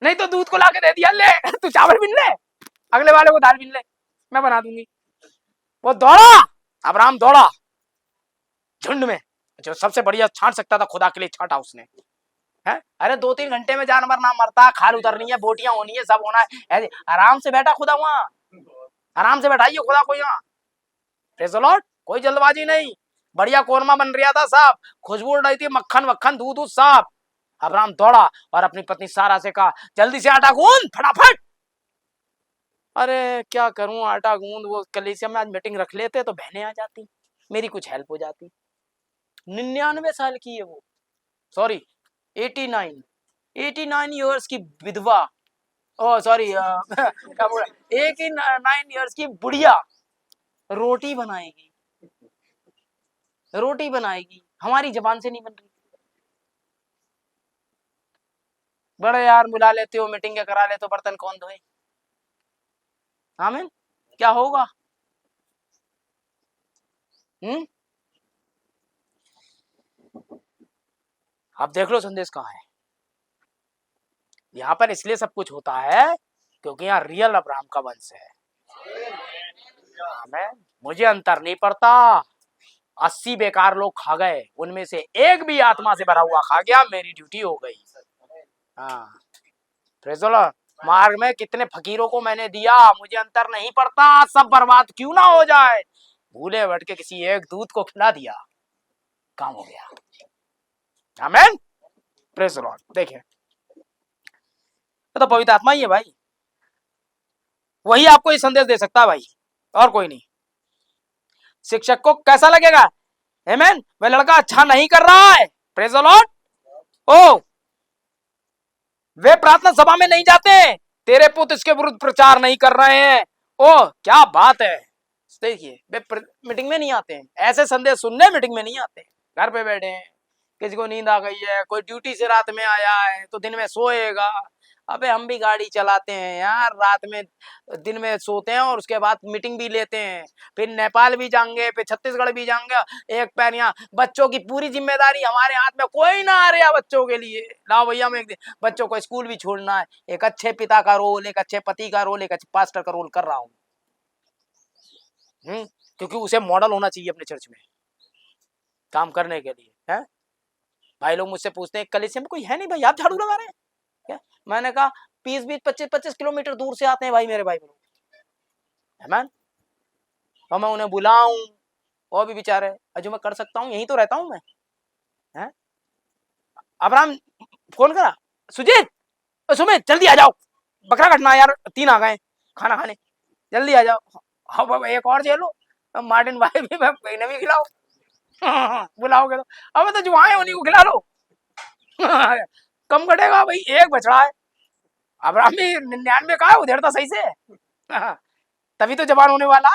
नहीं तो दूध को लाके दे दिया, ले तू चावल बिन ले, अगले वाले को दाल बिन ले, मैं बना दूंगी। वो दौड़ा, अब्राहम दौड़ा झुंड में, जो सबसे बढ़िया छांट सकता था खुदा के लिए छांटा उसने। है अरे 2-3 घंटे में जानवर ना मरता, खाल उतरनी है, बोटियां होनी है, सब होना है, ऐसे आराम से बैठा खुदा वहां, आराम से बैठाइए खुदा को यहाँ। Praise the Lord. कोई जल्दबाजी नहीं, बढ़िया कोरमा बन रहा था साहब, खुशबू उड़ रही थी, मक्खन वक्खन दूध दूध साहब। अब्राहम दौड़ा और अपनी पत्नी सारा से कहा जल्दी से आटा गूंद फटाफट। अरे क्या करूं आटा गूंद, वो कलीसिया में आज मीटिंग रख लेते तो बहनें आ जाती, मेरी कुछ हेल्प हो जाती। 99 साल की है वो, सॉरी 89 ईयर्स की विधवा, ओ सॉरी 89 ईयर्स की बुढ़िया रोटी बनाएगी। रोटी बनाएगी, हमारी जबान से नहीं बन रही। बड़े यार बुला लेते हो, मीटिंग करा लेते हो, बर्तन कौन धोए? आमीन। क्या होगा? आप देख लो संदेश कहाँ है। यहाँ पर इसलिए सब कुछ होता है क्योंकि यहाँ रियल अब्राहम का वंश है। आमीन। मुझे अंतर नहीं पड़ता, 80 बेकार लोग खा गए, उनमें से एक भी आत्मा से भरा हुआ खा गया, मेरी ड्यूटी हो गई। हाँ, प्रेज़ द लॉर्ड। मार्ग में कितने फकीरों को मैंने दिया, मुझे अंतर नहीं पड़ता, सब बर्बाद क्यों ना हो जाए, भूले भट के किसी एक दूत को खिला दिया, काम हो गया। आमीन। Praise the Lord. देखिए, तो पवित्र आत्मा ही है भाई, वही आपको ये संदेश दे सकता है भाई, और कोई नहीं। शिक्षक को कैसा लगेगा? आमीन। वह लड़का अच्छा नहीं कर रहा है, प्रेज़ द लॉर्ड। ओ, वे प्रार्थना सभा में नहीं जाते, तेरे पुत्र इसके विरुद्ध प्रचार नहीं कर रहे हैं। ओ क्या बात है। देखिए, वे मीटिंग में नहीं आते हैं, ऐसे संदेश सुनने मीटिंग में नहीं आते, घर पे बैठे हैं, किसी को नींद आ गई है, कोई ड्यूटी से रात में आया है तो दिन में सोएगा। अबे हम भी गाड़ी चलाते हैं यार, रात में दिन में सोते हैं और उसके बाद मीटिंग भी लेते हैं, फिर नेपाल भी जाएंगे, फिर छत्तीसगढ़ भी जाएंगे, एक पैर यहाँ। बच्चों की पूरी जिम्मेदारी हमारे हाथ में, कोई ना आ रहा बच्चों के लिए। लाओ भैया, मैं एक दिन बच्चों को स्कूल भी छोड़ना है, एक अच्छे पिता का रोल, एक अच्छे पति का रोल, एक अच्छे पास्टर का रोल कर रहा हूँ। क्योंकि उसे मॉडल होना चाहिए अपने चर्च में काम करने के लिए। है भाई, लोग मुझसे पूछते हैं कलीसिया में कोई है नहीं भाई, आप झाड़ू लगा रहे हैं क्या? मैंने कहा 20-20, 25-25 किलोमीटर दूर से आते हैं भाई मेरे भाई लोग। आमीन। और मैं उन्हें बुलाऊं, और भी बेचारे, जो मैं कर सकता हूँ, यहीं तो रहता हूं मैं। है अब्राहम फोन करा, सुजीत, सुमित जल्दी आ जाओ, बकरा कटना यार, 3 आ गए खाना खाने, जल्दी आ जाओ। हाँ बाबा, एक और चलो, मार्टिन भाई भी, मैं भी खिलाओ। बुलाओगे तो अब तो जो आए उन्हीं को खिला लो। कम कटेगा भाई, एक बछड़ा है। अब्राहम भी 99 का है, उधेड़ता सही से। तभी तो जवान होने वाला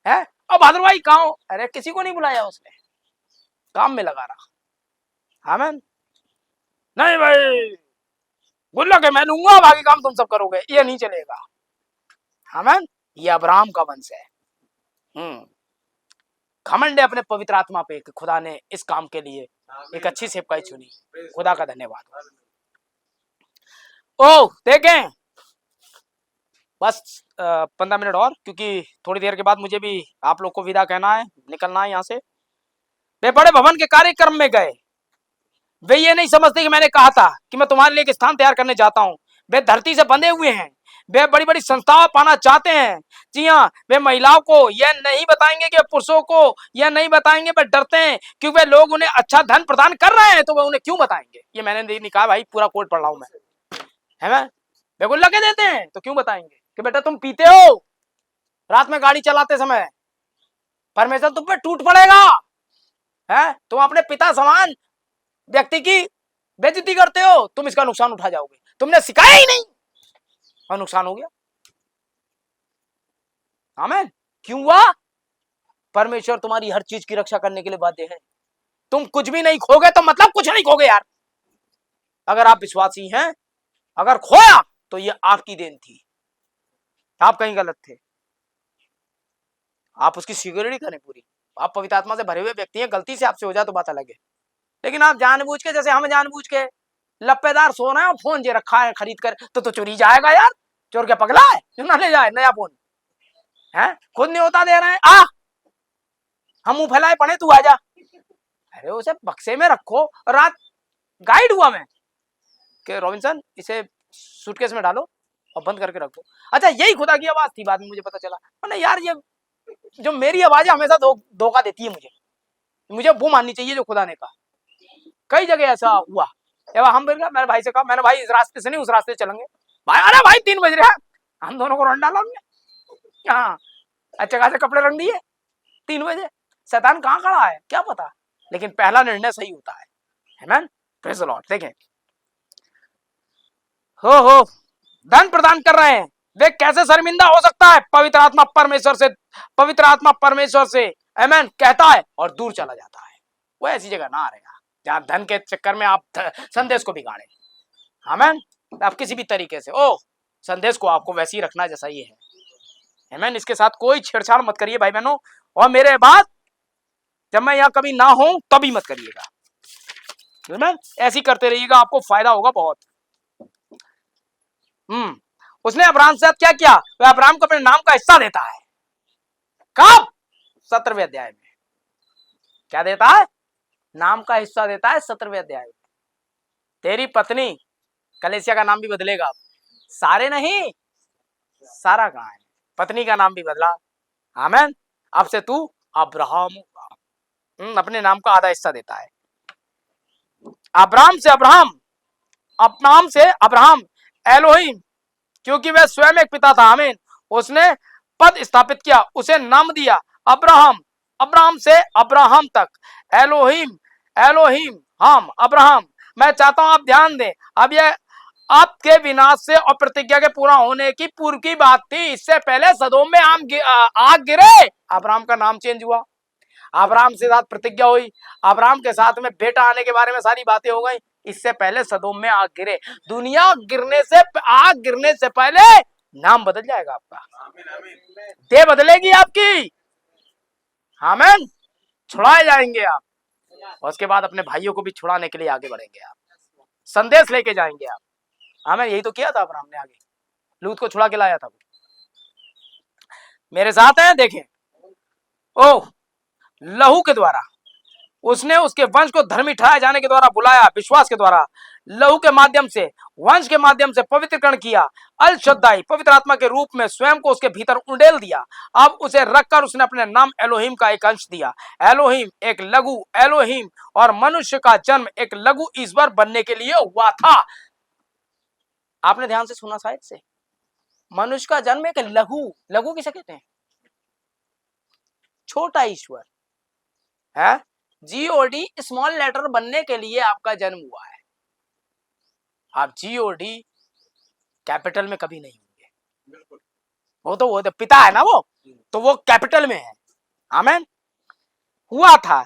है। और बहादुर भाई कहाँ हो? अरे किसी को नहीं बुलाया उसने, काम में लगा रहा। आमीन। नहीं भाई, गुल्ला के मैं लूंगा, बाकी काम तुम सब करोगे, ये नहीं चलेगा। आमीन। ये अब्राहम का वंश है। घमंड है अपने पवित्र आत्मा पे कि खुदा ने इस काम के लिए एक अच्छी सेवकाई चुनी। खुदा का धन्यवाद। ओ देखें, बस 15 मिनट और, क्योंकि थोड़ी देर के बाद मुझे भी आप लोग को विदा कहना है, निकलना है यहाँ से। वे बड़े भवन के कार्यक्रम में गए, वे ये नहीं समझते कि मैंने कहा था कि मैं तुम्हारे लिए एक स्थान तैयार करने जाता हूँ। वे धरती से बंधे हुए हैं, वे बड़ी बड़ी संस्थाएं पाना चाहते हैं। जी हाँ, वे महिलाओं को यह नहीं बताएंगे कि पुरुषों को यह नहीं बताएंगे, वे डरते हैं क्योंकि वे लोग उन्हें अच्छा धन प्रदान कर रहे हैं, तो वे उन्हें क्यों बताएंगे। ये मैंने नहीं कहा भाई, पूरा कोट पढ़ रहा हूं मैं, है मैं। वे को लगे देते हैं तो क्यों बताएंगे कि बेटा तुम पीते हो, रात में गाड़ी चलाते समय परमेश्वर तुम पे टूट पड़ेगा। है तुम अपने पिता समान व्यक्ति की बेइज्जती करते हो, तुम इसका नुकसान उठा जाओगे, तुमने सिखाया ही नहीं और नुकसान हो गया। आमीन। क्यों हुआ? परमेश्वर तुम्हारी हर चीज की रक्षा करने के लिए बाध्य है। तुम कुछ भी नहीं खोगे तो मतलब कुछ नहीं खोगे यार। अगर आप विश्वासी हैं, अगर खोया तो ये आपकी देन थी, आप कहीं गलत थे, आप उसकी सिक्योरिटी करें पूरी। आप पवित्र आत्मा से भरे हुए व्यक्ति हैं, गलती से आपसे हो जाए तो बात अलग है, लेकिन आप जानबूझ के, जैसे हम जानबूझ के लप्पेदार सोना है और फोन जे रखा है खरीद कर, तो चोरी जाएगा यार। चोर क्या पगला है जो ना ले जाए नया फोन? है खुद नहीं होता दे रहे हैं, आ हम मुंह फैलाए पड़े, तू आजा। अरे उसे बक्से में रखो। रात गाइड हुआ मैं कि रॉबिन्सन इसे सूटकेस में डालो और बंद करके रखो। अच्छा यही खुदा की आवाज थी, बाद में मुझे पता चला। मैंने यार ये जो मेरी आवाज है हमेशा धोखा देती है, मुझे वो माननी चाहिए जो खुदा ने कहा। कई जगह ऐसा हुआ। हम मेरे भाई से कहा, मैंने भाई इस रास्ते से नहीं उस रास्ते से चलेंगे। भाई अरे भाई 3 बज रहे हैं, हम दोनों को रन डाला हमने। हाँ अच्छे खासे कपड़े रंग दिए, 3 बजे। शैतान कहाँ खड़ा है क्या पता, लेकिन पहला निर्णय सही होता है। आमीन। Praise the Lord. देखें, हो धन प्रदान कर रहे हैं, वे कैसे शर्मिंदा हो सकता है? पवित्र आत्मा परमेश्वर से आमीन कहता है और दूर चला जाता है। वो ऐसी जगह ना रहेगा जहां धन के चक्कर में आप संदेश को बिगाड़े। आमीन। आप किसी भी तरीके से संदेश को आपको वैसे ही रखना जैसा ये है। आमीन। इसके साथ कोई छेड़छाड़ मत करिए भाई बहनों, और मेरे बाद जब मैं यहाँ कभी ना हूं तभी मत करिएगा। आमीन। ऐसी करते रहिएगा, आपको फायदा होगा बहुत। उसने अब्राहम से क्या किया? वह अब्राहम को अपने नाम का हिस्सा देता है। कब? 17वें अध्याय में। क्या देता है? नाम का हिस्सा देता है 17वें अध्याय में। तेरी पत्नी, कलीसिया का नाम भी बदलेगा, सारे नहीं, सारा कहां है? पत्नी का नाम भी बदला। आमीन। अब से तू अब्राहम होगा। अपने नाम का आधा हिस्सा देता है। अब्राहम से अब्राहम, अपनाम से अब्राहम एलोहिम, क्योंकि वह स्वयं एक पिता था। आमीन। उसने पद स्थापित किया, उसे नाम दिया अब्राहम। अब्राहम से अब्राहम तक, एलोहिम एलोहिम, हम अब्राहम। मैं चाहता हूं आप ध्यान दें, अब यह आपके विनाश से और प्रतिज्ञा के पूरा होने की पूर्व की बात थी। इससे पहले सदोम में आग गिरे, अब्राहम का नाम चेंज हुआ, अब्राहम से साथ प्रतिज्ञा हुई, अब्राहम के साथ में बेटा आने के बारे में सारी बातें हो गई। इससे पहले सदोम में आग गिरे। दुनिया गिरने से, आग गिरने से पहले नाम बदल जाएगा आपका, देह बदलेगी आपकी। आमीन। छुड़ाए जाएंगे आप, और उसके बाद अपने भाइयों को भी छुड़ाने के लिए आगे बढ़ेंगे आप, संदेश लेके जाएंगे आप। आमीन। यही तो किया था अब्राहम ने, आगे लूत को छुड़ा के लाया था। मेरे साथ हैं, देखें। लहू के द्वारा उसने उसके वंश को धर्मी ठहराए जाने के द्वारा बुलाया, विश्वास के द्वारा लहू के माध्यम से, वंश के माध्यम से पवित्रकरण किया। अल शद्दाई पवित्र आत्मा के रूप में स्वयं को उसके भीतर उंडेल दिया। अब उसे रखकर उसने अपने नाम एलोहिम का एक अंश दिया। एलोहिम एक लघु एलोहिम, और मनुष्य का जन्म एक लघु ईश्वर बनने के लिए हुआ था। आपने ध्यान से सुना शायद से, मनुष्य का जन्म एक लघु किसे कहते हैं? छोटा ईश्वर है। जीओडी स्मॉल लेटर बनने के लिए आपका जन्म हुआ है। आप जीओडी कैपिटल में कभी नहीं होंगे। वो तो पिता है ना, वो तो वो कैपिटल में है। आमीन। हुआ था।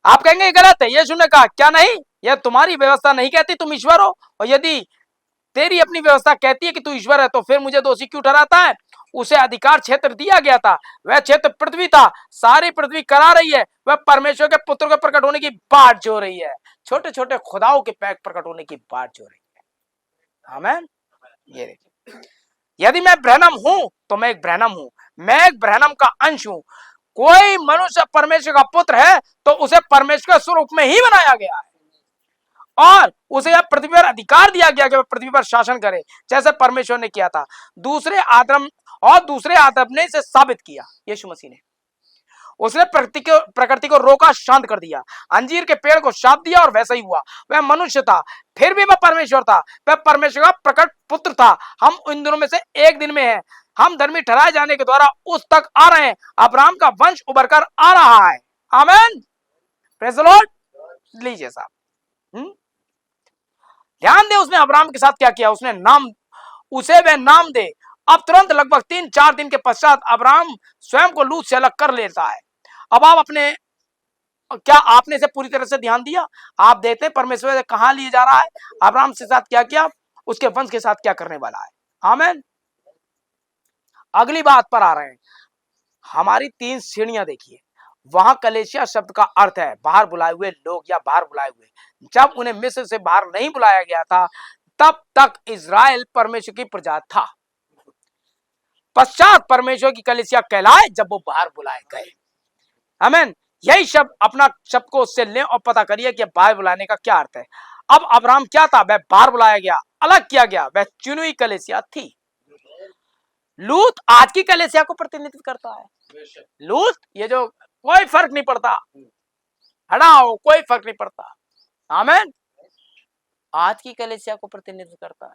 आप कहेंगे गलत है, यीशु ने कहा क्या नहीं, यह तुम्हारी व्यवस्था नहीं कहती तुम ईश्वर हो, और यदि तेरी अपनी व्यवस्था कहती है कि तू ईश्वर है, तो फिर मुझे दोषी क्यों ठहराता है? उसे अधिकार क्षेत्र दिया गया था, वह क्षेत्र पृथ्वी था। सारी पृथ्वी करा रही है, वह परमेश्वर के पुत्र के प्रकट होने की बाट जो रही है, छोटे छोटे खुदाओं के पैक प्रकट होने की बाट जो रही है। आमीन। ये देखिए, यदि मैं ब्रहणम हूं तो मैं एक ब्रहणम हूं, मैं एक ब्रहणम का अंश हूं। कोई मनुष्य परमेश्वर का पुत्र है तो उसे परमेश्वर के स्वरूप में ही बनाया गया है, और उसे यह पृथ्वी पर अधिकार दिया गया कि वह पृथ्वी पर शासन करे, जैसे परमेश्वर ने किया था। दूसरे आदम ने इसे साबित किया, यीशु मसीह ने। उसने प्रकृति को रोका, शांत कर दिया, अंजीर के पेड़ को शाप दिया, और वैसा ही हुआ। वह मनुष्य था, फिर भी वह परमेश्वर था, वह परमेश्वर का प्रकट पुत्र था। हम इन दोनों में से एक दिन में हैं। हम धर्मी ठहराए जाने के द्वारा उस तक आ रहे हैं। अब्राहम का वंश उभर कर आ रहा है। आमीन। Praise the Lord. लीजिए साहब, ध्यान दे, उसने अब्राहम के साथ क्या किया? उसने उसे वह नाम दे। अब तुरंत लगभग 3-4 दिन के पश्चात अब्राहम स्वयं को लूत से अलग कर लेता है। अब क्या आपने इसे पूरी तरह से ध्यान दिया? आप देखते हैं परमेश्वर कहां लिए जा रहा है, अब्राहम के साथ क्या किया, उसके वंश के साथ क्या करने वाला है। आमीन। अगली बात पर आ रहे हैं। हमारी 3 श्रेणियां देखिए। वहां कलीसिया शब्द का अर्थ है बाहर बुलाए हुए लोग या बाहर बुलाए हुए। जब उन्हें मिस्र से बाहर नहीं बुलाया गया था, तब तक इजराइल परमेश्वर की प्रजा था। पश्चात परमेश्वर की कलीसिया कहलाए जब वो बाहर बुलाए गए। आमीन। यही शब्द, अपना शब्द को उससे लें और पता करिए कि बाहर बुलाने का क्या अर्थ है। अब अब्राहम क्या था? वह बाहर बुलाया गया, अलग किया गया, वह चुनी हुई कलीसिया थी। लूत आज की कलीसिया को प्रतिनिधित्व करता है। लूत, ये जो कोई फर्क नहीं पड़ता, हटाओ, कोई फर्क नहीं पड़ता। आमीन। आज की कलीसिया को प्रतिनिधित्व करता है।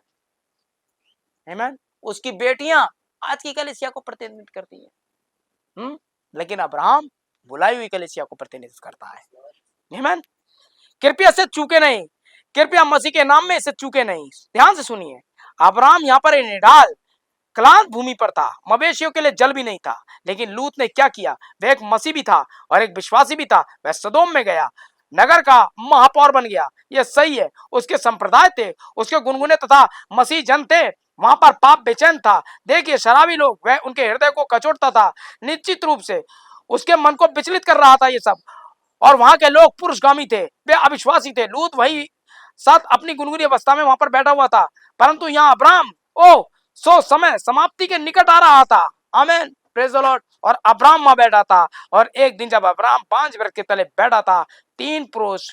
आमीन। उसकी बेटियां आज की कलीसिया को प्रतिनिधित्व करती है। लेकिन अब्राहम बुलाई हुई कलीसिया को प्रतिनिधित्व करता है। आमीन। कृपया से चूके नहीं, कृपया मसीह के नाम में इसे चूके नहीं। ध्यान से सुनिए। अब्राहम यहाँ पर निढाल क्लांत भूमि पर था, मवेशियों के लिए जल भी नहीं था। लेकिन लूत ने क्या किया, वह एक मसीह भी था और एक विश्वासी भी था। वह सदोम में गया, नगर का महापौर बन गया। यह सही है, उसके संप्रदाय थे, उसके गुनगुने तथा मसीह जन थे। वहां पर पाप बेचैन था। देखिए शराबी लोग, वह उनके हृदय को कचोटता था। निश्चित रूप से उसके मन को विचलित कर रहा था ये सब। और वहां के लोग पुरुषगामी थे, वे अविश्वासी थे। लूत वही साथ अपनी गुनगुनी अवस्था में वहां पर बैठा हुआ था। परंतु यहाँ अब्राम, ओ सो समय समाप्ति के निकट आ रहा था। आमेन, प्रेज द लॉर्ड। और अब्राम वहां बैठा था। और एक दिन जब अब्राम 5 वृक्ष के तले बैठा था, 3 पुरुष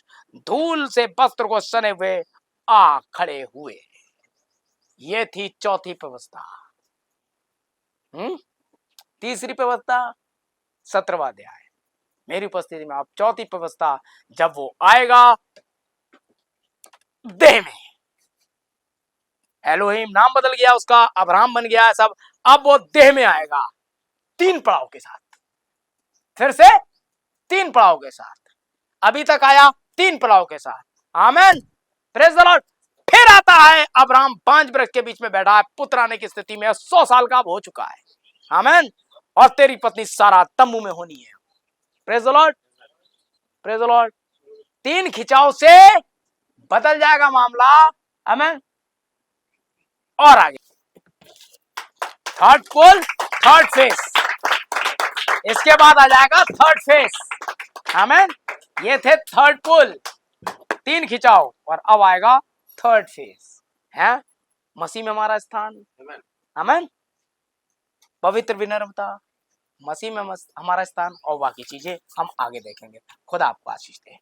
धूल से वस्त्र को सने हुए आ खड़े हुए। ये थी चौथी व्यवस्था। तीसरी व्यवस्था 17वां अध्याय मेरी उपस्थिति में। आप चौथी व्यवस्था, जब वो आएगा देह में। एलोहिम नाम बदल गया उसका, अब्राहम बन गया सब। अब वो देह में आएगा 3 पड़ाव के साथ, फिर से 3 पड़ाव के साथ। अभी तक आया 3 पड़ाव के साथ। आमेन, प्रेज द लॉर्ड। फिर आता है अब्राहम 5 वृक्ष के बीच में बैठा है, पुत्र आने की स्थिति में, 100 साल का हो चुका है। आमेन। और तेरी पत्नी सारा तंबू में होनी है। Praise the Lord, praise the Lord. 3 खिंचाव से बदल जाएगा मामला। आमेन। और आगे थर्ड पुल, थर्ड फेस। इसके बाद आ जाएगा थर्ड फेस। आमेन। ये थे थर्ड पुल, 3 खिंचाव, और अब आएगा थर्ड फेस। है मसीह में हमारा स्थान। आमेन। पवित्र विनम्रता, मसीह में हमारा स्थान, और बाकी चीजें हम आगे देखेंगे। खुदा आपको आशीष दे।